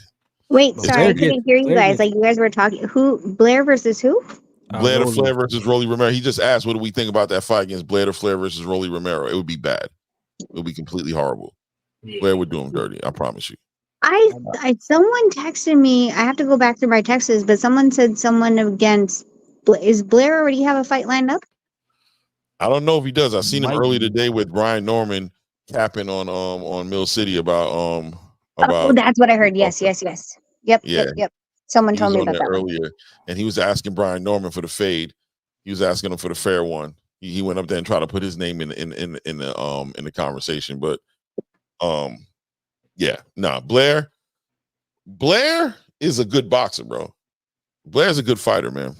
Wait, sorry, I couldn't hear you guys. Like you guys were talking. Who? Blair versus who? Blair the Flair versus Rolly Romero. He just asked, "What do we think about that fight against Blair the Flair versus Rolly Romero?" It would be bad. It would be completely horrible. Blair would do him dirty. I promise you. Someone texted me. I have to go back through my texts, but someone said someone against. Is Blair already have a fight lined up? I don't know if he does. I seen him earlier today with Brian Norman capping on Mill City about Oh, that's what I heard. Yes. Yep. Yeah. Yep. Someone He told was me on about there that one. earlier, and he was asking Brian Norman for the fade. He was asking him for the fair one. He went up there and tried to put his name in the conversation, but yeah, nah. Blair is a good boxer, bro. Blair's a good fighter, man.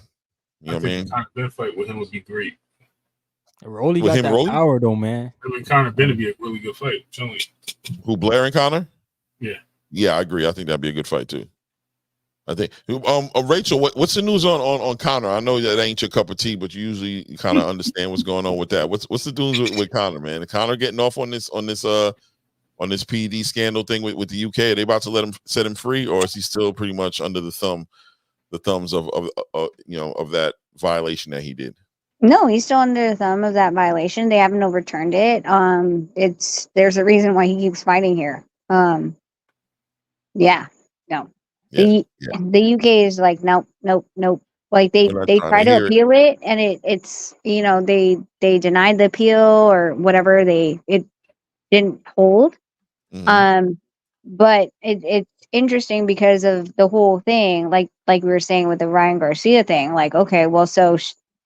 You know what I mean? Conor fight with him would be great. Rolly got that power though, man. I mean, Conor Ben would be a really good fight. Who, Blair and Conor? Yeah, I agree. I think that'd be a good fight too. I think. Rachel, what's the news on Conor? I know that ain't your cup of tea, but you usually kind of understand what's going on with that. What's the news with Conor, man? Conor getting off on this PED scandal thing with the UK? Are they about to set him free, or is he still pretty much under the thumbs of that violation that he did? No, he's still under the thumb of that violation. They haven't overturned it. There's a reason why he keeps fighting here. The UK is like nope. Like they try to appeal it, and it's they denied the appeal or whatever. It didn't hold. Mm-hmm. But it's interesting because of the whole thing, like we were saying with the Ryan Garcia thing. Like, okay, well, so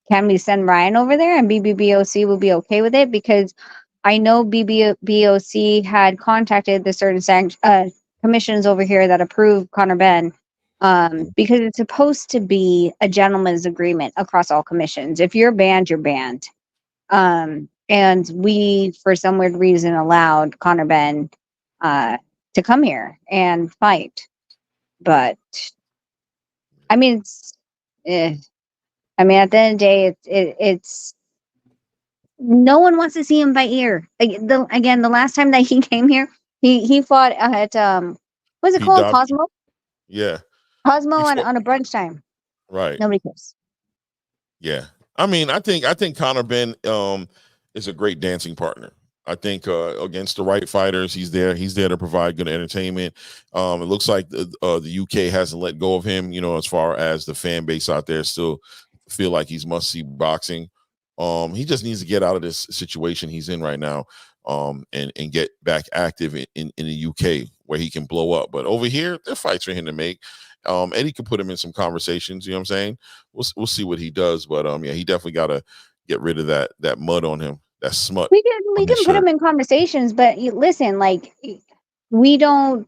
can we send Ryan over there and BBBOC will be okay with it? Because I know BBBOC had contacted the certain commissions over here that approve Conor Ben, because it's supposed to be a gentleman's agreement across all commissions. If you're banned, you're banned. And we, for some weird reason, allowed Conor Ben to come here and fight. But I mean, at the end of the day, it's no one wants to see him fight here. The last time that he came here, he fought at what's it called? Cosmo? Yeah. Cosmo on a brunch time. Right. Nobody cares. Yeah. I mean, I think Conor Ben is a great dancing partner. I think against the right fighters, he's there to provide good entertainment. It looks like the UK hasn't let go of him, as far as the fan base out there still feel like he's must-see boxing. He just needs to get out of this situation he's in right now, and get back active in the UK where he can blow up. But over here, there are fights for him to make. Eddie could put him in some conversations. You know what I'm saying? We'll see what he does. But he definitely got to get rid of that mud on him. That smut. We can put him in conversations, but listen, like we don't.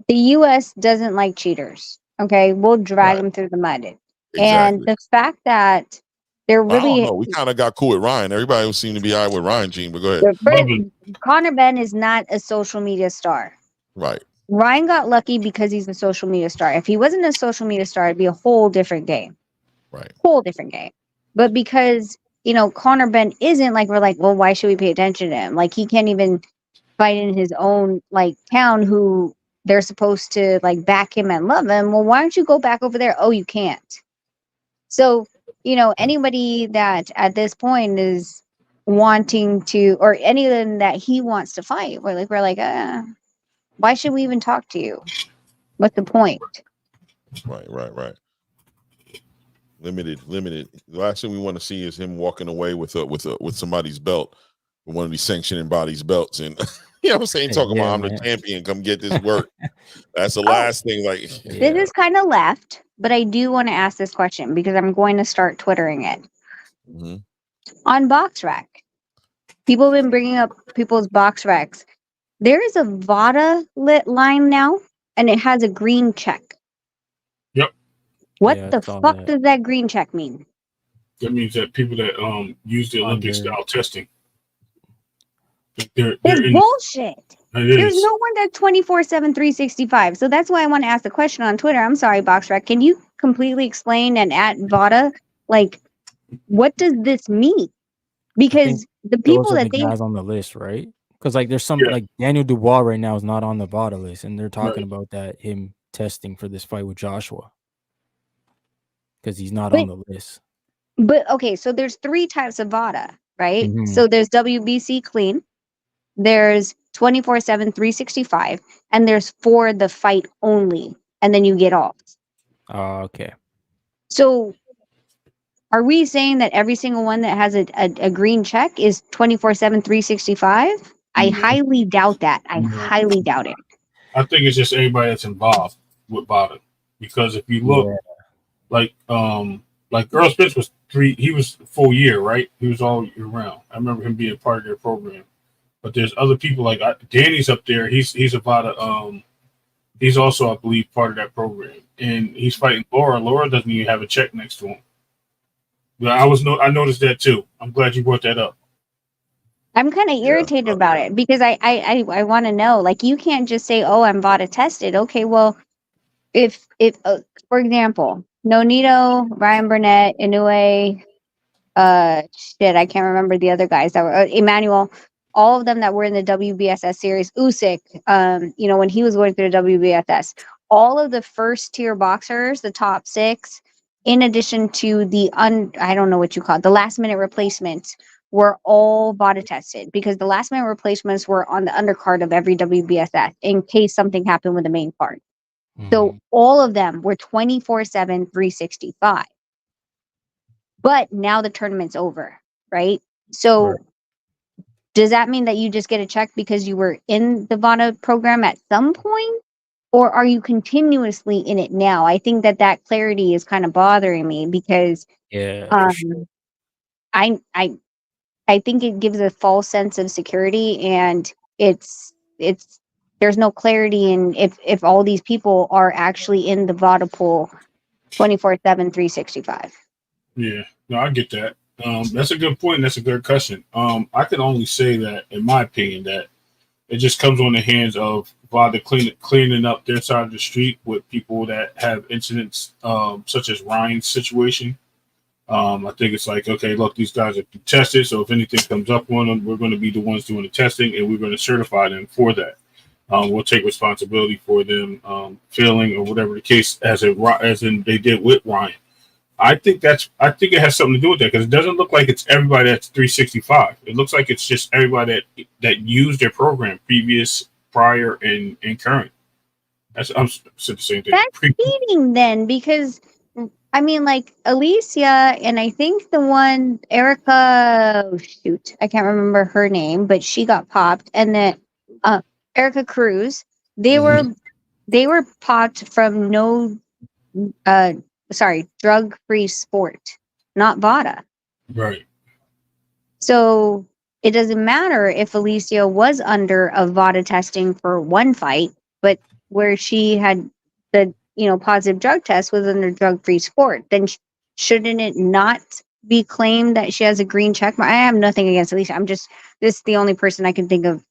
The U.S. doesn't like cheaters. Okay, we'll drag them through the mud. Exactly. And the fact that they're really, I don't know. We kind of got cool with Ryan. Everybody seemed to be all right with Ryan, Gene. But go ahead. Conor Ben is not a social media star. Right. Ryan got lucky because he's a social media star. If he wasn't a social media star, it'd be a whole different game. Right. Whole different game. But because, Conor Ben isn't, like, we're like, well, why should we pay attention to him? Like, he can't even fight in his own, like, town who they're supposed to, like, back him and love him. Well, why don't you go back over there? Oh, you can't. So, anybody that at this point is wanting to, or anyone that he wants to fight, we're like, why should we even talk to you? What's the point? Right. Limited. The last thing we want to see is him walking away with somebody's belt, with one of these sanctioning bodies' belts, and you know what I'm saying, talking about I'm the champion, come get this work. That's the last thing. Like, this is kind of left, but I do want to ask this question because I'm going to start Twittering it. Mm-hmm. On BoxRec, people have been bringing up people's BoxRecs. There is a VADA lit line now, and it has a green check. Yep. What the fuck does that green check mean? That means that people that use the Olympic style testing. It's bullshit. There's no one that's 24/7, 365. So that's why I want to ask the question on Twitter. I'm sorry, BoxRec. Can you completely explain and at VADA, like, what does this mean? Because the people that they guys on the list, right? Because like there's some like Daniel Dubois right now is not on the VADA list, and they're talking about that him testing for this fight with Joshua because he's not on the list. But okay, so there's 3 types of VADA, right? Mm-hmm. So there's WBC clean, there's 24/7, 365, and there's for the fight only, and then you get off. Okay. So Are we saying that every single one that has a green check is 24/7, 365? I highly doubt that. I highly doubt it. I think it's just everybody that's involved with Bada. Because if you look, like Earl Spence was he was full year, right? He was all year round. I remember him being part of their program. But there's other people like Danny's up there. He's a Bada. He's also, I believe, part of that program, and he's fighting Laura. Laura doesn't even have a check next to him. But I noticed that too. I'm glad you brought that up. I'm kind of irritated about it because I want to know, like, you can't just say, "Oh, I'm VADA tested." Okay, well, if for example, Nonito, Ryan Burnett, Inoue, I can't remember the other guys that were Emmanuel, all of them that were in the WBSS series, Usyk, when he was going through the WBSS, all of the first tier boxers, the top 6, in addition to the I don't know what you call it, the last minute replacements, were all VADA tested because the last minute replacements were on the undercard of every WBSS in case something happened with the main card. So all of them were 24/7, 365. But now the tournament's over, right? So does that mean that you just get a check because you were in the VADA program at some point? Or are you continuously in it now? I think that clarity is kind of bothering me because I think it gives a false sense of security, and it's there's no clarity in if all these people are actually in the VADA pool 24/7, 365. Yeah, no, I get that. That's a good point. That's a good question. I can only say that, in my opinion, that it just comes on the hands of VADA cleaning up their side of the street with people that have incidents, such as Ryan's situation. I think it's like, okay, look, these guys are tested, so if anything comes up on them, we're going to be the ones doing the testing, and we're going to certify them for that. We'll take responsibility for them failing or whatever the case, as in they did with Ryan. I think it has something to do with that because it doesn't look like it's everybody that's 365. It looks like it's just everybody that used their program, previous, prior, and current. I'm saying the same thing. That's cheating then, because I mean, like Alicia and I think the one Erica, I can't remember her name, but she got popped, and then Erica Cruz, they were popped from drug-free sport, not VADA. Right. So it doesn't matter if Alicia was under a VADA testing for one fight, but where she had the positive drug test was under drug-free sport, then shouldn't it not be claimed that she has a green check mark? I have nothing against Alicia. This is the only person I can think of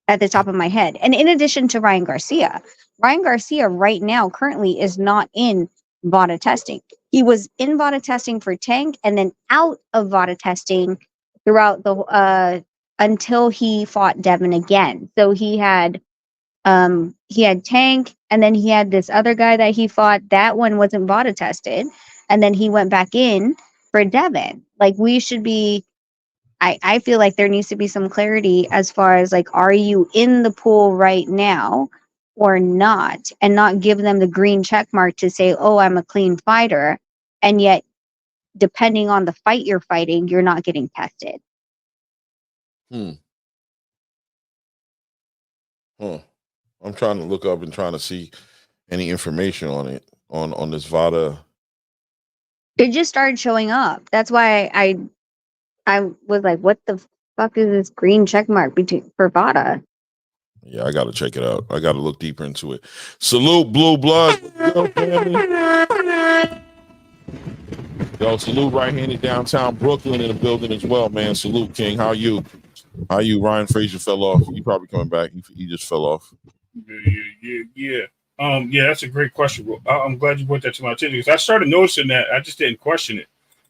at the top of my head. And in addition to Ryan Garcia right now currently is not in VADA testing. He was in VADA testing for Tank and then out of VADA testing throughout the until he fought Devin again. So he had Tank, and then he had this other guy that he fought. That one wasn't VADA tested, and then he went back in for Devin. Like, we should be. I feel like there needs to be some clarity as far as, like, are you in the pool right now or not, and not give them the green check mark to say, oh, I'm a clean fighter, and yet depending on the fight you're fighting, you're not getting tested. I'm trying to look up and trying to see any information on it on this VADA. It just started showing up. That's why I was like, what the fuck is this green check mark for VADA? Yeah, I got to check it out. I got to look deeper into it. Salute, Blue Blood. Yo, family. Yo, salute right-handed downtown Brooklyn in the building as well, man. Salute, King. How you? Ryan Frazier fell off. He probably coming back. He just fell off. Yeah. That's a great question. I'm glad you brought that to my attention because I started noticing that. I just didn't question it.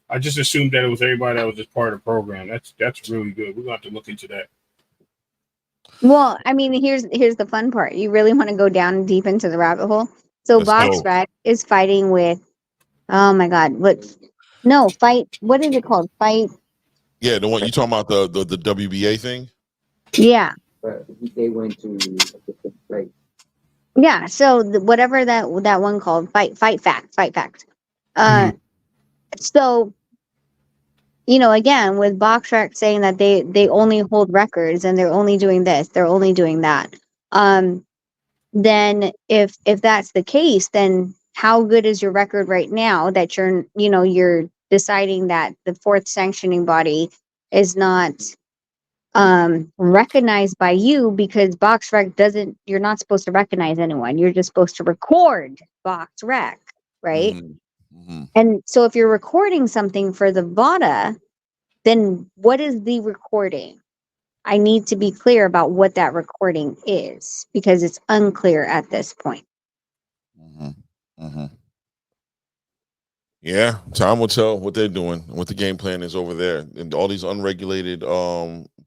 I just assumed that it was everybody that was just part of the program. That's really good. We're going to have to look into that. Well, I mean, here's the fun part. You really want to go down deep into the rabbit hole. So BoxRec is fighting with, oh my God, what is it called? Fight. Yeah, the one you talking about, the WBA thing? Yeah. But they went to a different place. Yeah, so whatever that one called, Fight Fact. So, you know, again, with BoxRec saying that they only hold records and they're only doing this, they're only doing that. Then if that's the case, then how good is your record right now that you're deciding that the fourth sanctioning body is not recognized by you, because BoxRec you're not supposed to recognize anyone. You're just supposed to record BoxRec, right? Mm-hmm. And so if you're recording something for the VADA, then what is the recording? I need to be clear about what that recording is, because it's unclear at this point. Yeah, time will tell what they're doing, what the game plan is over there, and all these unregulated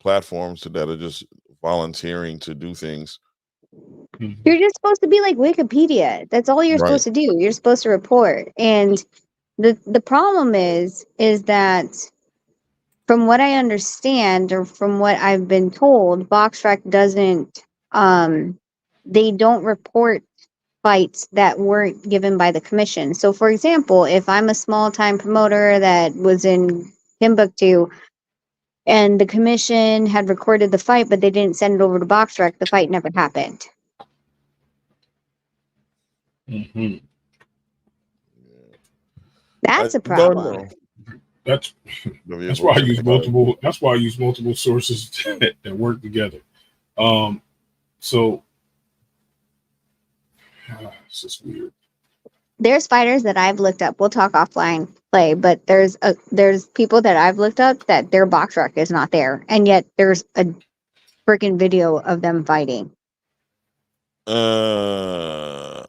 platforms that are just volunteering to do things. You're just supposed to be like Wikipedia. That's all you're supposed to do. You're supposed to report. And the problem is that, from what I understand, or from what I've been told, BoxRec doesn't they don't report fights that weren't given by the commission. So for example, if I'm a small time promoter that was in Timbuktu and the commission had recorded the fight, but they didn't send it over to BoxRec, the fight never happened. That's a problem. That's why I use multiple. That's why I use multiple sources that work together. So it's just weird. There's fighters that I've looked up. We'll talk offline, Play, but there's people that I've looked up that their BoxRec is not there, and yet there's a freaking video of them fighting. They're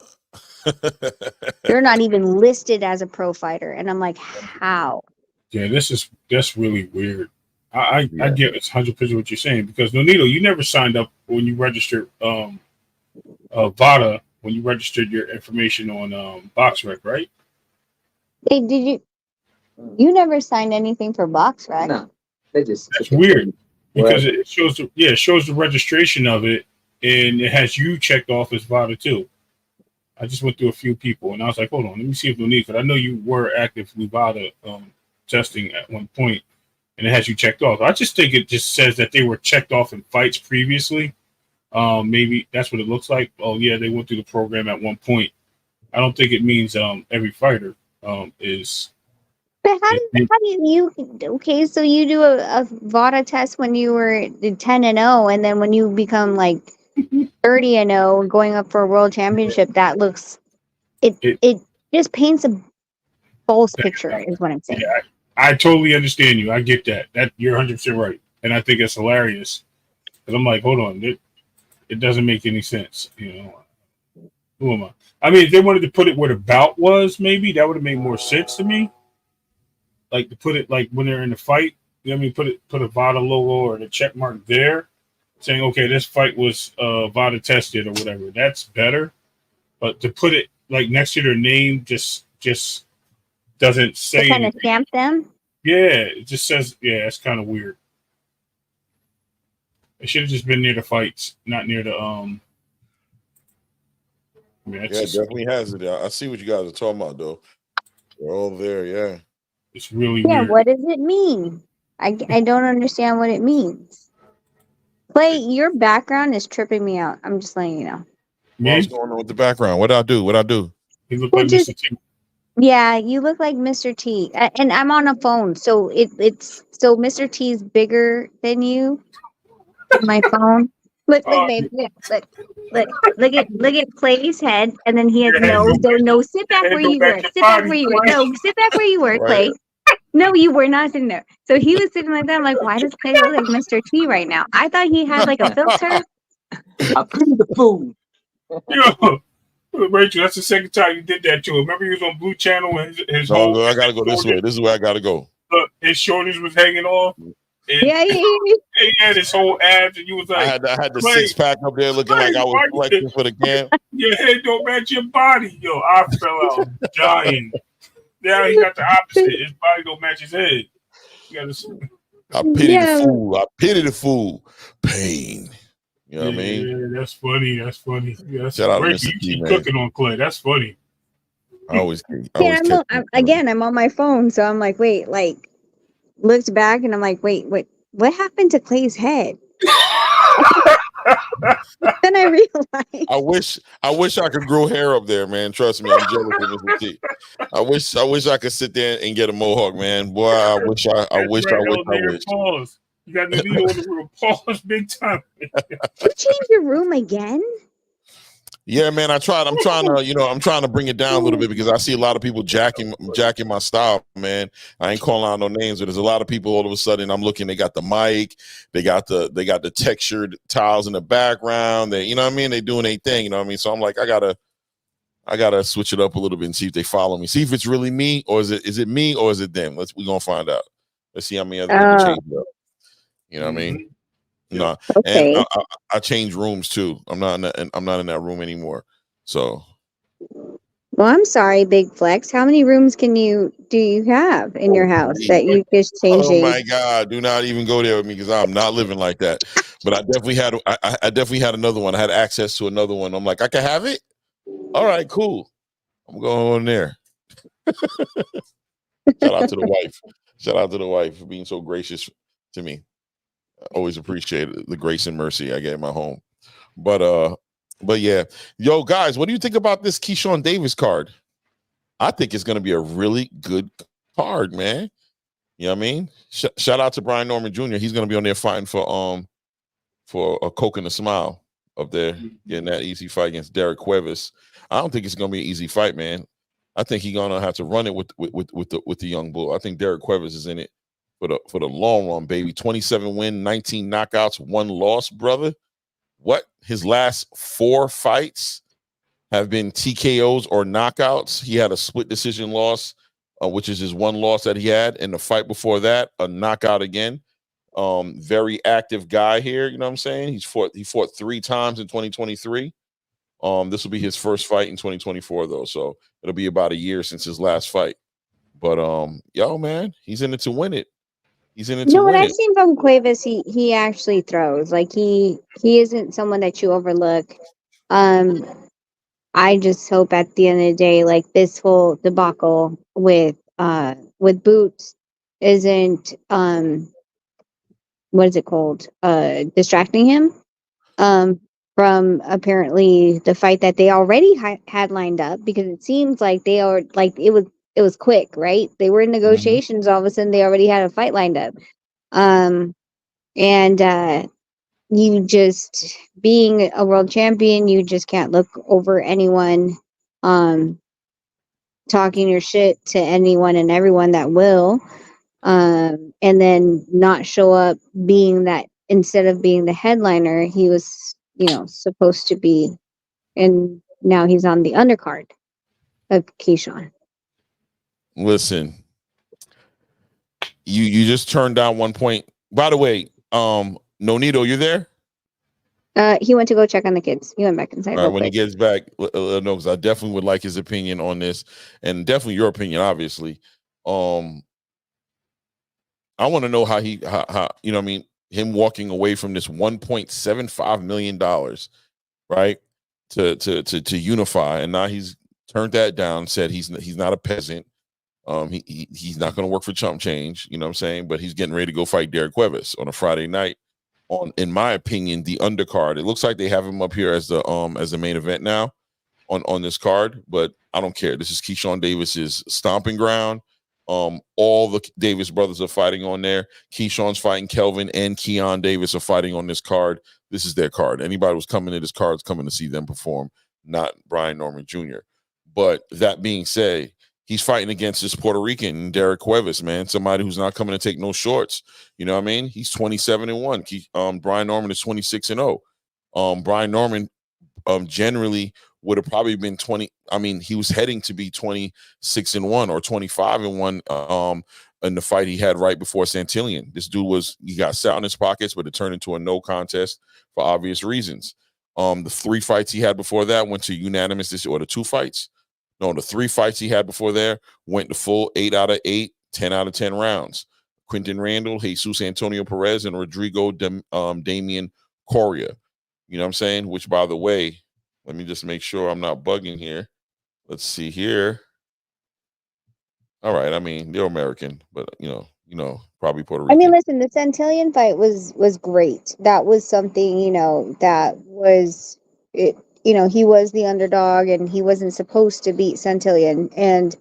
not even listed as a pro fighter, and I'm like, how? Yeah, that's really weird. I get it's 100% what you're saying, because Nonito, you never signed up when you registered VADA, when you registered your information on BoxRec, right? Hey, did you? You never signed anything for BoxRec? No, they just. That's weird, because it shows the registration of it, and it has you checked off as VADA too. I just went through a few people, and I was like, hold on, let me see if no need, because I know you were actively VADA testing at one point, and it has you checked off. I just think it just says that they were checked off in fights previously. Maybe that's what it looks like. Oh yeah, they went through the program at one point. I don't think it means every fighter is. But how do you okay? So you do a VADA test when you were 10-0, and then when you become like 30-0, going up for a world championship, that looks it just paints a false picture, is what I'm saying. Yeah, I totally understand you. I get that. That you're 100% right, and I think it's hilarious. Because I'm like, hold on, it doesn't make any sense. You know, who am I? I mean, if they wanted to put it where the bout was, maybe that would have made more sense to me. Like to put it like when they're in the fight, you know what I mean? Put a VADA logo or the check mark there, saying, okay, this fight was VADA tested or whatever. That's better. But to put it like next to their name just doesn't say. Kind of stamp them. Yeah, it just says, yeah, it's kind of weird. It should have just been near the fights, not near the Yeah, it definitely has it. I see what you guys are talking about, though. They're all there, yeah. It's really weird. Yeah, what does it mean? I don't understand what it means. Clay, your background is tripping me out. I'm just letting you know. What's going on with the background? What I do? He looked like Mr. T. Yeah, you look like Mr. T. And I'm on a phone, so it's so Mr. T is bigger than you. My phone. Look, babe. Look at Clay's head, and then he has no. Sit back where you were. Sit back where you were. No, sit back where you were, Clay. No, you were not sitting there. So he was sitting like that. I'm like, why does Clay look like Mr. T right now? I thought he had like a filter. I put the food. Yo, Rachel, that's the second time you did that to him. Remember he was on Blue Channel and his whole. I gotta go this way. This is where I gotta go. His shoulders was hanging off. And yeah. He had his whole abs, and you was like, I had the six pack up there looking like I was flexing for the camp. Your head don't match your body. Yo, I fell out dying. Now he got the opposite. His body don't match his head. I pity the fool. I pity the fool. Pain. You know what I mean? Yeah, that's funny. That's funny. Yeah, that's Shout out to great. Mr. You T, keep man. cooking on Clay. That's funny. I always again, I'm on my phone, so I'm like, wait, like looked back and I'm like, wait, what happened to Clay's head? Then I realized. I wish I could grow hair up there, man. Trust me, I'm jealous of Mr. T. I wish I could sit there and get a mohawk, man. Boy, I wish. Pause. You got the needle on the room. Pause big time. You changed your room again? Yeah, man. I'm trying to bring it down a little bit because I see a lot of people jacking my style, man. I ain't calling out no names, but there's a lot of people all of a sudden I'm looking, they got the mic, they got the textured tiles in the background. They, you know what I mean? They doing their thing, you know what I mean? So I'm like, I gotta switch it up a little bit and see if they follow me. See if it's really me or is it me or is it them? We're gonna find out. Let's see how many other people change it up. You know what I mean? No, okay. And I change rooms too. I'm not in that room anymore. So, well, I'm sorry, Big Flex. How many rooms do you have in your house that you just changed? Oh my God! Do not even go there with me because I'm not living like that. But I definitely had another one. I had access to another one. I'm like, I can have it. All right, cool. I'm going on there. Shout out to the wife. Shout out to the wife for being so gracious to me. I always appreciate the grace and mercy I get in my home. But yeah. Yo, guys, what do you think about this Keyshawn Davis card? I think it's going to be a really good card, man. You know what I mean? Shout out to Brian Norman Jr. He's going to be on there fighting for a Coke and a Smile up there, getting that easy fight against Derek Cuevas. I don't think it's going to be an easy fight, man. I think he's going to have to run it with the young bull. I think Derek Cuevas is in it for the long run, baby. 27 win, 19 knockouts, 1 loss, brother. What? His last 4 fights have been TKOs or knockouts. He had a split decision loss, which is his 1 loss that he had. And the fight before that, a knockout again. Very active guy here. You know what I'm saying? He fought 3 times in 2023. This will be his first fight in 2024, though. So it'll be about a year since his last fight. But yo, man, he's in it to win it. He's in it to win it. What I've seen from Cuevas, he actually throws. Like he isn't someone that you overlook. I just hope at the end of the day, like this whole debacle with Boots isn't what is it called? Distracting him from apparently the fight that they already had lined up, because it seems like they are like it was quick, right? They were in negotiations. All of a sudden, they already had a fight lined up. And you just being a world champion, you just can't look over anyone, talking your shit to anyone and everyone that will, and then not show up being that, instead of being the headliner, he was, supposed to be, and now he's on the undercard of Keyshawn. Listen, you just turned down 1 point. By the way, Nonito, you there? He went to go check on the kids. He went back inside. All right, when he gets back, no, because I definitely would like his opinion on this, and definitely your opinion, obviously. I want to know how you know what I mean, him walking away from this $1.75 million, right? To unify, and now he's turned that down, said he's not a peasant. He's not going to work for chump change, you know what I'm saying? But he's getting ready to go fight Derek Cuevas on a Friday night on, in my opinion, the undercard. It looks like they have him up here as the main event now on this card, but I don't care. This is Keyshawn Davis's stomping ground. All the Davis brothers are fighting on there. Keyshawn's fighting Kelvin, and Keon Davis are fighting on this card. This is their card. Anybody who's coming to this card is coming to see them perform, not Brian Norman Jr. But that being said, he's fighting against this Puerto Rican, Derek Cuevas, man. Somebody who's not coming to take no shorts. You know what I mean? He's 27-1. Brian Norman is 26-0. Brian Norman generally would have probably been 20. I mean, he was heading to be 26-1 or 25-1 in the fight he had right before Santillan. This dude he got sat in his pockets, but it turned into a no contest for obvious reasons. The 3 fights he had before that went to unanimous, or the 2 fights. No, the 3 fights he had before there went to full 8 out of 8, 10 out of 10 rounds. Quinton Randall, Jesus Antonio Perez, and Rodrigo Damian Correa. You know what I'm saying? Which, by the way, let me just make sure I'm not bugging here. Let's see here. All right. I mean, they're American, but probably Puerto Rican. I mean, listen, the Santillan fight was great. That was something, that was it. He was the underdog, and he wasn't supposed to beat Santillan, and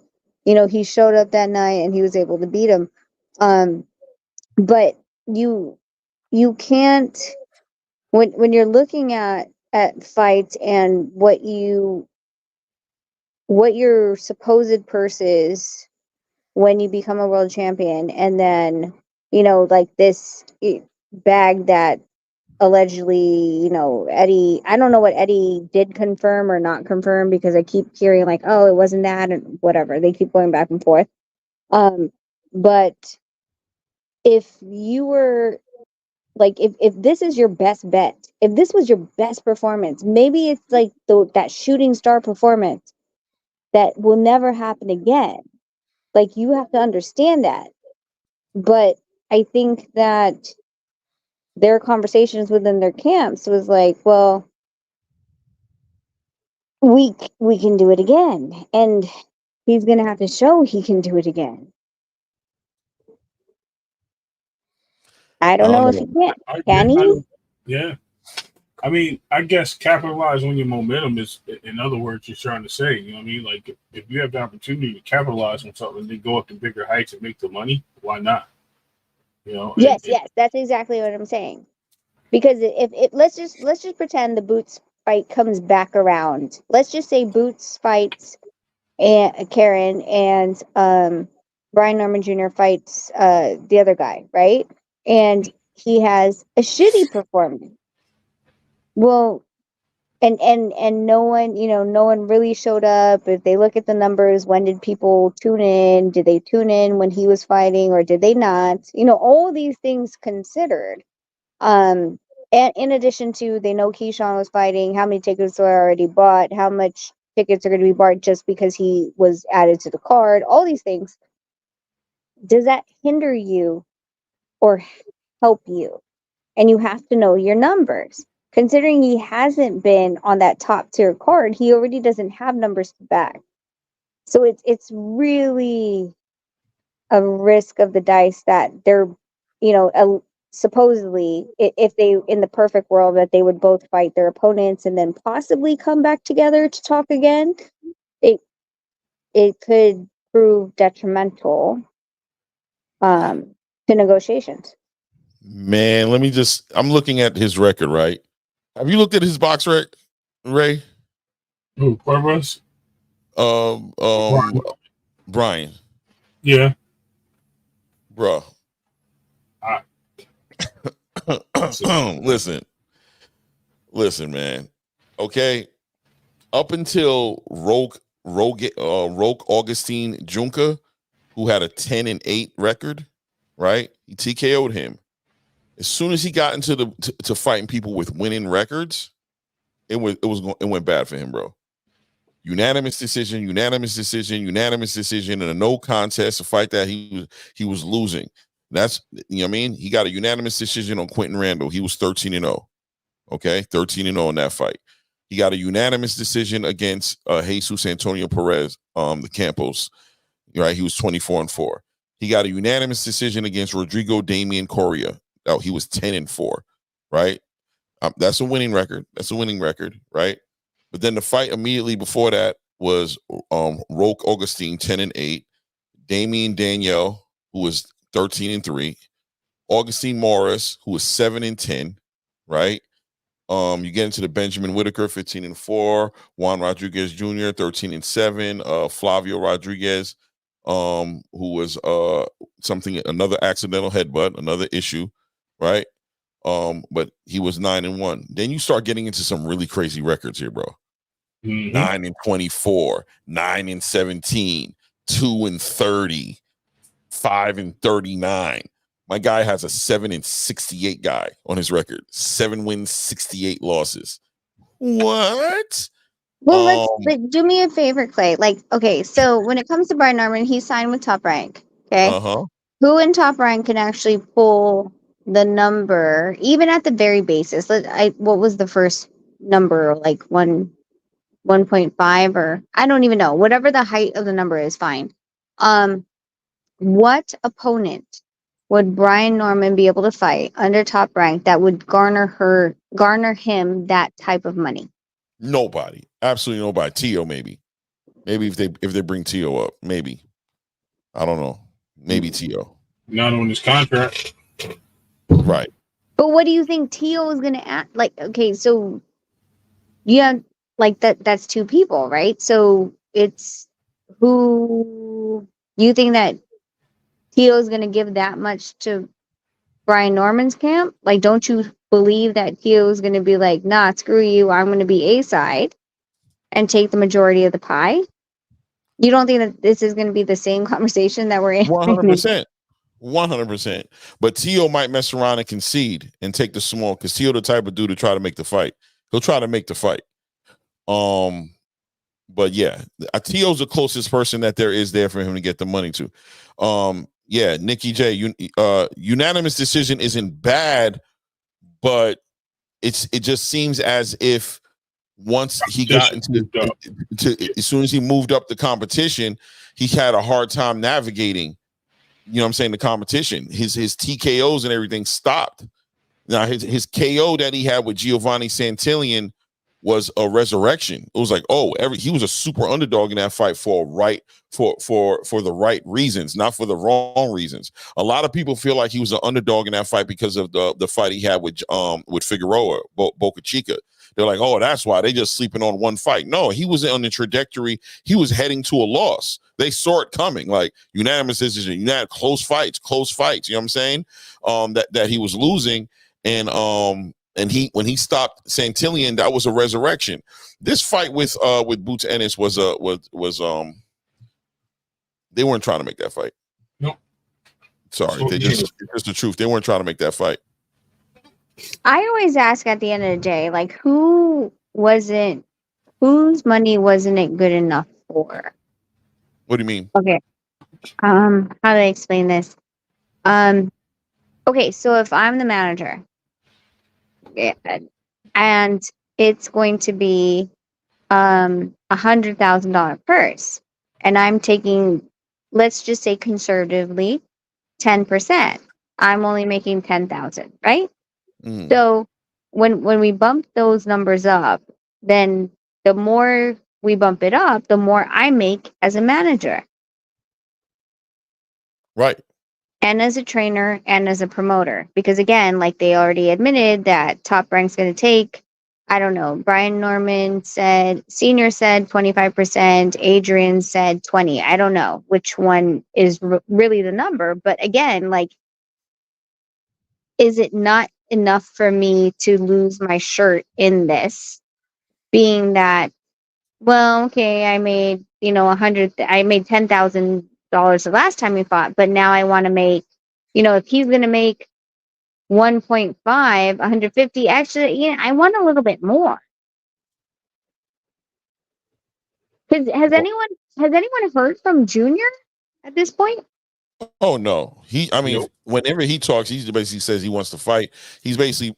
he showed up that night, and he was able to beat him. But you can't, when you're looking at fights and what your supposed purse is when you become a world champion, and then like this bag that allegedly Eddie, I don't know what Eddie did confirm or not confirm, because I keep hearing like, oh, it wasn't that, and whatever, they keep going back and forth. But if you were like, if this is your best bet, if this was your best performance, maybe it's like that shooting star performance that will never happen again. Like, you have to understand that. But I think that their conversations within their camps was like, well, we can do it again, and he's gonna have to show he can do it again. I don't know if he can. Can he? Yeah. I mean, I guess capitalize on your momentum is, in other words, you're trying to say. You know what I mean? Like, if you have the opportunity to capitalize on something and then go up to bigger heights and make the money, why not? Yes, that's exactly what I'm saying. Because if let's just pretend the Boots fight comes back around. Let's just say Boots fights and Karen, and Brian Norman Jr. fights the other guy, right? And he has a shitty performance. Well, and no one really showed up. If they look at the numbers, when did people tune in? Did they tune in when he was fighting, or did they not? All these things considered. And in addition to, they know Keyshawn was fighting, how many tickets are already bought, how much tickets are going to be bought just because he was added to the card, all these things. Does that hinder you or help you? And you have to know your numbers. Considering he hasn't been on that top tier card, he already doesn't have numbers to back. So it's really a risk of the dice that they're, supposedly, if they, in the perfect world, that they would both fight their opponents and then possibly come back together to talk again. It could prove detrimental to negotiations. Man, I'm looking at his record, right? Have you looked at his box rec, Ray? Who, Cuervos? Brian. Yeah. Bro. Listen, man. Okay. Up until Roque Augustine Junca, who had a 10-8 record, right? He TKO'd him. As soon as he got into to fighting people with winning records, it went bad for him, bro. Unanimous decision, and a no contest, a fight that he was losing. That's, what I mean? He got a unanimous decision on Quentin Randall. He was 13-0. Okay, 13-0 in that fight. He got a unanimous decision against Jesus Antonio Perez, the Campos. Right, he was 24-4. He got a unanimous decision against Rodrigo Damian Correa. Oh, he was 10-4, right? That's a winning record. Right? But then the fight immediately before that was Roque Augustine, 10-8, Damian Daniel, who was 13-3, Augustine Morris, who was 7-10, right? You get into the Benjamin Whitaker, 15-4, Juan Rodriguez Jr., 13-7, Flavio Rodriguez, who was another accidental headbutt, another issue, right? But he was 9-1. Then you start getting into some really crazy records here, bro. 9-24, 9-17, 2-30, 5-39. My guy has a 7-68 guy on his record. 7 wins, 68 losses. What? Well, let's do me a favor, Clay. Like, okay, so when it comes to Brian Norman, he signed with Top Rank. Okay. Who in Top Rank can actually pull the number, even at the very basis? What was the first number? Like 1.5, or I don't even know. Whatever the height of the number is, fine. what opponent would Brian Norman be able to fight under Top Rank that would garner him that type of money? Nobody. Absolutely nobody. Tio, maybe. Maybe if they bring Tio up, maybe. I don't know. Maybe Tio. Not on his contract. Right. But what do you think Tio is gonna act like? Okay, so yeah, like that's two people, right? So it's who you think that Tio is gonna give that much to Brian Norman's camp? Like, don't you believe that Tio is gonna be like, nah, screw you, I'm gonna be A side and take the majority of the pie? You don't think that this is gonna be the same conversation that we're in? 100%. 100%. But Tio might mess around and concede and take the small, because Tio the type of dude to try to make the fight. He'll try to make the fight. But yeah, Tio's the closest person that there is there for him to get the money to. Yeah, Nikki J, unanimous decision isn't bad, but it just seems as if once he got as soon as he moved up the competition, he had a hard time navigating. You know what I'm saying? The competition, his TKOs and everything stopped. Now his KO that he had with Giovanni Santillan was a resurrection. It was like, he was a super underdog in that fight for the right reasons, not for the wrong reasons. A lot of people feel like he was an underdog in that fight because of the fight he had with Figueroa, Boca Chica. They're like, that's why they just sleeping on one fight. No, he was on the trajectory. He was heading to a loss. They saw it coming, like unanimous decision, close fights. You know what I'm saying? That he was losing, and when he stopped Santillan, that was a resurrection. This fight with Boots Ennis was they weren't trying to make that fight. No. Sorry, it's just the truth. They weren't trying to make that fight. I always ask at the end of the day, like, whose money wasn't it good enough for? What do you mean? Okay. How do I explain this? Okay, so if I'm the manager, and it's going to be $100,000 purse, and I'm taking, let's just say conservatively, 10%. I'm only making 10,000, right? Mm. So when we bump those numbers up, then the more we bump it up, the more I make as a manager. Right. And as a trainer and as a promoter. Because again, like they already admitted that Top Rank's going to take, I don't know, Brian Norman said, Senior said 25%, Adrian said 20. I don't know which one is really the number. But again, like, is it not enough for me to lose my shirt in this, being that, well, okay, I made, I made $10,000 the last time we fought, but now I want to make, if he's going to make 1.5, 150, actually, I want a little bit more. Has anyone heard from Junior at this point? Oh no, whenever he talks, he basically says he wants to fight. He's basically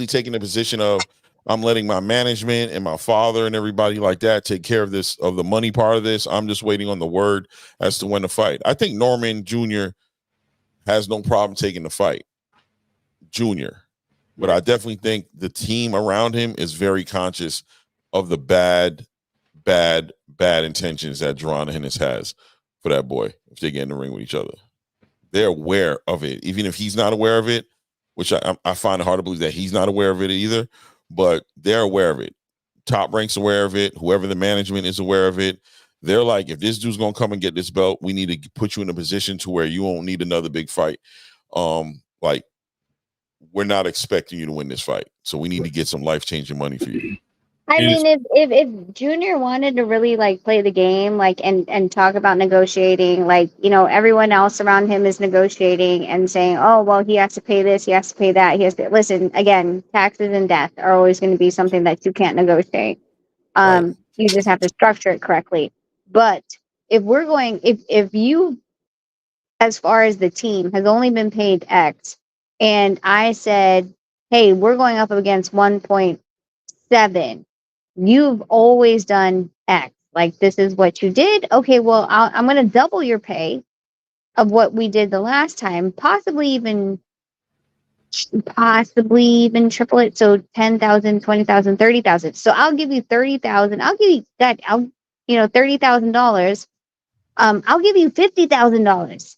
taking the position of, I'm letting my management and my father and everybody like that take care of the money part of this. I'm just waiting on the word as to when to fight. I think Norman Jr. has no problem taking the fight, Junior, but I definitely think the team around him is very conscious of the bad intentions that Jaron Hennis has for that boy if they get in the ring with each other. They're aware of it, even if he's not aware of it, which I find it hard to believe that he's not aware of it either, but they're aware of it. Top Rank's aware of it. Whoever the management is aware of it. They're like, if this dude's going to come and get this belt, we need to put you in a position to where you won't need another big fight. Like, we're not expecting you to win this fight, so we need to get some life-changing money for you. I mean, if Junior wanted to really like play the game, like and talk about negotiating, like, everyone else around him is negotiating and saying, oh, well, he has to pay this, he has to pay that, he has to listen. Again, taxes and death are always going to be something that you can't negotiate. Right. You just have to structure it correctly. But if we're going, if you, as far as the team has only been paid X, and I said, hey, we're going up against 1.7. You've always done X. Like, this is what you did. Okay, well, I'm going to double your pay of what we did the last time, possibly even triple it. So 10,000, 20,000, 30,000. So I'll give you 30,000. I'll give you that. $30,000. I'll give you $50,000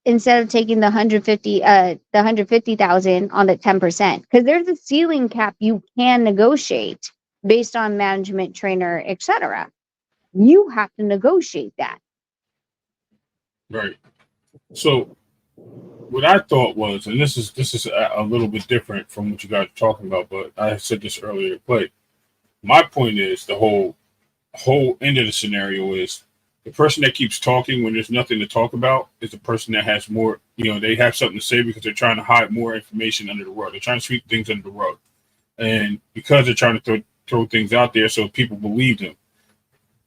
instead of taking the 150,000 on the 10%, because there's a ceiling cap you can negotiate based on management, trainer, etc. You have to negotiate that. Right. So what I thought was, and this is a little bit different from what you guys are talking about, but I said this earlier. But my point is the whole end of the scenario is the person that keeps talking when there's nothing to talk about is the person that has more. They have something to say because they're trying to hide more information under the rug. They're trying to sweep things under the rug, and because they're trying to throw things out there so people believe them.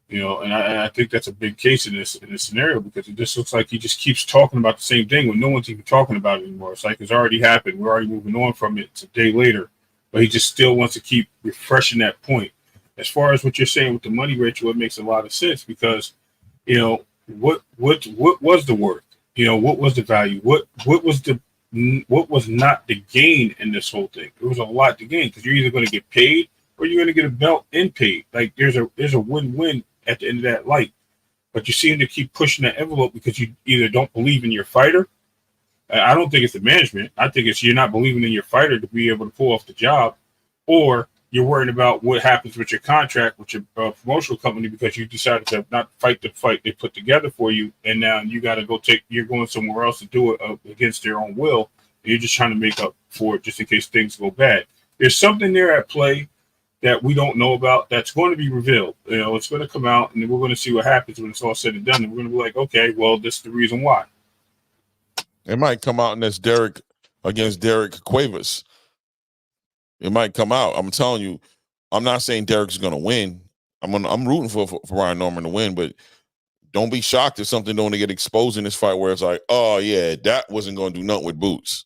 And I think that's a big case in this scenario, because it just looks like he just keeps talking about the same thing when no one's even talking about it anymore. It's like it's already happened. We're already moving on from it. It's a day later, but he just still wants to keep refreshing that point. As far as what you're saying with the money, Rachel, it makes a lot of sense, because what was the worth? What was the value? What was not the gain in this whole thing? There was a lot to gain, because you're either going to get paid or you're going to get a belt and paid. Like there's a win-win at the end of that light. But you seem to keep pushing that envelope because you either don't believe in your fighter. I don't think it's the management. I think it's you're not believing in your fighter to be able to pull off the job, or you're worried about what happens with your contract with your promotional company because you decided to not fight the fight they put together for you, and now you got to you're going somewhere else to do it against their own will. And you're just trying to make up for it just in case things go bad. There's something there at play that we don't know about that's going to be revealed. It's going to come out, and then we're going to see what happens when it's all said and done. And we're going to be like, okay, well, this is the reason why. It might come out against Derek Cuevas. It might come out. I'm telling you, I'm not saying Derek's going to win. I'm rooting for Brian Norman to win, but don't be shocked if something don't get exposed in this fight where it's like, oh yeah, that wasn't going to do nothing with Boots.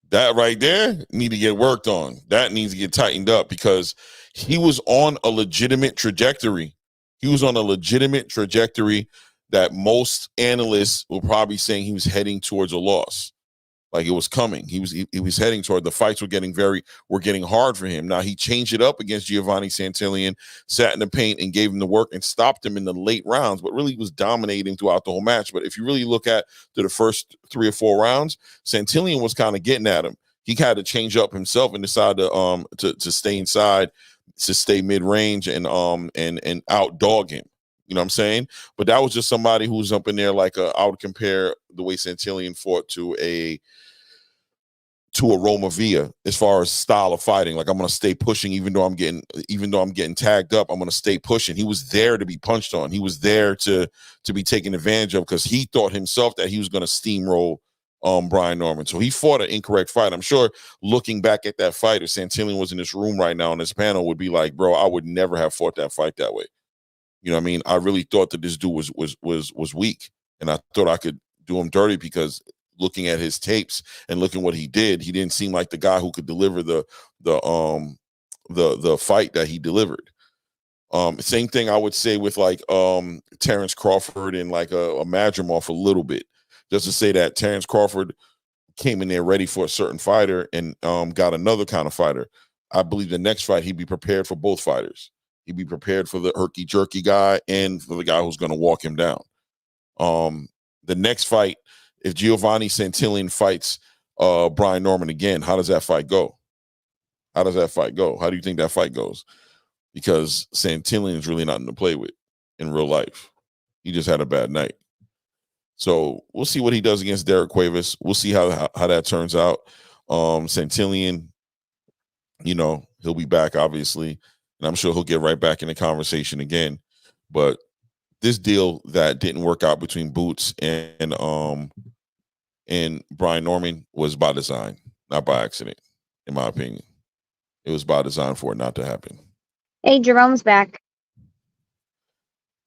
That right there need to get worked on. That needs to get tightened up, because he was on a legitimate trajectory. He was on a legitimate trajectory that most analysts were probably saying he was heading towards a loss. Like it was coming. He was heading toward the fights were getting hard for him. Now he changed it up against Giovanni Santillan, sat in the paint and gave him the work and stopped him in the late rounds, but really was dominating throughout the whole match. But if you really look at the first 3 or 4 rounds, Santillan was kind of getting at him. He had to change up himself and decide to stay inside, to stay mid-range and out dog him. You know what I'm saying? But that was just somebody who's up in there like I would compare the way Santillan fought to a Roma Villa as far as style of fighting. Like I'm gonna stay pushing even though I'm getting tagged up. I'm gonna stay pushing. He was there to be punched on. He was there to be taken advantage of, because he thought himself that he was gonna steamroll Brian Norman. So he fought an incorrect fight. I'm sure looking back at that fight, if Santillan was in this room right now on this panel, would be like, bro, I would never have fought that fight that way. You know what I mean? I really thought that this dude was weak, and I thought I could do him dirty, because looking at his tapes and looking what he didn't seem like the guy who could deliver the fight that he delivered. Same thing I would say with like Terrence Crawford and like a Madrimov a little bit, just to say that Terrence Crawford came in there ready for a certain fighter and got another kind of fighter. I believe the next fight he'd be prepared for both fighters. He'd be prepared for the herky-jerky guy and for the guy who's going to walk him down. The next fight, if Giovanni Santillan fights Brian Norman again, how does that fight go? How do you think that fight goes? Because Santillan is really nothing to play with in real life. He just had a bad night. So we'll see what he does against Derek Cuevas. We'll see how that turns out. Santillan, he'll be back, obviously. And I'm sure he'll get right back in the conversation again. But this deal that didn't work out between Boots and Brian Norman was by design, not by accident, in my opinion. It was by design for it not to happen. Hey, Jerome's back.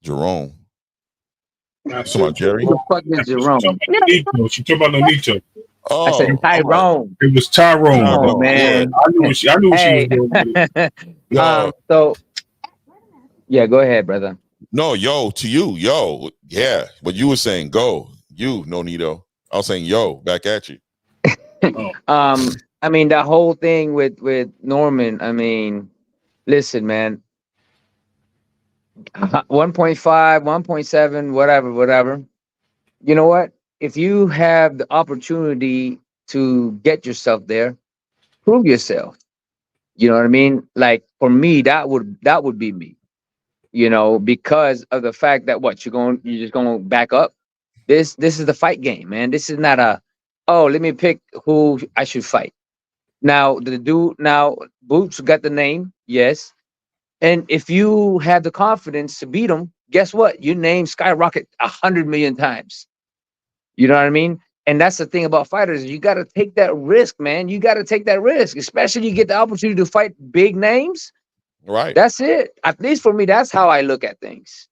Jerome. Come on, Jerry. Who the fuck is Jerome? She talking about Nonito. Oh, I said Tyrone. It was Tyrone. Oh, man. I knew she was doing it. So, yeah, go ahead, brother. No, to you, yeah. But you were saying go. You, Nonito. I was saying, yo, back at you. I mean, that whole thing with Norman. I mean, listen, man. 1.5, 1.7, whatever. You know what? If you have the opportunity to get yourself there, prove yourself. You know what I mean? Like for me, that would be me. You know, because of the fact that you're just going to back up. This is the fight game, man. This is not a, oh, let me pick who I should fight. Now Boots got the name, yes. And if you have the confidence to beat him, guess what? Your name skyrocket 100 million times. You know what I mean? And that's the thing about fighters. You got to take that risk, man. You got to take that risk, especially you get the opportunity to fight big names. Right. That's it. At least for me, that's how I look at things.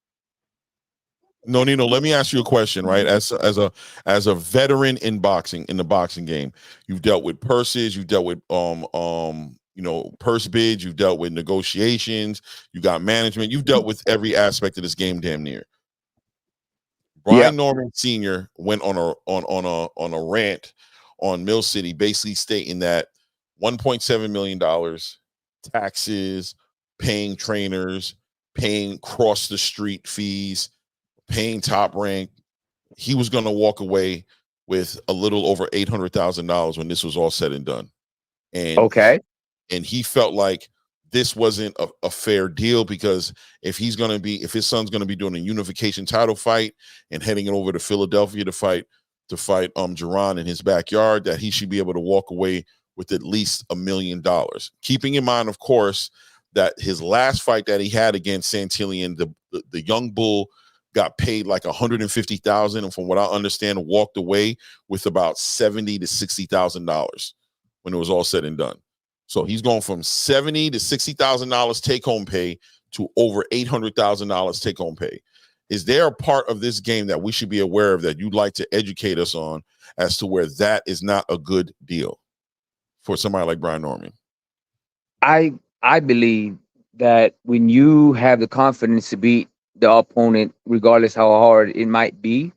Nino, let me ask you a question, right? As a veteran in boxing, in the boxing game, you've dealt with purses, you've dealt with purse bids, you've dealt with negotiations, you got management, you've dealt with every aspect of this game damn near. Brian Norman Sr. went on a rant on Mill City, basically stating that $1.7 million taxes, paying trainers, paying cross the street fees, paying Top Rank, he was going to walk away with a little over $800,000 when this was all said and done. And he felt like this wasn't a fair deal, because if his son's going to be doing a unification title fight and heading it over to Philadelphia to fight Jaron in his backyard, that he should be able to walk away with at least $1 million. Keeping in mind, of course, that his last fight that he had against Santillan, the young bull, got paid like $150,000, and from what I understand, walked away with about $70,000 to $60,000 when it was all said and done. So he's going from $70,000 to $60,000 take-home pay to over $800,000 take-home pay. Is there a part of this game that we should be aware of that you'd like to educate us on as to where that is not a good deal for somebody like Brian Norman? I believe that when you have the confidence to beat the opponent, regardless how hard it might be,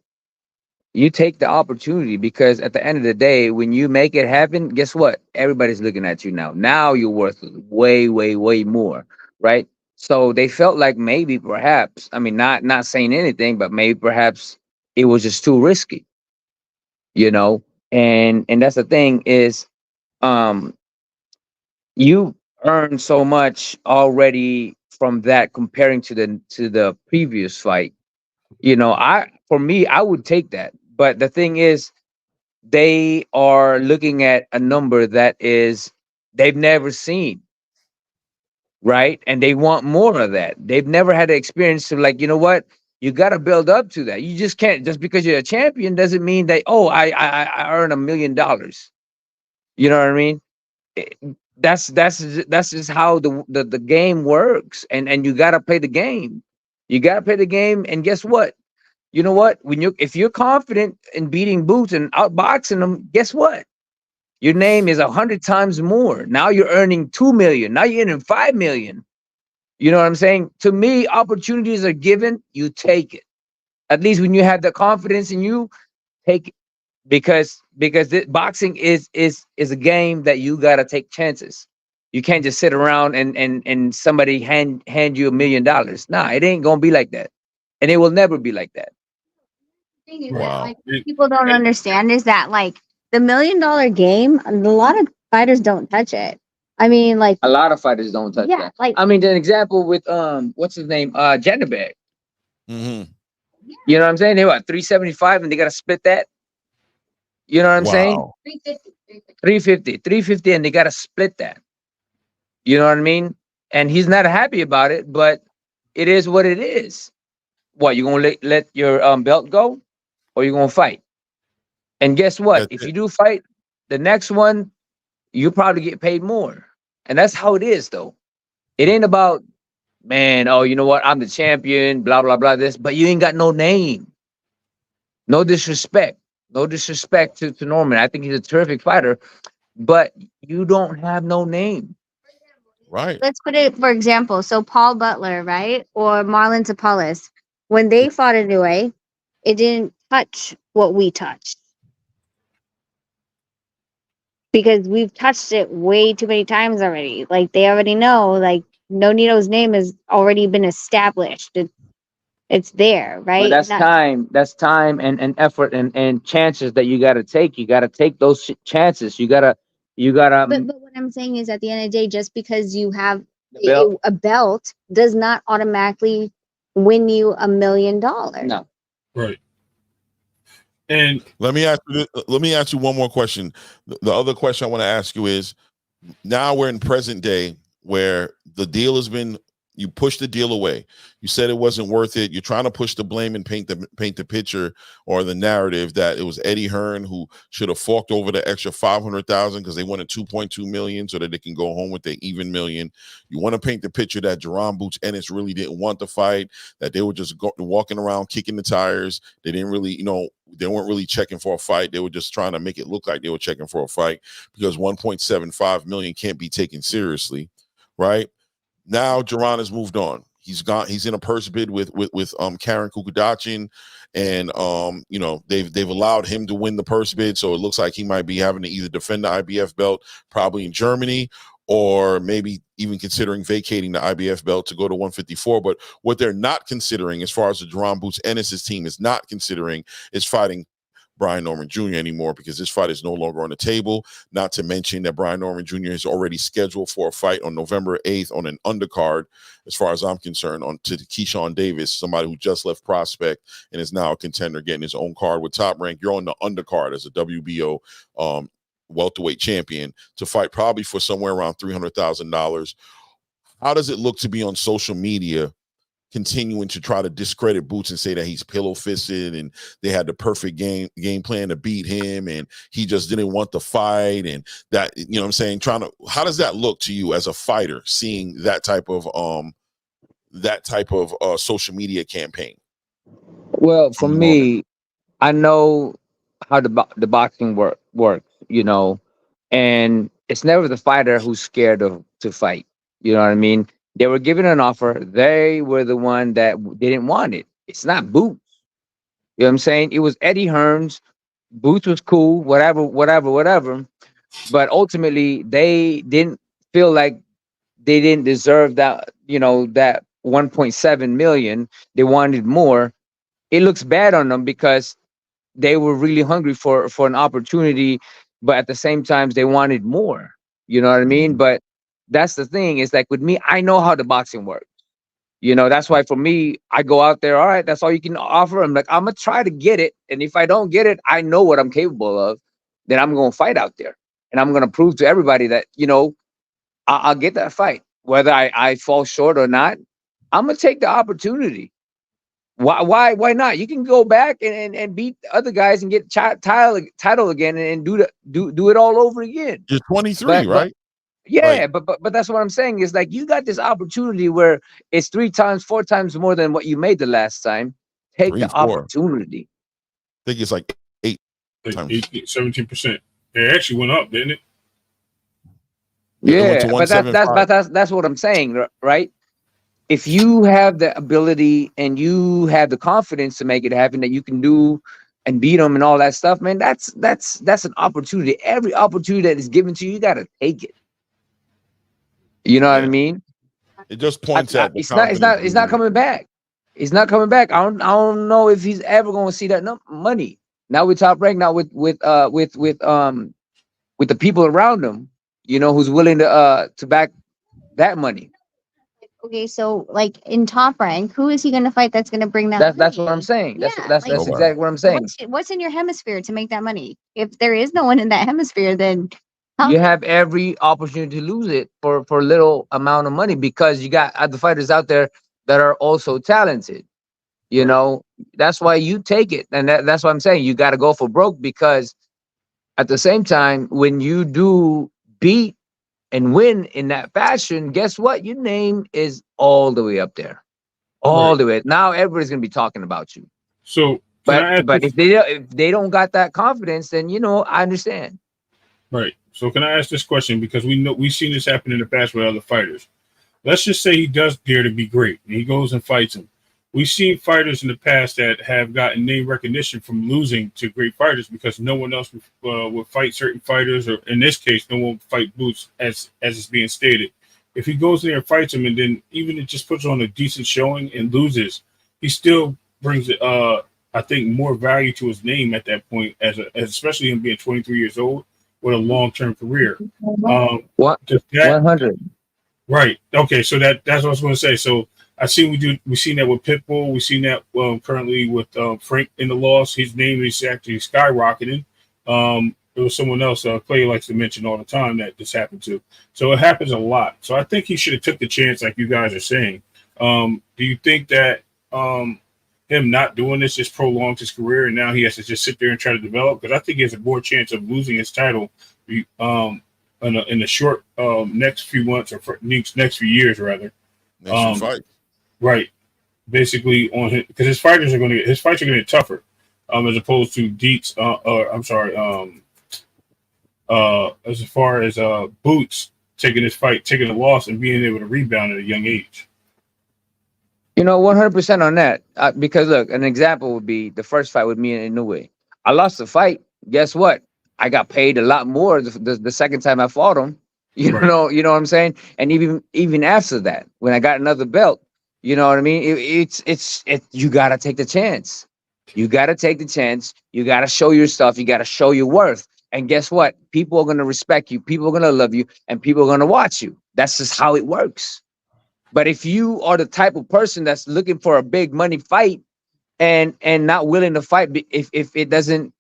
you take the opportunity, because at the end of the day, when you make it happen, guess what? Everybody's looking at you now. Now you're worth way, way, way more, right? So they felt like maybe perhaps, I mean, not saying anything, but maybe perhaps it was just too risky, you know? And that's the thing is, you earn so much already from that comparing to the previous fight. You know, for me, I would take that. But the thing is, they are looking at a number that is they've never seen, right? And they want more of that. They've never had the experience to, like, you know what? You got to build up to that. You just can't, just because you're a champion doesn't mean that, oh, I earn $1 million. You know what I mean? That's just how the game works, and you got to play the game. You got to play the game, and guess what? You know what? If you're confident in beating Boots and outboxing them, guess what? Your name is 100 times more. Now you're earning $2 million. Now you're earning $5 million. You know what I'm saying? To me, opportunities are given. You take it. At least when you have the confidence in you, take it. Because boxing is a game that you gotta take chances. You can't just sit around and somebody hand you $1 million. Nah, it ain't gonna be like that, and it will never be like that. Wow. Like, people don't understand is that, like, the $1 million game, a lot of fighters don't touch it. I mean, like, a lot of fighters don't touch that. Like, I mean, the example with what's his name, Janabek. Mm-hmm. You know what I'm saying? They what, 375, and they gotta split that. You know what I'm saying? 350, and they gotta split that. You know what I mean? And he's not happy about it, but it is what it is. What, you gonna let your belt go, or you gonna fight? And guess what? If you do fight, the next one, you probably get paid more. And that's how it is, though. It ain't about, man, oh, you know what? I'm the champion, blah, blah, blah, this, but you ain't got no name. No disrespect. No disrespect to Norman. I think he's a terrific fighter, but you don't have no name. Right. Let's put it, for example, so Paul Butler, right? Or Marlon Tapales, when they fought in Niue, it didn't touch what we touched. Because we've touched it way too many times already. Like they already know, like Nonito's name has already been established. It's there, right? But that's time and effort and chances that you got to take. You got to take those chances. You gotta. But what I'm saying is, at the end of the day, just because you have a belt does not automatically win you $1 million. No. Right. And let me ask you one more question. The other question I want to ask you is, now we're in present day where the deal has been, you pushed the deal away. You said it wasn't worth it. You're trying to push the blame and paint the picture or the narrative that it was Eddie Hearn who should have forked over the extra $500,000 because they wanted $2.2 million so that they can go home with their even $1 million. You want to paint the picture that Jaron Boots Ennis really didn't want the fight, that they were just walking around kicking the tires. They didn't really, they weren't really checking for a fight. They were just trying to make it look like they were checking for a fight because $1.75 million can't be taken seriously, right? Now Jaron has moved on. He's in a purse bid with Karen Kukudachin, and they've allowed him to win the purse bid, so it looks like he might be having to either defend the IBF belt probably in Germany or maybe even considering vacating the IBF belt to go to 154. But what they're not considering, as far as the Jaron Boots Ennis' team is not considering, is fighting Brian Norman Jr. anymore, because this fight is no longer on the table. Not to mention that Brian Norman Jr. is already scheduled for a fight on November 8th on an undercard, as far as I'm concerned, to Keyshawn Davis, somebody who just left Prospect and is now a contender getting his own card with Top Rank. You're on the undercard as a WBO welterweight champion to fight probably for somewhere around $300,000. How does it look to be on social media continuing to try to discredit Boots and say that he's pillow-fisted and they had the perfect game plan to beat him and he just didn't want the fight, and that, you know what I'm saying, how does that look to you as a fighter, seeing that type of social media campaign? Well, for me, I know how the boxing works, and it's never the fighter who's scared to fight. You know what I mean? They were given an offer. They were the one that didn't want it. It's not Boots. You know what I'm saying? It was Eddie Hearn's. Boots was cool, whatever. But ultimately, they didn't feel like they didn't deserve that, that 1.7 million. They wanted more. It looks bad on them because they were really hungry for an opportunity, but at the same time, they wanted more. You know what I mean? But that's the thing, is like with me, I know how the boxing works. That's why for me, I go out there, all right, that's all you can offer. I'm like, I'm going to try to get it. And if I don't get it, I know what I'm capable of. Then I'm going to fight out there. And I'm going to prove to everybody that, I'll get that fight. Whether I fall short or not, I'm going to take the opportunity. Why not? You can go back and beat other guys and get title again and do it all over again. You're 23, right? Yeah, but that's what I'm saying, is like, you got this opportunity where it's 4 times more than what you made the last time. Take the opportunity. I think it's like 8 times. 17%. It actually went up, didn't it? Yeah, but that's what I'm saying, right? If you have the ability and you have the confidence to make it happen, that you can do and beat them and all that stuff, man, that's an opportunity. Every opportunity that is given to you, you got to take it. You know what I mean? It just points out it's not coming back. It's not coming back. I don't know if he's ever going to see that money. Now with Top Rank, now with the people around him, who's willing to back that money. Okay, so like in Top Rank, who is he going to fight that's going to bring that? That's what I'm saying. That's exactly what I'm saying. What's in your hemisphere to make that money? If there is no one in that hemisphere, then you have every opportunity to lose it for little amount of money, because you got other fighters out there that are also talented. That's why you take it. And that's what I'm saying. You got to go for broke, because at the same time, when you do beat and win in that fashion, guess what? Your name is all the way up there. All the way. Now everybody's going to be talking about you. So, but if they don't got that confidence, then, I understand. Right. So can I ask this question? Because we've seen this happen in the past with other fighters. Let's just say he does dare to be great and he goes and fights him. we've seen fighters in the past that have gotten name recognition from losing to great fighters because no one else would fight certain fighters, or in this case, no one would fight Boots as it's being stated. If he goes there and fights him, and then even it just puts on a decent showing and loses, he still brings I think more value to his name at that point, as especially him being 23 years old with a long-term career. What 100? Right. Okay. So that's what I was going to say. So we've seen that with Pitbull. We've seen that currently with Frank in the loss. His name is actually skyrocketing. There was someone else Clay likes to mention all the time that this happened to. So it happens a lot. So I think he should have took the chance, like you guys are saying. Do you think that him not doing this just prolonged his career, and now he has to just sit there and try to develop? Because I think he has a more chance of losing his title in the short next few months, or next few years rather. Next fight. Right. Basically on him, because his fights are going to get tougher, as opposed to Deets. As far as Boots taking a loss and being able to rebound at a young age. 100% on that. Because look, an example would be the first fight with me and Inoue. I lost the fight. Guess what? I got paid a lot more the second time I fought him. You know what I'm saying? And even after that, when I got another belt, you know what I mean? It's you gotta take the chance. You gotta take the chance. You gotta show your stuff. You gotta show your worth. And guess what? People are gonna respect you. People are gonna love you, and people are gonna watch you. That's just how it works. But if you are the type of person that's looking for a big money fight and not willing to fight, if it doesn't,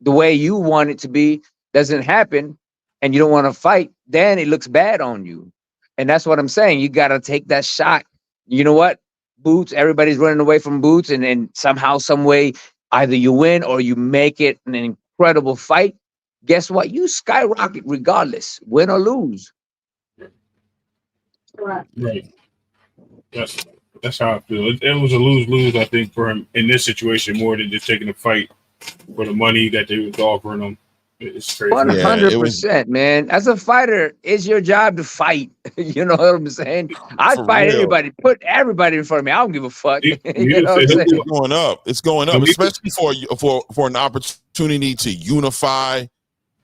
the way you want it to be, doesn't happen, and you don't want to fight, then it looks bad on you. And that's what I'm saying. You got to take that shot. You know what? Boots, everybody's running away from Boots, and then somehow, some way, either you win or you make it an incredible fight. Guess what? You skyrocket regardless, win or lose. Right. That's how I feel. It was a lose-lose, I think, for him in this situation, more than just taking a fight for the money that they was offering him. It's crazy. 100%, man. As a fighter, it's your job to fight. You know what I'm saying? I fight everybody. Put everybody in front of me. I don't give a fuck. You know what I'm saying? It's going up. It's going up, especially for an opportunity to unify.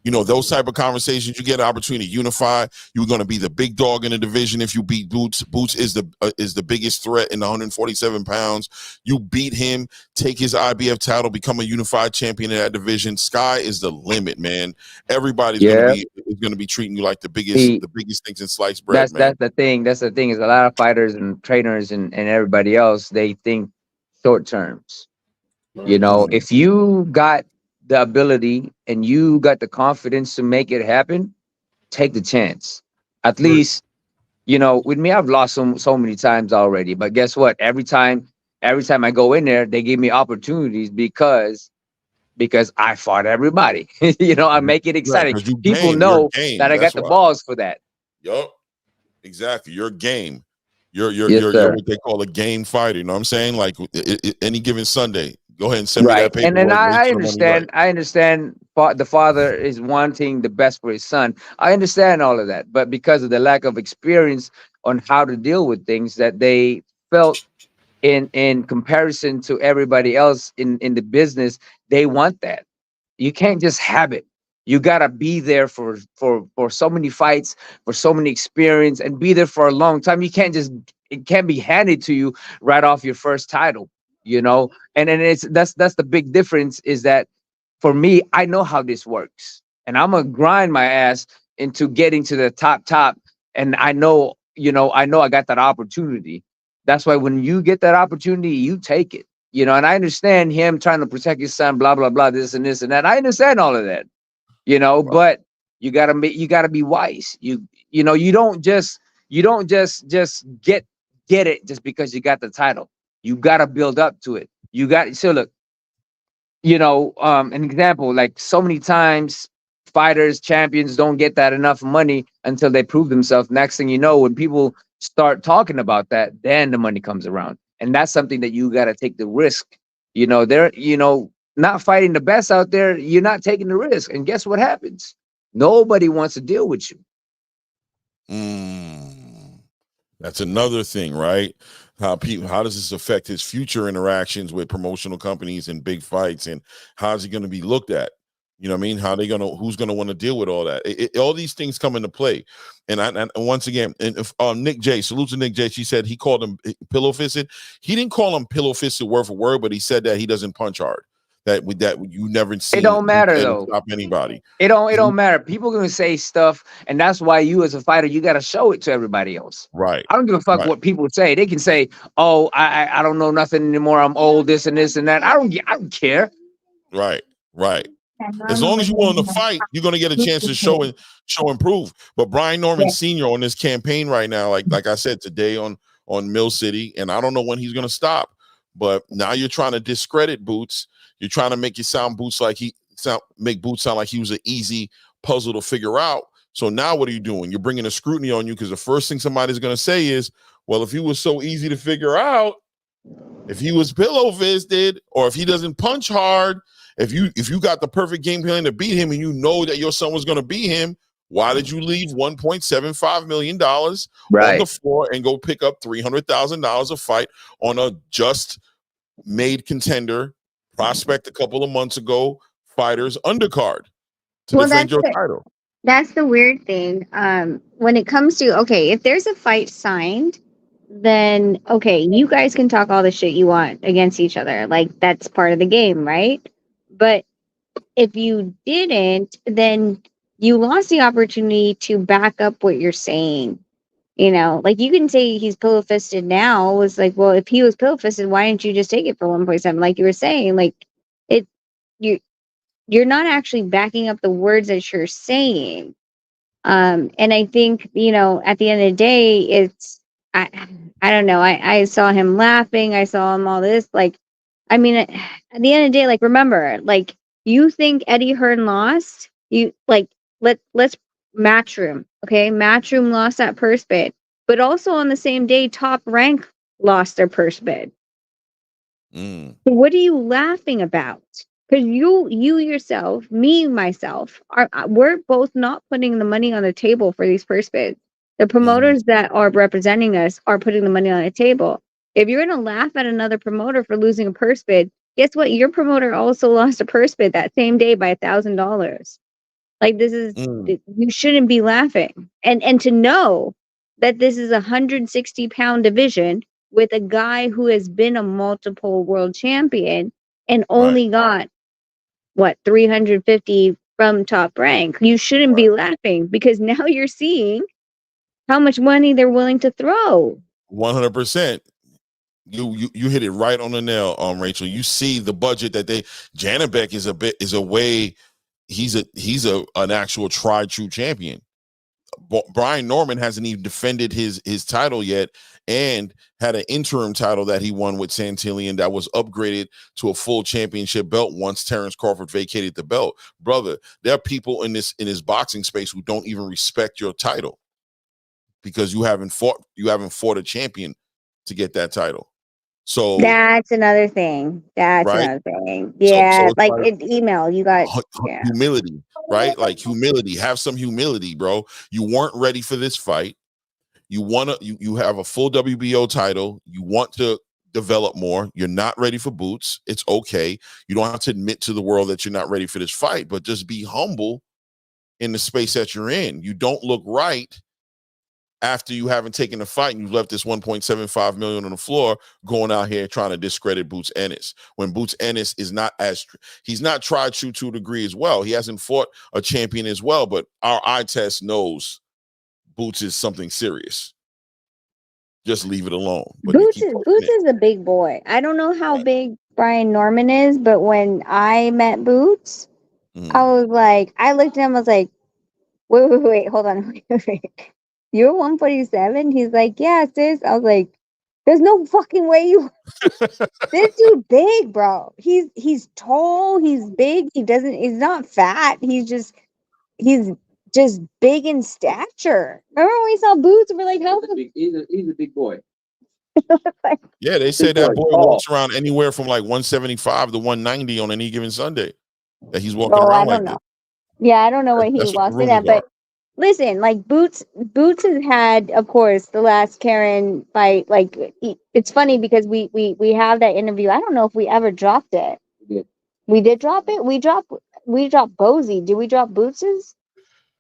Those type of conversations, you get an opportunity to unify. You're going to be the big dog in the division if you beat Boots. Boots is the biggest threat in the 147 pounds. You beat him, take his IBF title, become a unified champion in that division. Sky is the limit, man. Everybody's going to be treating you like the biggest things in sliced bread. That's the thing. That's the thing is a lot of fighters and trainers and everybody else, they think short terms. If you got the ability and you got the confidence to make it happen, take the chance. At least, with me, I've lost so many times already. But guess what? Every time I go in there, they give me opportunities because I fought everybody. I make it exciting. Right, people know that I got the balls for that. Yup. Exactly. You're game. You're what they call a game fighter. You know what I'm saying? Like any given Sunday. Go ahead and send me that paper. And then I understand. I understand. The father is wanting the best for his son. I understand all of that, but because of the lack of experience on how to deal with things, that they felt in comparison to everybody else in the business, they want that. You can't just have it. You gotta be there for so many fights, for so many experience, and be there for a long time. It can't be handed to you right off your first title. And then that's the big difference, is that for me, I know how this works, and I'm gonna grind my ass into getting to the top, and I know I got that opportunity. That's why when you get that opportunity, you take it. And I understand him trying to protect his son, blah blah blah, this and that. I understand all of that, but you gotta be wise. You don't just get it just because you got the title. You got to build up to it. Look, an example, like so many times fighters, champions don't get that enough money until they prove themselves. Next thing you know, when people start talking about that, then the money comes around. And that's something that you got to take the risk. They're, not fighting the best out there, you're not taking the risk. And guess what happens? Nobody wants to deal with you. That's another thing, right? how does this affect his future interactions with promotional companies and big fights, and how's he going to be looked at? You know what I mean? Who's going to want to deal with all that? All these things come into play. And once again, and if Nick J, salute to Nick J. She said he called him pillow fisted. He didn't call him pillow fisted word for word, but he said that he doesn't punch hard. That you never see. It don't matter though. Stop anybody. It don't matter. People gonna say stuff, and that's why you as a fighter, you gotta show it to everybody else. Right. I don't give a fuck what people say. They can say, "Oh, I don't know nothing anymore. I'm old. This and this and that." I don't care. Right. As long as you're willing to fight, you're gonna get a chance to show and prove. But Brian Norman Sr. on this campaign right now, like I said today on Mill City, and I don't know when he's gonna stop. But now you're trying to discredit Boots. You're trying to make Boots sound like he was an easy puzzle to figure out. So now what are you doing? You're bringing a scrutiny on you because the first thing somebody's going to say is, well, if he was so easy to figure out, if he was pillow fisted, or if he doesn't punch hard, if you got the perfect game plan to beat him and you know that your son was going to beat him, why did you leave $1.75 million on the floor and go pick up $300,000 a fight on a just made contender prospect a couple of months ago, fighters undercard to defend your title? That's the weird thing. When it comes to, okay, if there's a fight signed, then okay, you guys can talk all the shit you want against each other. Like, that's part of the game, right? But if you didn't, then you lost the opportunity to back up what you're saying. You know, like, you can say he's pillow fisted now. It's like, well, if he was pillow fisted, why didn't you just take it for 1.7? Like you were saying, like, you're not actually backing up the words that you're saying. And I think, you know, at the end of the day, it's, I don't know. I saw him laughing. I saw him all this. Like, I mean, at the end of the day, like, remember, like, you think Eddie Hearn lost? You like, let's Matchroom. Okay, Matchroom lost that purse bid, but also on the same day, Top Rank lost their purse bid. What are you laughing about? Because you yourself, me, myself, we're both not putting the money on the table for these purse bids. The promoters that are representing us are putting the money on the table. If you're going to laugh at another promoter for losing a purse bid, guess what? Your promoter also lost a purse bid that same day by $1,000. Like, this is, you shouldn't be laughing. And to know that this is a 160-pound division with a guy who has been a multiple world champion and only got, what, 350 from Top Rank. You shouldn't be laughing, because now you're seeing how much money they're willing to throw. 100%. You hit it right on the nail, Rachel. You see the budget that Janibek he's an actual tried true champion. Brian Norman hasn't even defended his title yet, and had an interim title that he won with Santillan that was upgraded to a full championship belt once Terrence Crawford vacated the belt. Brother, there are people in this boxing space who don't even respect your title because you haven't fought a champion to get that title. So that's another thing. Another thing. Yeah, so like in email, you got humility, right? Like humility. Have some humility, bro. You weren't ready for this fight. You have a full WBO title. You want to develop more. You're not ready for Boots. It's okay. You don't have to admit to the world that you're not ready for this fight, but just be humble in the space that you're in. You don't look right after you haven't taken the fight and you've left this $1.75 million on the floor going out here trying to discredit Boots Ennis, when Boots Ennis is he's not tried true to a degree as well. He hasn't fought a champion as well, but our eye test knows Boots is something serious. Just leave it alone. But Boots is a big boy. I don't know how big Brian Norman is, but when I met Boots, I was like, I looked at him, I was like, wait, hold on. You're 147? He's like, yeah, sis. I was like, there's no fucking way you. This dude big, bro. He's tall. He's big. He's not fat. He's just big in stature. Remember when we saw Boots? We're like, how? He's a big boy. Yeah, they say that boy walks around anywhere from like 175 to 190 on any given Sunday. That he's walking around like that. Yeah, I don't know what he walks in at, but listen, like Boots has had, of course, the last Karen fight. Like it's funny because we have that interview. I don't know if we ever dropped it. We did drop it. We dropped Bozy. Did we drop Boots's?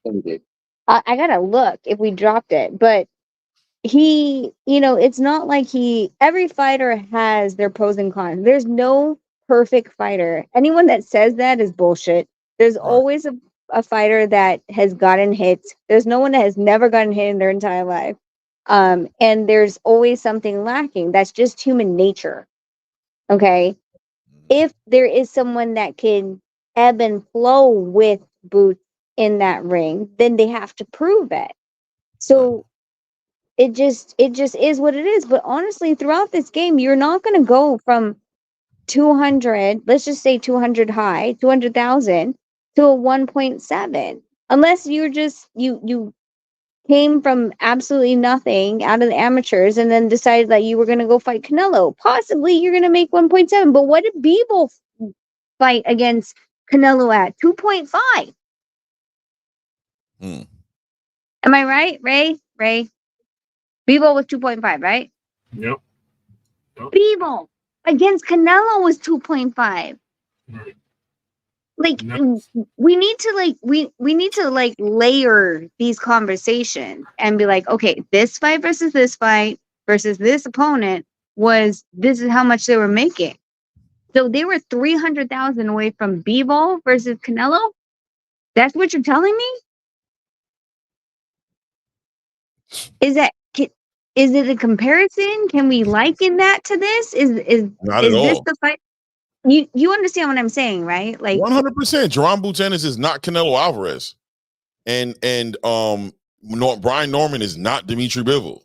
We did. I gotta look if we dropped it, but he, it's not like every fighter has their pros and cons. There's no perfect fighter. Anyone that says that is bullshit. There's always a fighter that has gotten hit. There's no one that has never gotten hit in their entire life. And there's always something lacking. That's just human nature. Okay. If there is someone that can ebb and flow with Boots in that ring, then they have to prove it. So it just is what it is. But honestly, throughout this game, you're not going to go from 200, let's just say 200 high, 200,000 to a 1.7, unless you're just you came from absolutely nothing out of the amateurs and then decided that you were going to go fight Canelo. Possibly you're going to make 1.7. But what did Bivol fight against Canelo at? 2.5. Am I right, Ray? Bivol was 2.5, right? Yep. Bivol against Canelo was 2.5. Right. Like we need to layer these conversations and be like, okay, this fight versus this opponent this is how much they were making. So they were 300,000 away from Bivol versus Canelo. That's what you're telling me? Is it a comparison? Can we liken that to this? Is not at all. This the fight? You understand what I'm saying, right? Like 100%. Jerome Buchanan is not Canelo Alvarez, and Brian Norman is not Dimitri Bivol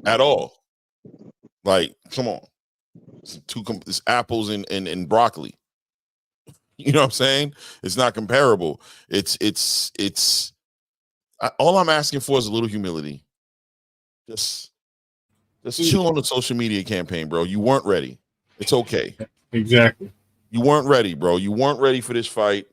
at all. Like, come on, it's apples and broccoli. You know what I'm saying? It's not comparable. All I'm asking for is a little humility. Just chill on the social media campaign, bro. You weren't ready. It's okay. Exactly. You weren't ready, bro. You weren't ready for this fight.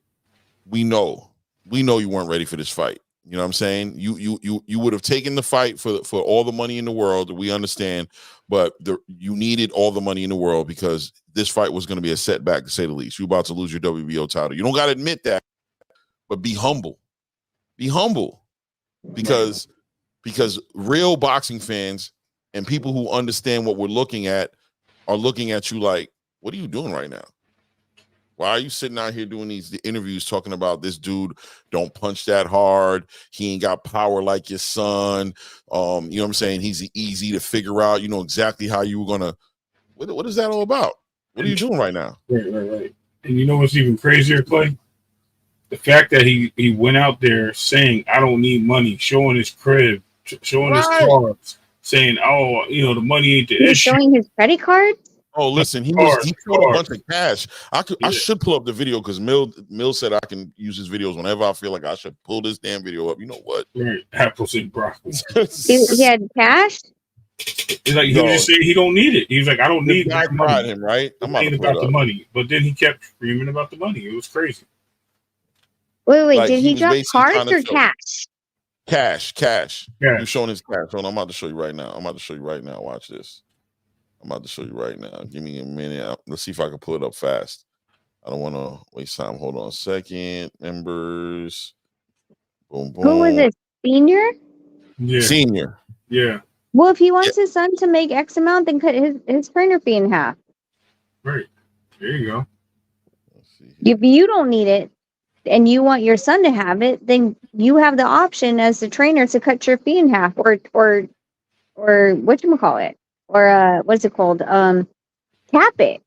We know you weren't ready for this fight. You know what I'm saying? You would have taken the fight for all the money in the world. We understand, but you needed all the money in the world because this fight was going to be a setback, to say the least. You're about to lose your WBO title. You don't got to admit that, but be humble. Be humble, because real boxing fans and people who understand what we're looking at are looking at you like, what are you doing right now? Why are you sitting out here doing these interviews talking about this dude don't punch that hard? He ain't got power like your son. You know what I'm saying? He's easy to figure out. You know exactly how you were going to. What is that all about? What are you doing right now? Right. And you know what's even crazier, Clay? The fact that he went out there saying, I don't need money, showing his crib, showing his cards, saying, oh, the money ain't the issue. Showing his credit card? Oh, listen, he showed a bunch of cash. I should pull up the video because Mill said I can use his videos whenever I feel like I should pull this damn video up. You know what? Right. Apples and broccoli. He had cash? He's like, he was just saying he don't need it. He's like, I don't need that money. Him, right? I'm about the money. But then he kept screaming about the money. It was crazy. Wait, like, did he drop cards or cash? Cash. Yeah. He's showing his cash. Hold on, I'm about to show you right now. Watch this. I'm about to show you right now. Give me a minute. Let's see if I can pull it up fast. I don't want to waste time. Hold on a second. Members. Boom, boom. Who was it? Senior? Yeah. Senior. Yeah. Well, if he wants his son to make X amount, then cut his trainer fee in half. Right. There you go. If you don't need it and you want your son to have it, then you have the option as the trainer to cut your fee in half or whatchamacallit. Or what's it called? Cap it.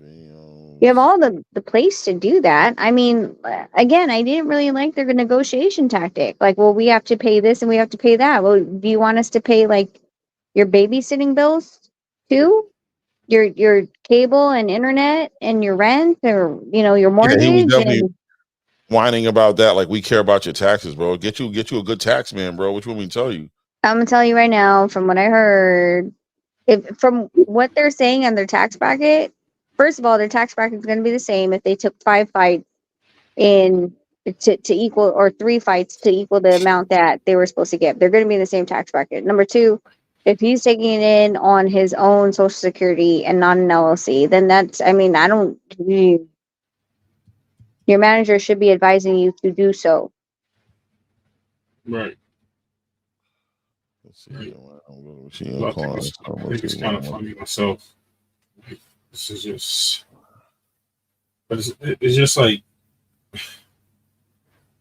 You have all the place to do that. I mean, again, I didn't really like their negotiation tactic. Like, well, we have to pay this and we have to pay that. Well, do you want us to pay like your babysitting bills too? Your cable and internet and your rent, or your mortgage? Yeah, he was definitely whining about that. Like, we care about your taxes, bro. Get you a good tax man, bro. What you want me to tell you? I'm gonna tell you right now, from what I heard, from what they're saying on their tax bracket, first of all, their tax bracket is going to be the same if they took 5 fights in to equal, or 3 fights to equal the amount that they were supposed to get. They're going to be in the same tax bracket. Number 2, if he's taking it in on his own Social Security and not an LLC, then that's, I mean, your manager should be advising you to do so. Right. Let's see. Right. I think it's kind of funny myself. Like, this is just, but it's just like,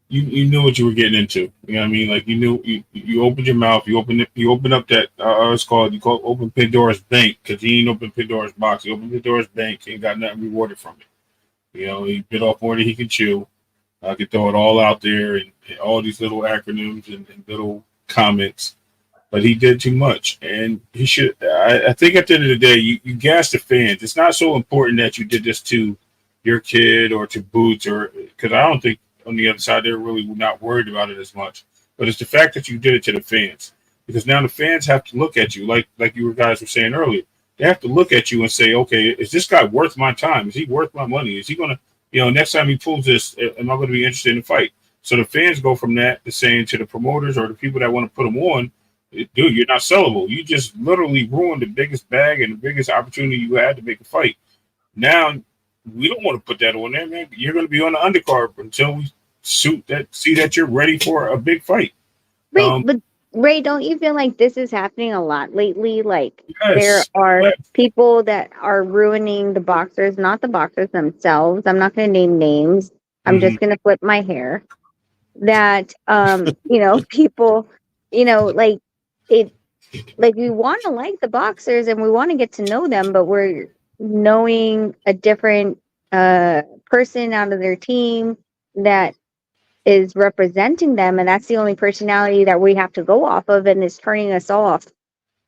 you knew what you were getting into. You know what I mean? Like, you knew, you opened your mouth, you open up that, open Pandora's bank, because he ain't opened Pandora's box. He opened Pandora's bank and got nothing rewarded from it. You know, he bit off more than he could chew. I could throw it all out there and all these little acronyms and little comments, but he did too much. And he should, I think at the end of the day, you gas the fans. It's not so important that you did this to your kid or to Boots, or because I don't think on the other side they're really not worried about it as much. But it's the fact that you did it to the fans, because now the fans have to look at you like you guys were saying earlier. They have to look at you and say, okay, is this guy worth my time? Is he worth my money? Is he going to, you know, next time he pulls this, am I going to be interested in the fight? So the fans go from that to saying to the promoters or the people that want to put them on, dude, you're not sellable. You just literally ruined the biggest bag and the biggest opportunity you had to make a fight. Now, we don't want to put that on there, man. You're going to be on the undercard until we see that you're ready for a big fight. Right, but Ray, don't you feel like this is happening a lot lately? Like, yes, there are people that are ruining the boxers, not the boxers themselves. I'm not going to name names. I'm just going to flip my hair. That, you know, people, you know, like it, like we want to like the boxers and we want to get to know them, but we're knowing a different person out of their team that is representing them, and that's the only personality that we have to go off of, and is turning us off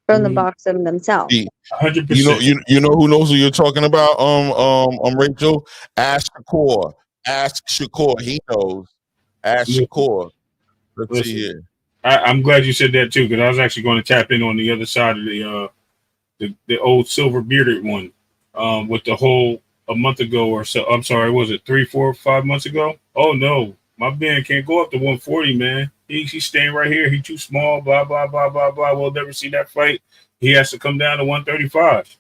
from the boxer themselves. 100%. You know who knows who you're talking about? Rachel, Ask Shakur. He knows. Ask Shakur. Let's see here. I'm glad you said that too, because I was actually going to tap in on the other side of the old silver bearded one, with the whole a month ago or so. I'm sorry, was it 3, 4, 5 months ago? Oh no, my man can't go up to 140, man. He's staying right here. He's too small. Blah blah blah blah blah. We'll never see that fight. He has to come down to 135.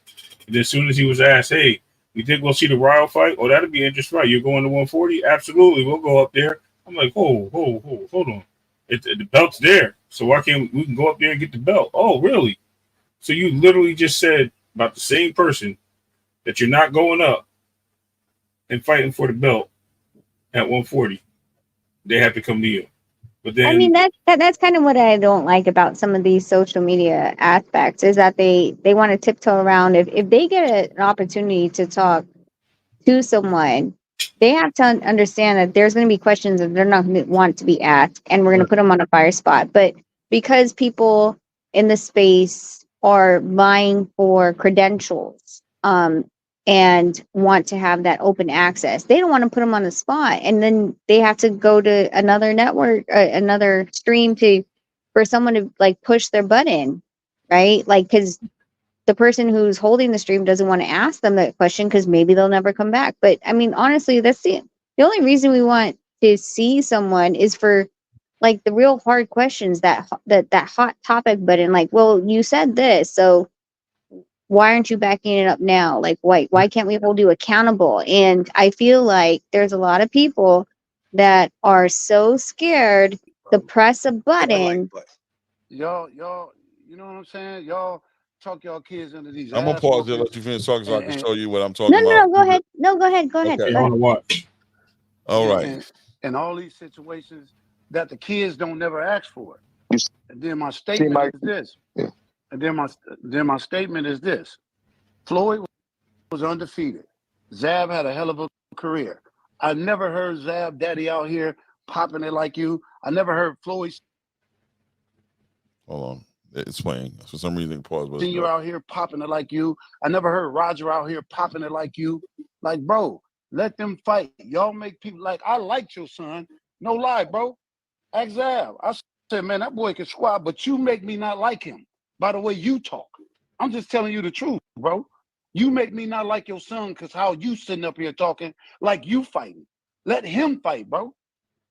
And as soon as he was asked, "Hey, you think we'll see the Ryle fight? Oh, that'd be interesting, right? You're going to 140? Absolutely, we'll go up there." I'm like, hold on. The belt's there, so why can't we can go up there and get the belt? Oh, really? So you literally just said about the same person that you're not going up and fighting for the belt at 140. They have to come to you. But then, I mean, that's kind of what I don't like about some of these social media aspects, is that they want to tiptoe around. If they get an opportunity to talk to someone, they have to understand that there's going to be questions that they're not going to want to be asked, and we're going to put them on a fire spot. But because people in the space are vying for credentials, and want to have that open access, they don't want to put them on the spot, and then they have to go to another network, another stream for someone to like push their button, right? Like, because the person who's holding the stream doesn't want to ask them that question because maybe they'll never come back. But I mean, honestly, that's the only reason we want to see someone is for like the real hard questions, that hot topic button. Like, well, you said this, so why aren't you backing it up now? Like, why can't we hold you accountable? And I feel like there's a lot of people that are so scared to press a button. Y'all, you know what I'm saying? Y'all talk y'all kids into these. I'm gonna pause there, let you finish talking, so I can show you what I'm talking about. No, go ahead. No, go ahead. Okay, I want to watch. All right. And all these situations that the kids don't never ask for. And then my statement is this. And then my statement is this. Floyd was undefeated. Zab had a hell of a career. I never heard Zab Daddy out here popping it like you. I never heard Floyd. Hold on. It's playing. For some reason, pause. You out here popping it like you. I never heard Roger out here popping it like you. Like, bro, let them fight. Y'all make people like, I liked your son. No lie, bro. Ask Zab. I said, man, that boy can squat, but you make me not like him by the way you talk. I'm just telling you the truth, bro. You make me not like your son because how you sitting up here talking like you fighting. Let him fight, bro.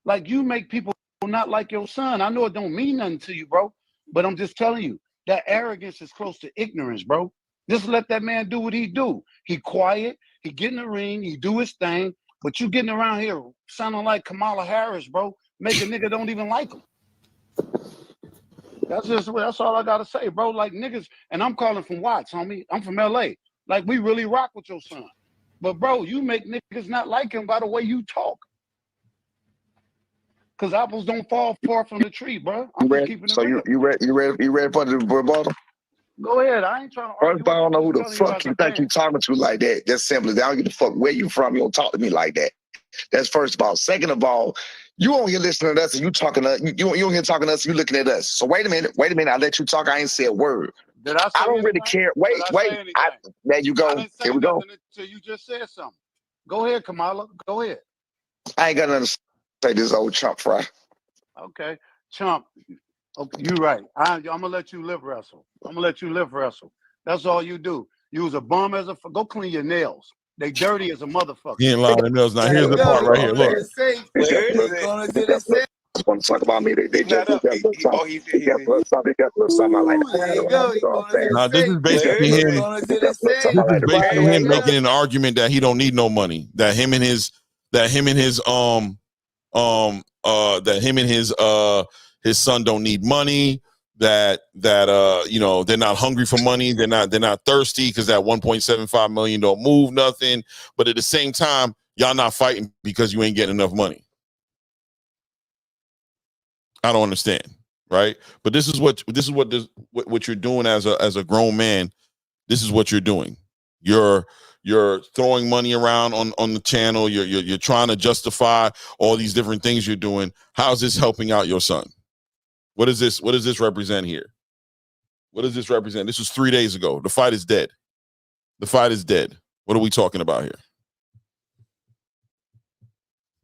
Like, you make people not like your son. I know it don't mean nothing to you, bro, but I'm just telling you that arrogance is close to ignorance, bro. Just let that man do what he do. He quiet, he get in the ring, he do his thing, but you getting around here sounding like Kamala Harris, bro, make a nigga don't even like him. That's all I gotta say, bro. Like, niggas, and I'm calling from Watts, homie. I'm from LA. Like, we really rock with your son. But bro, you make niggas not like him by the way you talk. Cause apples don't fall far from the tree, bro. I'm just keeping it real. You ready for the rebuttal? Go ahead. I ain't trying to argue. First, I don't know who the fuck you think you talking to like that. Just simply, I don't give a fuck where you from. You don't talk to me like that. That's first of all. Second of all, you on here listening to us and you talking to you on here talking to us. You looking at us. So wait a minute. I let you talk. I ain't say a word. Did I say I don't anything? Really care. Wait. There you go. I didn't say Here we go. Until you just said something. Go ahead, Kamala. Go ahead. I ain't got nothing to say. This old chump fry. Okay, chump. Okay, you right. I'm gonna let you live wrestle. That's all you do. You was a bum as a. Go clean your nails. They dirty as a motherfucker. He ain't lying. Nails. Now here's the part right here. Look. Want to talk about me? They just got something I like. Now this is basically him. This is basically him making an argument that he don't need no money. That him and his son don't need money. That you know, they're not hungry for money. They're not thirsty because that 1.75 million don't move nothing. But at the same time, y'all not fighting because you ain't getting enough money. I don't understand, right? But this is what you're doing as a grown man. This is what you're doing. You're throwing money around on the channel. You're trying to justify all these different things you're doing. How's this helping out your son? What does this represent here? What does this represent? This was 3 days ago. The fight is dead. The fight is dead. What are we talking about here?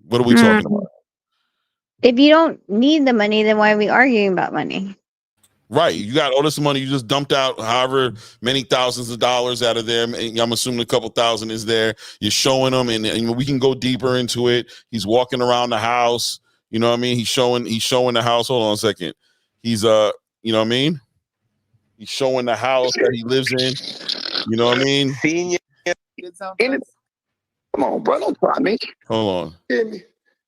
What are we talking about? If you don't need the money, then why are we arguing about money? Right. You got all this money. You just dumped out however many thousands of dollars out of there. I'm assuming a couple thousand is there. You're showing them, and we can go deeper into it. He's walking around the house. You know what I mean? He's showing the house. Hold on a second. He's you know what I mean? He's showing the house that he lives in. You know what I mean? Come on, bro. Don't try me. Hold on.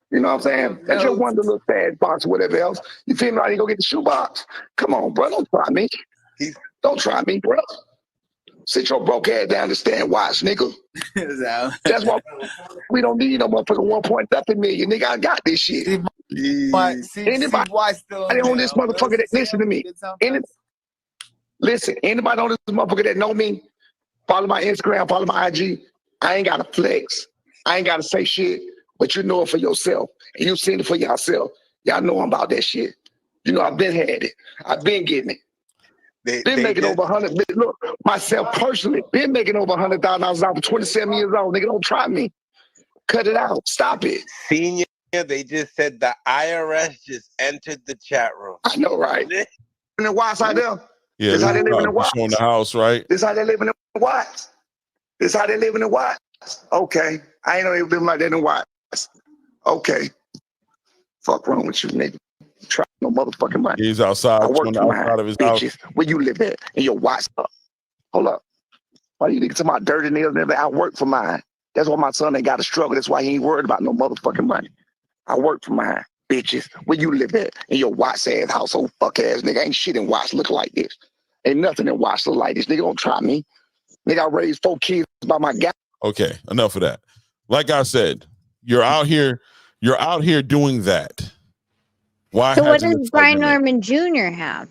You know what I'm saying? That's your one little sad box or whatever else. You feel me? I didn't go get the shoe box. Come on, bro. Don't try me. Don't try me, bro. Sit your broke ass down and stand watch, nigga. That's why we don't need no motherfucking 1.7 million. Nigga, I got this shit. Anybody on this motherfucker that listen to me. Anybody on this motherfucker that know me, follow my Instagram, follow my IG. I ain't got to flex. I ain't got to say shit. But you know it for yourself, and you've seen it for yourself. Y'all know I'm about that shit. You know, I've been had it. I've been getting it. Been making over 100. Look, myself personally, been making over $100,000 for 27 years old. Nigga, don't try me. Cut it out. Stop it. Senior, they just said the IRS just entered the chat room. I know, right? In the Watts out there. Yeah, this how they live in the Watts. Showing the house, right? This how they live in the Watts. This how they live in the Watts. Okay, I ain't know they live like that in the Watts. Okay. Fuck wrong with you, nigga. Try no motherfucking money. He's outside. I work outside of his bitches. house. Where you live at? And your watch up. Hold up. Why you niggas talking about dirty nails? I work for mine. That's why my son ain't got to struggle. That's why he ain't worried about no motherfucking money. I work for mine. Bitches. Where you live at? In your Watts ass household fuck ass nigga. Ain't shit in Watts look like this. Ain't nothing in Watts look like this. Nigga, don't try me. Nigga, I raised 4 kids by my guy. Okay, enough of that. Like I said, you're out here doing that. Why? So what does Brian Norman Jr. have?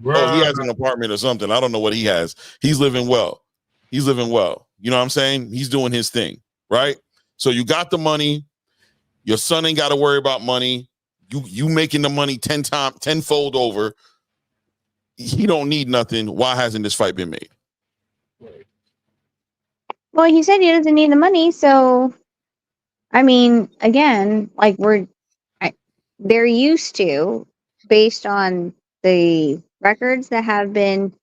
Oh, he has an apartment or something. I don't know what he has. He's living well. You know what I'm saying? He's doing his thing, right? So you got the money. Your son ain't got to worry about money. You making the money tenfold over. He don't need nothing. Why hasn't this fight been made? Well, he said he doesn't need the money, so I mean, again, like they're used to, based on the records that have been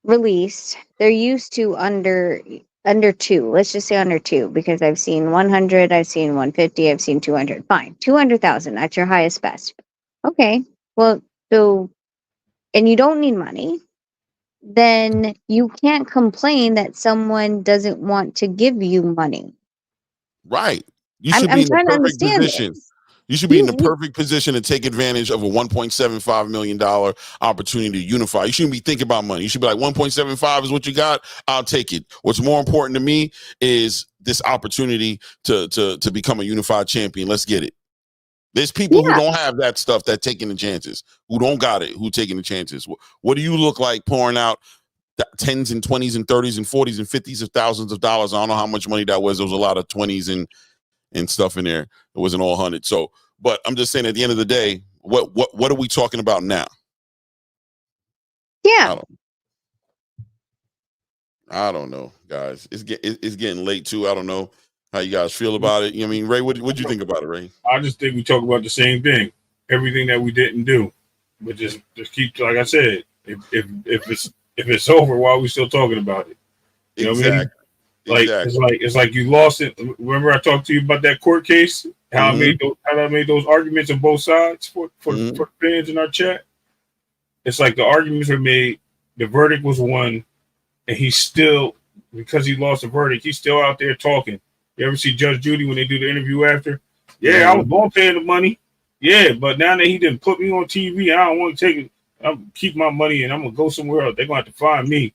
released, they're used to under under 2. Let's just say under 2, because I've seen 100, I've seen 150, I've seen 200. Fine, 200,000. That's your highest best. Okay. Well, so, and you don't need money, then you can't complain that someone doesn't want to give you money. Right. You should be in the perfect position. You should be in the perfect position to take advantage of a $1.75 million opportunity to unify. You shouldn't be thinking about money. You should be like, 1.75 is what you got. I'll take it. What's more important to me is this opportunity to become a unified champion. Let's get it. There's people who don't have that stuff that taking the chances, who don't got it, who taking the chances. What do you look like pouring out tens and 20s and 30s and 40s and 50s of thousands of dollars? I don't know how much money that was. There was a lot of 20s and stuff in there. It wasn't all 100. So, but I'm just saying, at the end of the day, what are we talking about now? Yeah. I don't know, guys. It's getting late too. I don't know how you guys feel about it. I mean, Ray, what you think about it, Ray? I just think we talk about the same thing. Everything that we didn't do, but just keep, like I said, if it's over, why are we still talking about it? You know what I mean? Like, it's like you lost it. Remember I talked to you about that court case? How I made those arguments on both sides for the fans in our chat. It's like the arguments were made, the verdict was won, and he's still, because he lost the verdict, he's still out there talking. You ever see Judge Judy when they do the interview after? Yeah, I was going to pay the money. Yeah, but now that he didn't put me on TV, I don't want to take it. I'm keep my money and I'm gonna go somewhere else. They're gonna have to find me.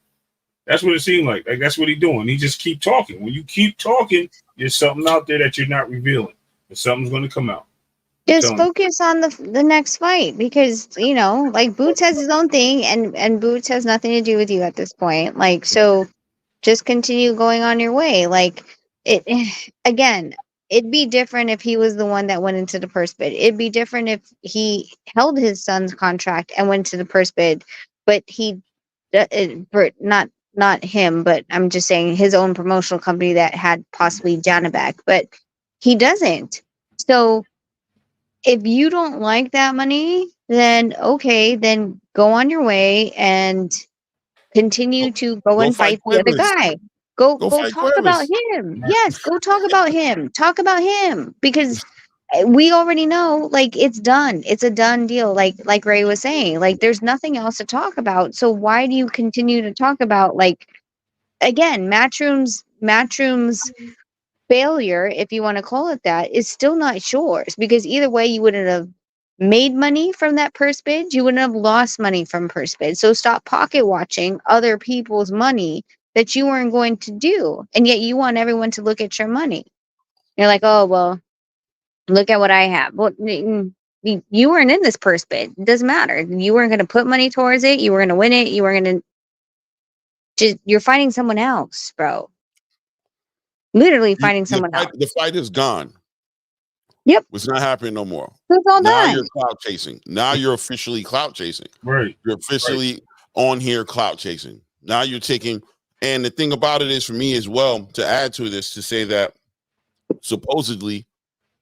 That's what it seemed like. Like, that's what he's doing. He just keep talking. When you keep talking, there's something out there that you're not revealing. And something's going to come out. Just focus on the next fight, because, you know, like, Boots has his own thing, and Boots has nothing to do with you at this point. Like, so just continue going on your way. Like, again, it'd be different if he was the one that went into the purse bid. It'd be different if he held his son's contract and went to the purse bid, but he not him, but I'm just saying his own promotional company that had possibly Janabek, but he doesn't. So if you don't like that money, then okay, then go on your way and continue to go and fight the other guy. Go talk about him. Yes, go talk about him. Talk about him, because we already know, like, it's done. It's a done deal. Like Ray was saying, like, there's nothing else to talk about. So why do you continue to talk about, like, again, Matchroom's failure, if you want to call it that, is still not yours, because either way you wouldn't have made money from that purse bid. You wouldn't have lost money from purse bid. So stop pocket watching other people's money that you weren't going to do. And yet you want everyone to look at your money. You're like, oh, well, look at what I have. Well, you weren't in this purse bid. It doesn't matter. You weren't going to put money towards it. You were going to win it. You were going to you're fighting someone else, bro. Literally fighting someone else. The fight is gone. Yep. It's not happening no more. It's all now done. You're clout chasing. Now you're officially clout chasing. Right. You're officially on here clout chasing. Now you're taking, and the thing about it is, for me as well, to add to this, to say that supposedly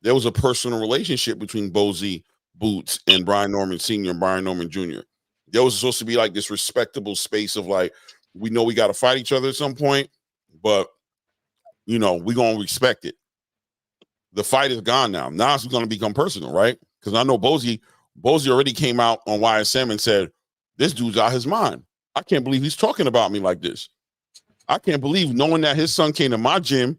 there was a personal relationship between Bozy, Boots, and Brian Norman Sr. and Brian Norman Jr. There was supposed to be like this respectable space of, like, we know we got to fight each other at some point, but, you know, we're going to respect it. The fight is gone now. Now it's going to become personal, right? Because I know Bozy already came out on YSM and said, this dude's out his mind. I can't believe he's talking about me like this. I can't believe, knowing that his son came to my gym.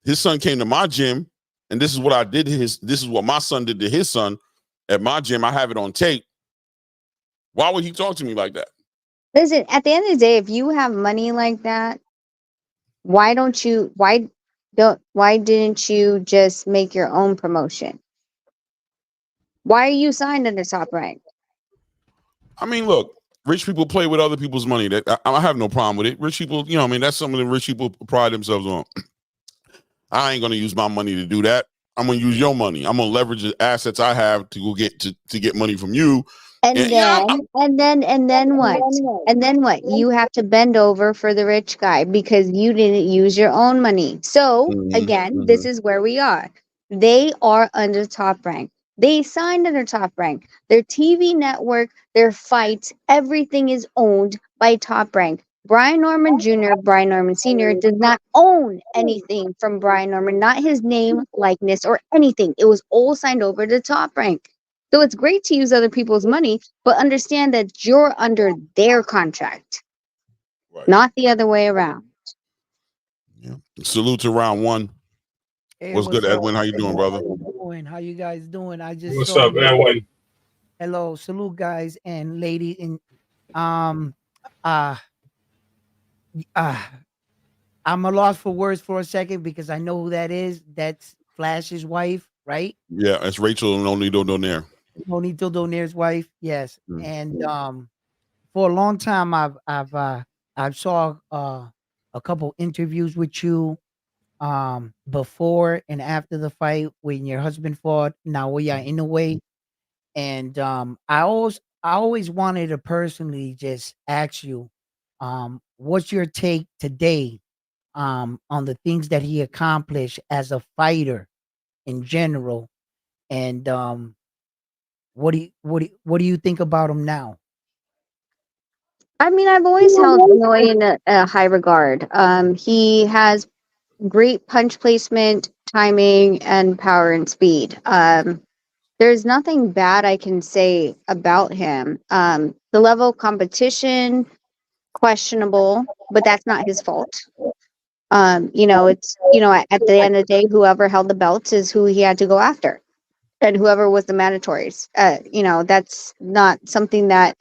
His son came to my gym, and this is what I did to this is what my son did to his son at my gym. I have it on tape. Why would he talk to me like that? Listen, at the end of the day, if you have money like that, why didn't you just make your own promotion? Why are you signed under Top Rank? I mean, look, rich people play with other people's money. That I have no problem with it. Rich people, you know, I mean, that's something that rich people pride themselves on. I ain't gonna use my money to do that. I'm gonna use your money. I'm gonna leverage the assets I have to go get to get money from you. And then what? And then what? You have to bend over for the rich guy because you didn't use your own money. So again, this is where we are. They are under Top Rank. They signed under Top Rank. Their TV network, their fights, everything is owned by Top Rank. Brian Norman Jr., Brian Norman Sr. does not own anything from Brian Norman, not his name, likeness, or anything. It was all signed over to Top Rank. So it's great to use other people's money, but understand that you're under their contract, Right. not the other way around. Yeah. Salute to round one. Hey, What's good, up? Edwin? How you doing, brother? How you guys doing? I just What's saw up, Edwin? Hello, salute guys and lady. And I'm a loss for words for a second because I know who that is. That's Flash's wife, right? Yeah, it's Rachel Nonito Donaire. Nonito Donaire's wife, yes. And for a long time, I've saw a couple interviews with you before and after the fight when your husband fought Naoya Inoue. And I always wanted to personally just ask you, what's your take today on the things that he accomplished as a fighter in general, and what do you think about him now? I mean, I've always held Inoue in a high regard. He has great punch placement, timing, and power and speed. There's nothing bad I can say about him. The level of competition, questionable, but that's not his fault. It's, at the end of the day, whoever held the belts is who he had to go after. And whoever was the mandatories. That's not something that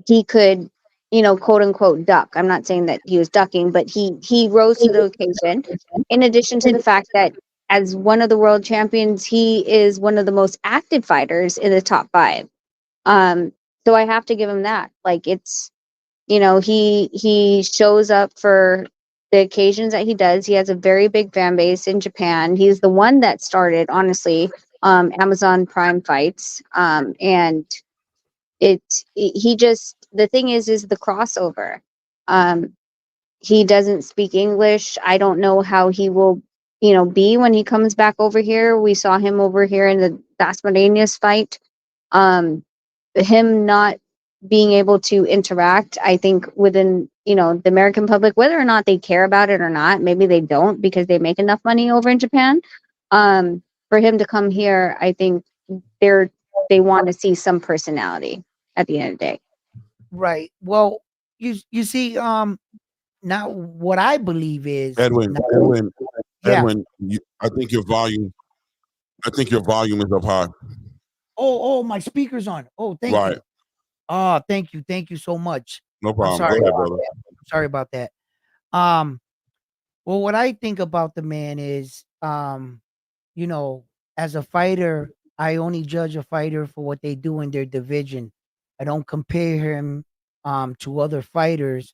he could, quote unquote, duck. I'm not saying that he was ducking, but he rose to the occasion. In addition to the fact that as one of the world champions, he is one of the most active fighters in the top 5. So I have to give him that. Like, it's, he shows up for the occasions that he does. He has a very big fan base in Japan. He's the one that started, honestly, Amazon Prime fights. And the thing is the crossover. He doesn't speak English. I don't know how he will, be when he comes back over here. We saw him over here in the Dasmariñas fight. Him not being able to interact, I think, within, the American public, whether or not they care about it or not, maybe they don't because they make enough money over in Japan. For him to come here, I think they want to see some personality at the end of the day. Right. Well, you see, now what I believe is Edwin, I think your volume is up high. Oh, my speaker's on. Oh, thank you. Oh, thank you so much. No problem. Sorry, Go ahead, brother. Sorry about that. Well, what I think about the man is, as a fighter, I only judge a fighter for what they do in their division. I don't compare him to other fighters,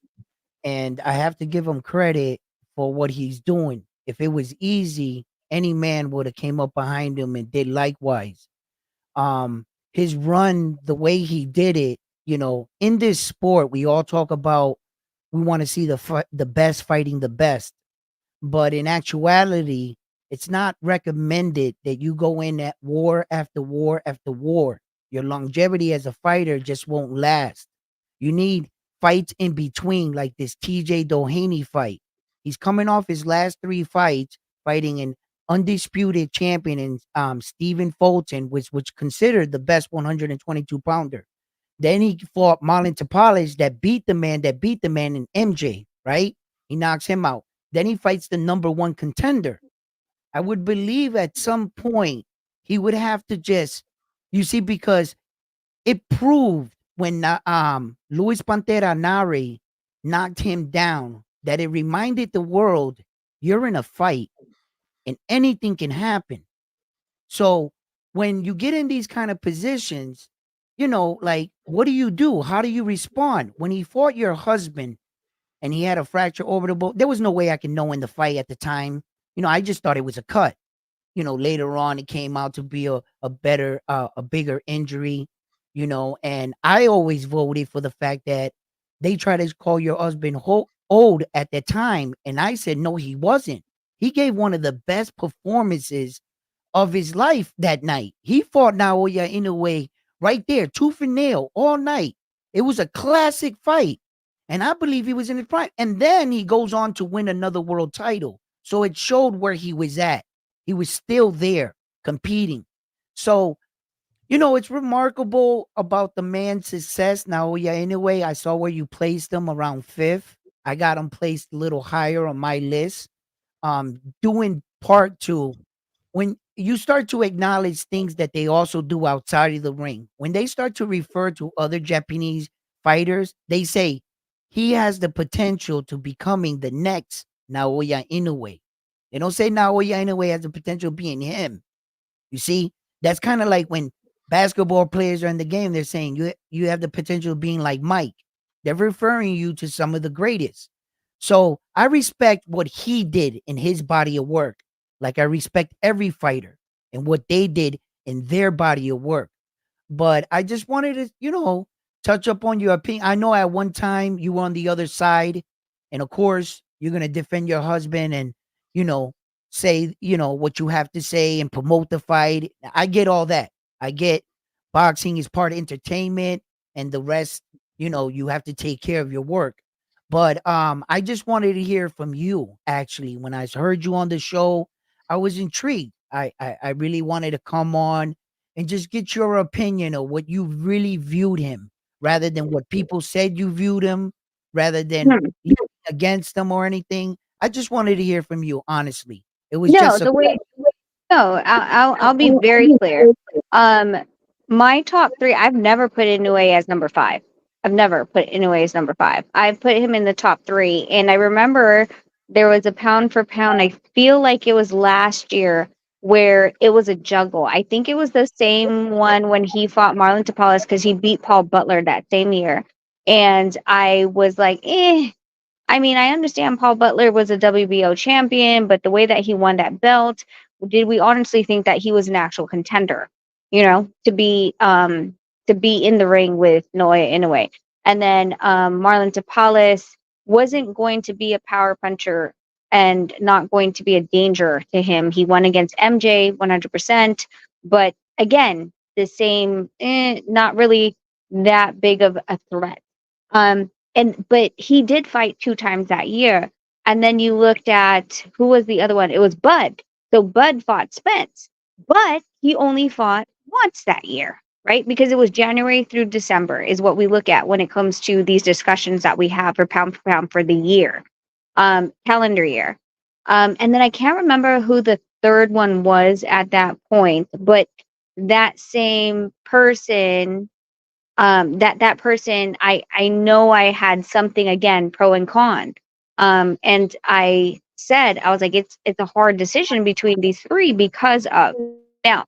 and I have to give him credit for what he's doing. If it was easy, any man would have came up behind him and did likewise. His run, the way he did it, in this sport, we all talk about we want to see the best fighting the best, but in actuality, it's not recommended that you go in at war after war after war. Your longevity as a fighter just won't last. You need fights in between, like this TJ Doheny fight. He's coming off his last 3 fights, fighting an undisputed champion in Stephen Fulton, which considered the best 122 pounder. Then he fought Marlon Tapales that beat the man in MJ, right? He knocks him out. Then he fights the number 1 contender. I would believe at some point he would have to just, because it proved when Luis Pantera Nare knocked him down that it reminded the world you're in a fight and anything can happen. So when you get in these kind of positions, like, what do you do? How do you respond? When he fought your husband and he had a fracture orbital, there was no way I could know in the fight at the time. I just thought it was a cut. Later on, it came out to be a bigger injury, and I always voted for the fact that they tried to call your husband old at that time. And I said, no, he wasn't. He gave one of the best performances of his life that night. He fought Naoya Inoue right there, tooth and nail all night. It was a classic fight. And I believe he was in his prime. And then he goes on to win another world title. So it showed where he was at. He was still there competing. So, it's remarkable about the man's success. Now, anyway, I saw where you placed him around 5th. I got him placed a little higher on my list. Doing part 2, when you start to acknowledge things that they also do outside of the ring, when they start to refer to other Japanese fighters, they say he has the potential to becoming the next Naoya Inoue. They don't say Naoya Inoue has the potential of being him. You see, that's kind of like when basketball players are in the game, they're saying you have the potential of being like Mike. They're referring you to some of the greatest. So I respect what he did in his body of work. Like I respect every fighter and what they did in their body of work. But I just wanted to, touch up on your opinion. I know at one time you were on the other side, and of course you're going to defend your husband and, say, what you have to say and promote the fight. I get all that. I get boxing is part of entertainment and the rest, you have to take care of your work. But I just wanted to hear from you. Actually, when I heard you on the show, I was intrigued. I really wanted to come on and just get your opinion of what you really viewed him, rather than what people said you viewed him, rather than against them or anything. I just wanted to hear from you, honestly. It was just No, I'll be very clear. My top 3, I've never put Inoue as number 5. I've never put Inoue as number 5. I've put him in the top 3, and I remember there was a pound for pound. I feel like it was last year where it was a juggle. I think it was the same one when he fought Marlon Tapales, because he beat Paul Butler that same year. And I was like, I mean, I understand Paul Butler was a WBO champion, but the way that he won that belt, did we honestly think that he was an actual contender, to be in the ring with Naoya Inoue? And then Marlon Tapales wasn't going to be a power puncher and not going to be a danger to him. He won against MJ 100%, but again, the same, not really that big of a threat. But he did fight 2 times that year. And then you looked at, who was the other one? It was Bud. So Bud fought Spence, but he only fought once that year, right? Because it was January through December is what we look at when it comes to these discussions that we have for pound for the year, calendar year. And then I can't remember who the third one was at that point, but that same person, that person, I know I had something, again, pro and con. And I said, I was like, it's a hard decision between these 3 because of, now,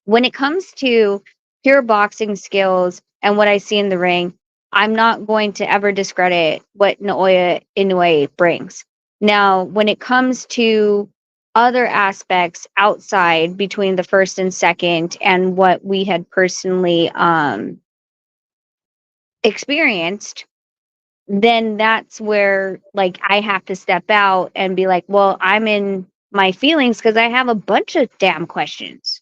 when it comes to pure boxing skills and what I see in the ring, I'm not going to ever discredit what Naoya Inoue brings. Now, when it comes to other aspects outside between the first and second and what we had personally experienced, then that's where, like, I have to step out and be like, well, I'm in my feelings because I have a bunch of damn questions.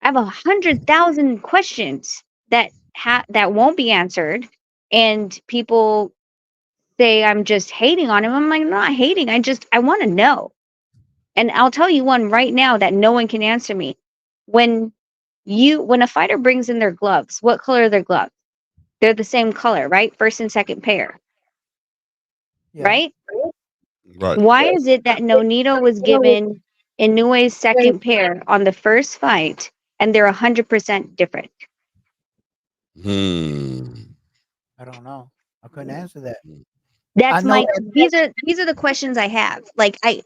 I have 100,000 questions that won't be answered, and people say I'm just hating on him. I'm like, I'm not hating. I want to know. And I'll tell you one right now that no one can answer me. When a fighter brings in their gloves, what color are their gloves? They're the same color, right? First and second pair. Yeah. Right? Right. Why is it that Nonito was given Inoue's second pair on the first fight and they're 100% different? I don't know. I couldn't answer that. These are the questions I have. Like I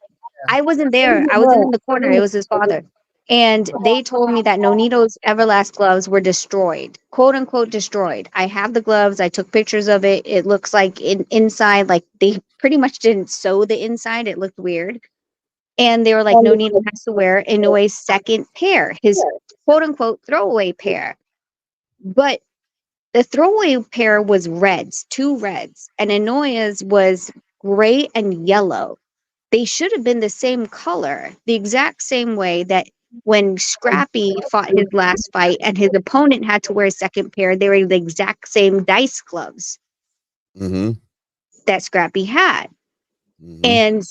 wasn't there. I was in the corner. It was his father. And they told me that Nonito's Everlast gloves were destroyed, quote unquote destroyed. I have the gloves. I took pictures of it. It looks like inside, like they pretty much didn't sew the inside. It looked weird. And they were like, Nonito has to wear Inoue's second pair, his quote unquote throwaway pair. But the throwaway pair was reds, 2 reds, and Inoue's was gray and yellow. They should have been the same color, the exact same way that when Scrappy fought his last fight and his opponent had to wear a second pair, they were the exact same dice gloves. that Scrappy had. And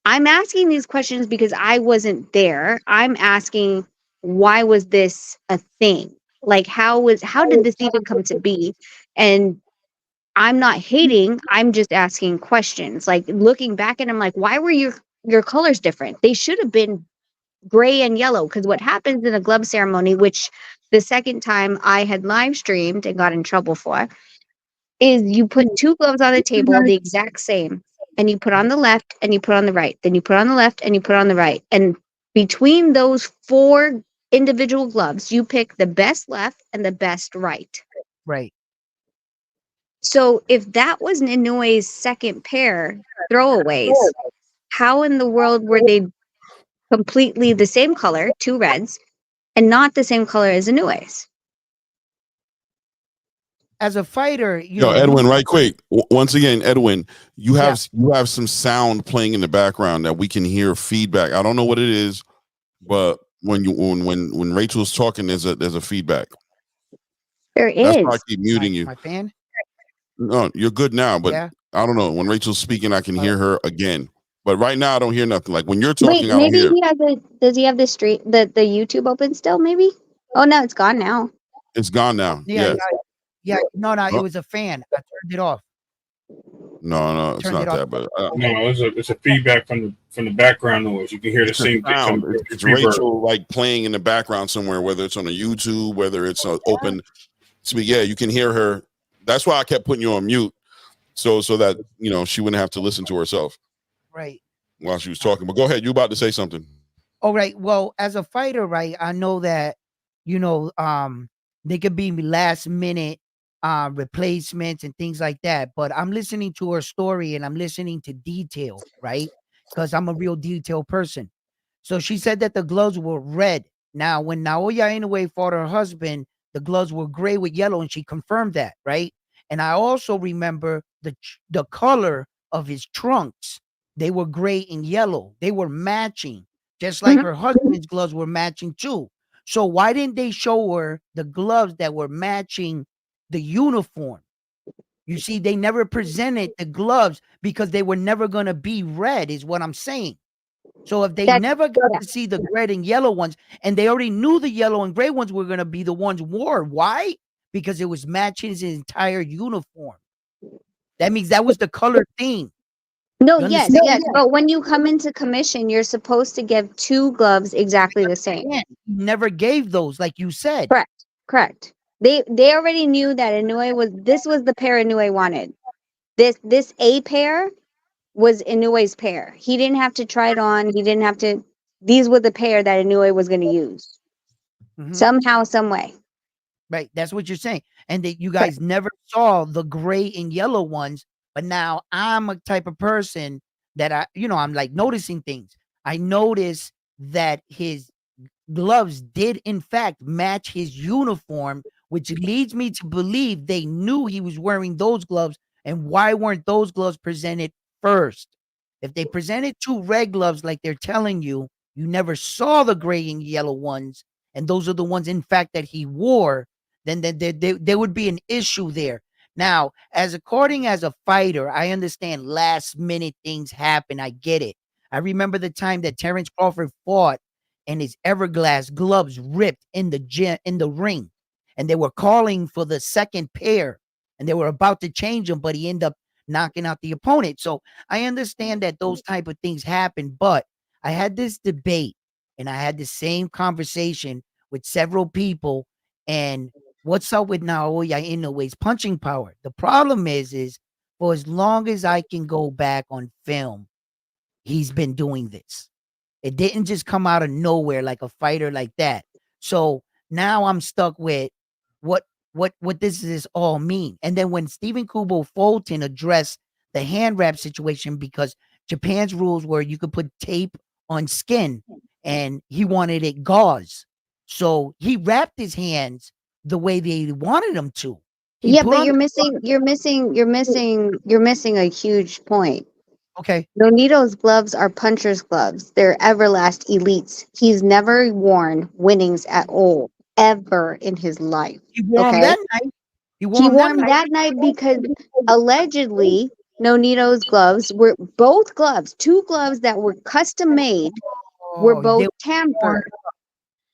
I'm asking these questions because I wasn't there. I'm asking, why was this a thing? Like, how did this even come to be? And I'm not hating, I'm just asking questions. Like, looking back at them, like, why were your colors different? They should have been gray and yellow, because what happens in a glove ceremony, which the second time I had live streamed and got in trouble for, is you put two gloves on the table, the exact same, and you put on the left and you put on the right. Then you put on the left and you put on the right. And between those 4 individual gloves, you pick the best left and the best right. Right. So if that was Inoue's second pair throwaways, how in the world were they completely the same color, 2 reds, and not the same color as Inoue's? As a fighter, Edwin, right quick. Once again, Edwin, you have some sound playing in the background that we can hear feedback. I don't know what it is, but when Rachel's talking, there's a feedback. There is. That's why I keep muting you. My fan? No, you're good now, but I don't know. When Rachel's speaking, I can hear her again. But right now, I don't hear nothing. Like when you're talking, Wait, I don't maybe hear. does he have the YouTube open still? Maybe. Oh no, it's gone now. It's gone now. Yeah. No, it was a fan. I turned it off. No, it's not that. But no, it's a feedback from the background noise. You can hear the same sound. It's Rachel like playing in the background somewhere, whether it's on a YouTube, whether it's open. So yeah, you can hear her. That's why I kept putting you on mute, so that she wouldn't have to listen to herself. Right. While she was talking. But go ahead. You about to say something? All right. Well, as a fighter, right, I know that they could be last minute replacements and things like that. But I'm listening to her story and I'm listening to detail, right? Because I'm a real detail person. So she said that the gloves were red. Now, when Naoya Inoue fought her husband, the gloves were gray with yellow, and she confirmed that, right? And I also remember the color of his trunks. They were gray and yellow. They were matching, just like her husband's gloves were matching too. So why didn't they show her the gloves that were matching the uniform? You see, they never presented the gloves because they were never going to be red, is what I'm saying. So if they never got to see the red and yellow ones, and they already knew the yellow and gray ones were going to be the ones wore. Why? Because it was matching his entire uniform. That means that was the color theme. No, yes. But when you come into commission, you're supposed to give 2 gloves exactly the same. You never gave those, like you said. Correct. They already knew that Inoue this was the pair Inoue wanted. This A pair was Inoue's pair. He didn't have to try it on. He didn't have to. These were the pair that Inoue was going to use. Somehow, some way. Right. That's what you're saying. And that you guys never saw the gray and yellow ones. But now I'm a type of person that I'm like noticing things. I notice that his gloves did in fact match his uniform, which leads me to believe they knew he was wearing those gloves. And why weren't those gloves presented first? If they presented 2 red gloves like they're telling you, you never saw the gray and yellow ones, and those are the ones in fact that he wore, then there would be an issue there. Now, according as a fighter, I understand last minute things happen. I get it. I remember the time that Terrence Crawford fought and his Everglass gloves ripped in the ring, and they were calling for the second pair, and they were about to change them, but he ended up knocking out the opponent. So I understand that those type of things happen, but I had this debate and I had the same conversation with several people. And what's up with Naoya Inoue's punching power? The problem is for as long as I can go back on film, he's been doing this. It didn't just come out of nowhere like a fighter like that. So now I'm stuck with what does this all mean? And then when Stephen Kubo Fulton addressed the hand wrap situation, because Japan's rules were you could put tape on skin, and he wanted it gauze. So he wrapped his hands the way they wanted him to. But you're missing a huge point. Okay. Nonito's gloves are puncher's gloves. They're Everlast Elites. He's never worn winnings at all, ever in his life. He wore them that night. He He wore them that night because allegedly Nonito's gloves were both gloves, two gloves that were custom made, were both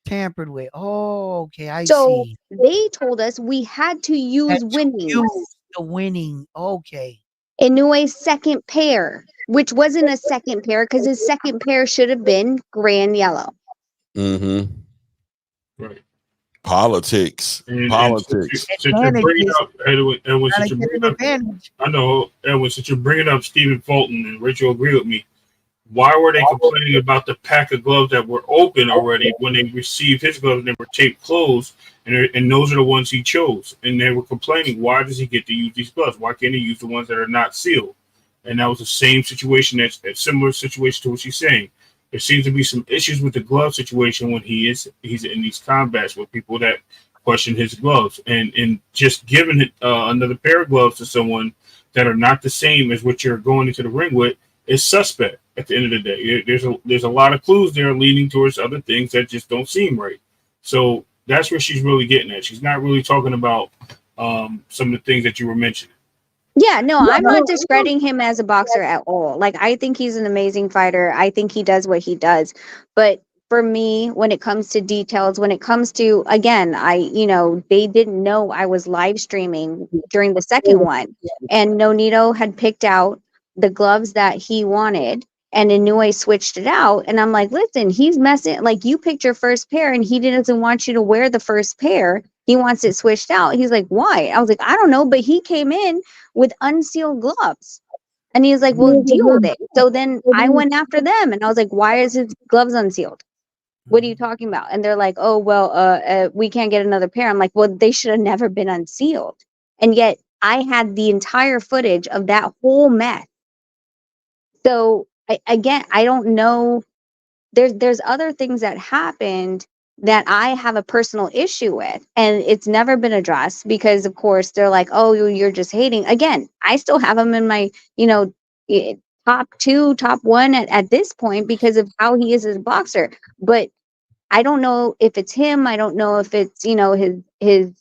tampered with. Oh, okay, I so see. they told us we had to use the winning. Okay. Inoue's second pair, which wasn't a second pair because his second pair should have been gray and yellow. Mm-hmm. Right. Politics. Politics. Since you're bringing up, Edwin, since you're bringing up, I know, Edwin, since you're bringing up Stephen Fulton, and Rachel agree with me, why were they complaining about the pack of gloves that were open already when they received his gloves and they were taped closed, and those are the ones he chose? And they were complaining, why does he get to use these gloves? Why can't he use the ones that are not sealed? And that was the same situation, that's a similar situation to what she's saying. There seems to be some issues with the glove situation when he's in these combats with people that question his gloves, and just giving another pair of gloves to someone that are not the same as what you're going into the ring with is suspect. At the end of the day, there's a lot of clues there leading towards other things that just don't seem right. So that's where she's really getting at. She's not really talking about some of the things that you were mentioning. Yeah, no, I'm not discrediting him as a boxer at all. Like, I think he's an amazing fighter. I think he does what he does. But for me, when it comes to details, when it comes to, again, they didn't know I was live streaming during the second one. And Nonito had picked out the gloves that he wanted, and Inoue switched it out. And I'm like, listen, he's messing, like, you picked your first pair and he doesn't want you to wear the first pair. He wants it switched out. He's like, why? I was like, I don't know, but he came in with unsealed gloves. And he was like, well, deal with it. So then I went after them and I was like, why is his gloves unsealed? What are you talking about? And they're like, oh, well, we can't get another pair. I'm like, well, they should have never been unsealed. And yet I had the entire footage of that whole mess. So I don't know. There's other things that happened that I have a personal issue with, and it's never been addressed because, of course, they're like, oh, you're just hating. Again, I still have him in my, top two, top one at this point because of how he is as a boxer. But I don't know if it's him. I don't know if it's,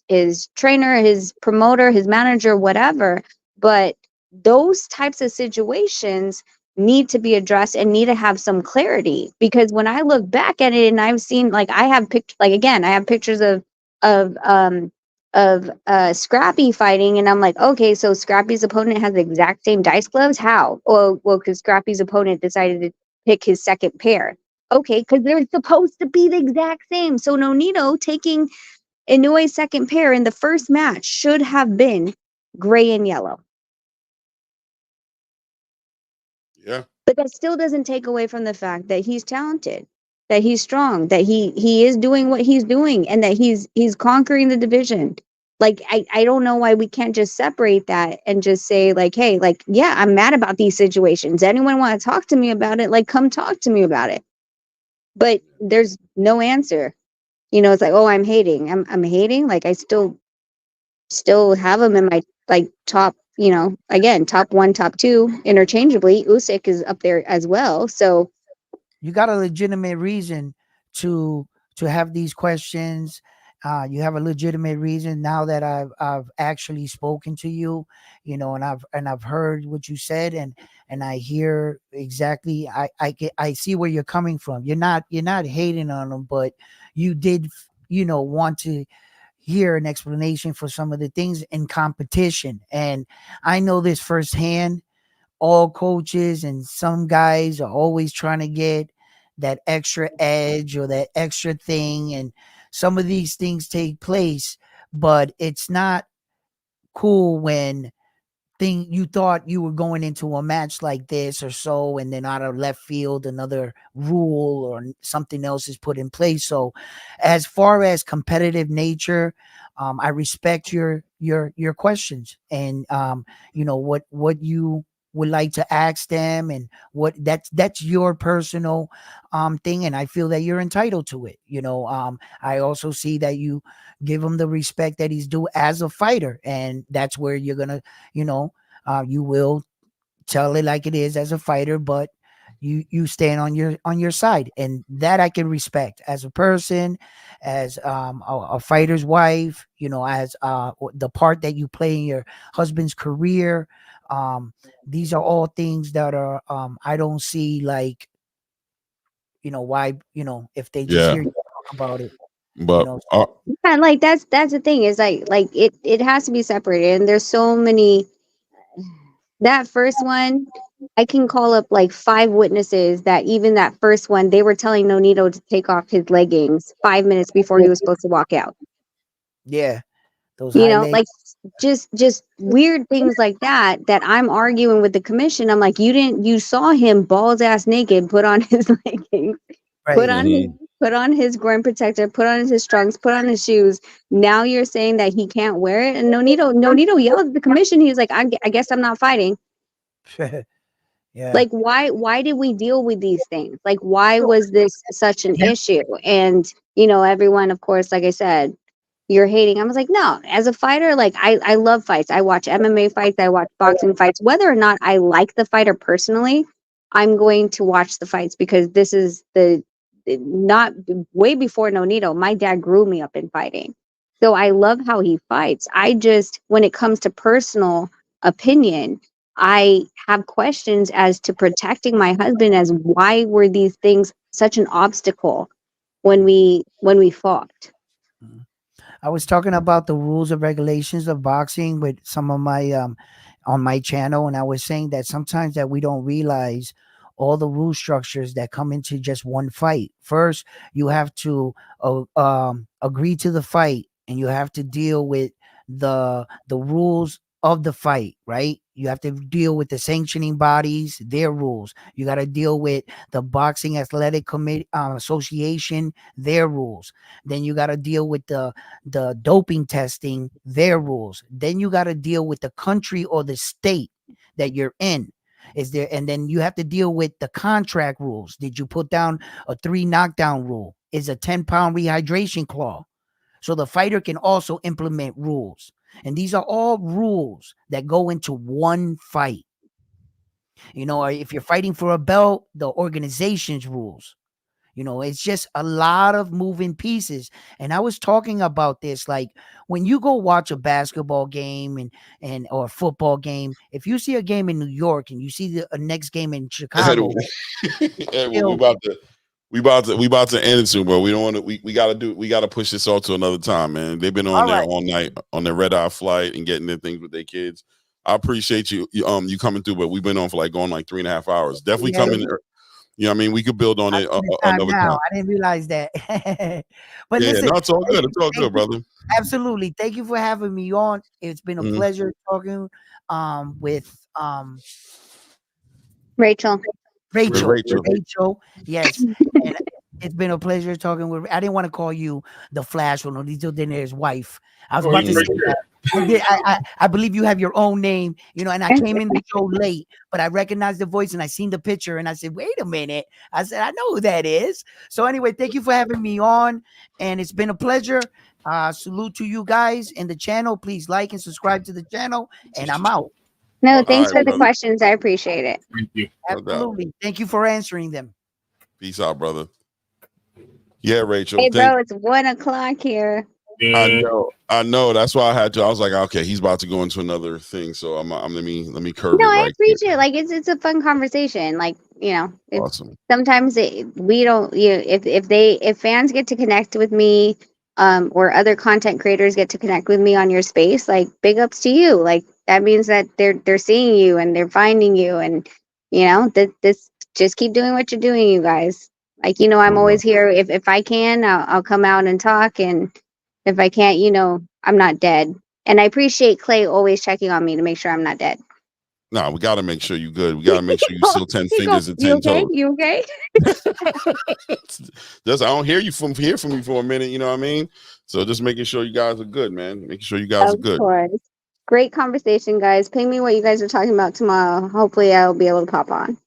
his trainer, his promoter, his manager, whatever. But those types of situations need to be addressed and need to have some clarity, because when I look back at it and I've seen, like, I have pictures of Scrappy fighting, and I'm like, okay, so Scrappy's opponent has the exact same dice gloves. How? Well, because Scrappy's opponent decided to pick his second pair. Okay, because they're supposed to be the exact same. So Nonito taking Inoue's second pair in the first match should have been gray and yellow. Yeah. But that still doesn't take away from the fact that he's talented, that he's strong, that he is doing what he's doing, and that he's conquering the division. Like, I don't know why we can't just separate that and just say, like, hey, like, yeah, I'm mad about these situations. Anyone want to talk to me about it? Like, come talk to me about it. But there's no answer. It's like, oh, I'm hating. I'm hating. Like, I still have him in my, like, top, again, top one, top two, interchangeably. Usyk is up there as well. So you got a legitimate reason to have these questions. You have a legitimate reason now that I've actually spoken to you, and I've heard what you said, and I hear exactly. I see where you're coming from. You're not hating on them, but you did, want to hear an explanation for some of the things in competition. And I know this firsthand. All coaches and some guys are always trying to get that extra edge or that extra thing. And some of these things take place, but it's not cool when you thought you were going into a match like this or so, and then out of left field, another rule or something else is put in place. So as far as competitive nature, I respect your questions and, what you would like to ask them, and what that's your personal thing, and I feel that you're entitled to it. I also see that you give him the respect that he's due as a fighter, and that's where you're gonna you will tell it like it is as a fighter, but you stand on your side, and that I can respect as a person, as a fighter's wife, as the part that you play in your husband's career. These are all things that are I don't see, like, why, if they just hear you talk about it, but yeah, like that's the thing, is like it has to be separated, and there's so many. That first one, I can call up like 5 witnesses that even that first one, they were telling Nonito to take off his leggings 5 minutes before he was supposed to walk out. Yeah, those like just weird things like that I'm arguing with the commission. I'm like, you saw him balls ass naked, put on his leggings, right. put on his groin protector, put on his trunks, put on his shoes. Now you're saying that he can't wear it? And Nonito yelled at the commission. He was like, I guess I'm not fighting. Yeah. Like, why did we deal with these things? Like, why was this such an issue? And everyone, of course, like I said, you're hating. I was like, no, as a fighter, like I love fights. I watch MMA fights, I watch boxing fights. Whether or not I like the fighter personally, I'm going to watch the fights, because this is not way before Nonito. My dad grew me up in fighting. So I love how he fights. I just, when it comes to personal opinion, I have questions as to protecting my husband, as why were these things such an obstacle when we fought. I was talking about the rules and regulations of boxing with some of my on my channel, and I was saying that sometimes that we don't realize all the rule structures that come into just one fight. First, you have to agree to the fight, and you have to deal with the rules of the fight, right? You have to deal with the sanctioning bodies, their rules. You got to deal with the Boxing Athletic Committee Association, their rules. Then you got to deal with the doping testing, their rules. Then you got to deal with the country or the state that you're in. And then you have to deal with the contract rules. Did you put down a 3 knockdown rule? Is a 10-pound rehydration clause? So the fighter can also implement rules. And these are all rules that go into one fight. If you're fighting for a belt, the organization's rules. It's just a lot of moving pieces. And I was talking about this, like when you go watch a basketball game or a football game, if you see a game in New York and you see the next game in Chicago, we about to end it soon, bro. We don't want to. We gotta push this all to another time, man. They've been on there all night on their red-eye flight and getting their things with their kids. I appreciate you coming through, but we've been on for going like 3.5 hours. Definitely coming. I mean, we could build on it another time. I didn't realize that. But listen, no, it's all good. It's all good, brother. Absolutely. Thank you for having me on. It's been a pleasure talking with Rachel. Yes. And it's been a pleasure talking with. I didn't want to call you the Flash or Nonito Diner's wife. I was about to say that. I believe you have your own name, and I came in the show late, but I recognized the voice and I seen the picture and I said, wait a minute. I said, I know who that is. So anyway, thank you for having me on, and it's been a pleasure. Salute to you guys in the channel. Please like and subscribe to the channel, and I'm out. No, thanks for the questions. I appreciate it. Thank you. Absolutely. Thank you for answering them. Peace out, brother. Yeah, Rachel. Hey, bro, it's 1:00 here. I know. That's why I was like, okay, he's about to go into another thing, so I'm let me curb it. No, I appreciate it. Like it's a fun conversation. Like awesome. Sometimes we don't. If fans get to connect with me, or other content creators get to connect with me on your space, like big ups to you. Like that means that they're seeing you and they're finding you, and this just keep doing what you're doing, you guys. Like I'm always here. If I can, I'll come out and talk, and if I can't, I'm not dead. And I appreciate Clay always checking on me to make sure I'm not dead. No, we got to make sure you good. We got to make sure you still 10 fingers and 10 toes. You okay? I don't hear from you for a minute. You know what I mean? So just making sure you guys are good, man. Making sure you guys are good. Of course. Great conversation, guys. Ping me what you guys are talking about tomorrow. Hopefully, I'll be able to pop on.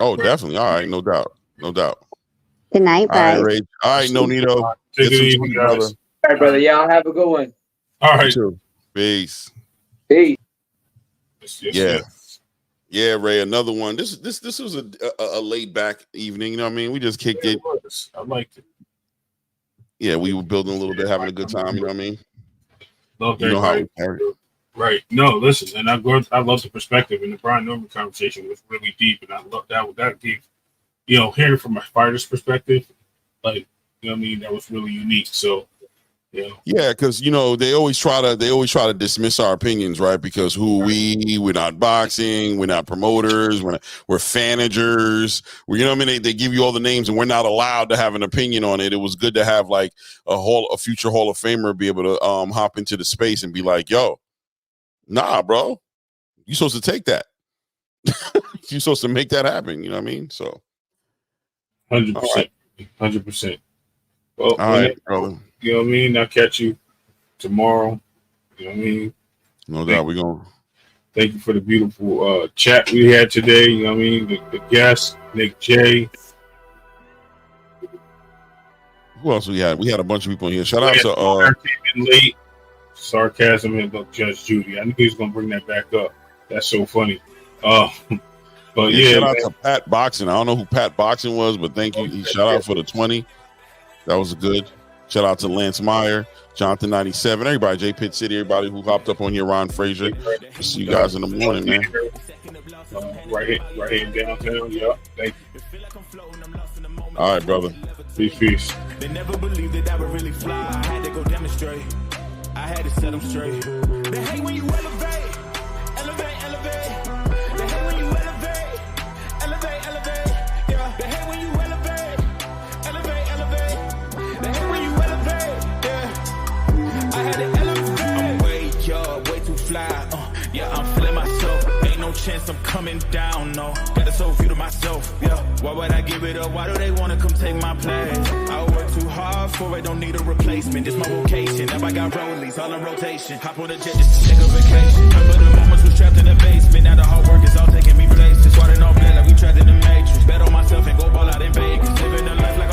Oh, definitely. All right, no doubt. Good night, guys. All right, Nonito. Take it easy, brother. All right, brother. Y'all have a good one. All right. Peace. Peace. Yeah. Yeah, Ray, another one. This was a laid back evening. You know what I mean? We just kicked it. I liked it. Yeah, we were building a little bit, having a good time. You know what I mean? Love you know how right. No, listen, and I love the perspective, and the Brian Norman conversation was really deep, and I love that gave, hearing from a fighter's perspective, like, you know what I mean, that was really unique. So, yeah, because they always try to dismiss our opinions, right? Because we're not boxing, we're not promoters, we're fanagers. You know what I mean? They give you all the names, and we're not allowed to have an opinion on it. It was good to have like a future Hall of Famer be able to hop into the space and be like, "Yo, nah, bro, you're supposed to take that. You're supposed to make that happen." You know what I mean? So, 100%, 100%. Well, all right, brother. You know what I mean? I'll catch you tomorrow. You know what I mean? No doubt, we're going. Thank you for the beautiful chat we had today. You know what I mean? The guests, Nick J. Who else we had? We had a bunch of people in here. Shout out to late sarcasm and Judge Judy. I knew he was gonna bring that back up. That's so funny. But yeah, shout out to Pat Boxing. I don't know who Pat Boxing was, but thank you. Shout out for the 20. That was good. Shout out to Lance Meyer, Jonathan 97, everybody, J Pitt City, everybody who hopped up on here, Ron Frazier. We'll see you guys in the morning, man. Right here in downtown. Yeah, thank you. All right, brother. Peace. They never believed that I would really fly. I had to go demonstrate. I had to set them straight. They hate when you elevate. They hate when you elevate. Yeah. They hate when you elevate. They hate when you elevate. Yeah. I had to elevate. I'm way too fly. Yeah, I'm feeling myself. Ain't no chance I'm coming down, no. Got a soul view to myself, yeah. Why would I give it up? Why do they want to come take my place? I work too hard for it, don't need a replacement. This my vocation. Now I got rollies all in rotation. Hop on a jet just to take a vacation. Remember the moments was trapped in the basement. Now the hard work is all taking me places. Swatting off blood like we trapped in the matrix. Bet on myself and go ball out in Vegas. Living a life like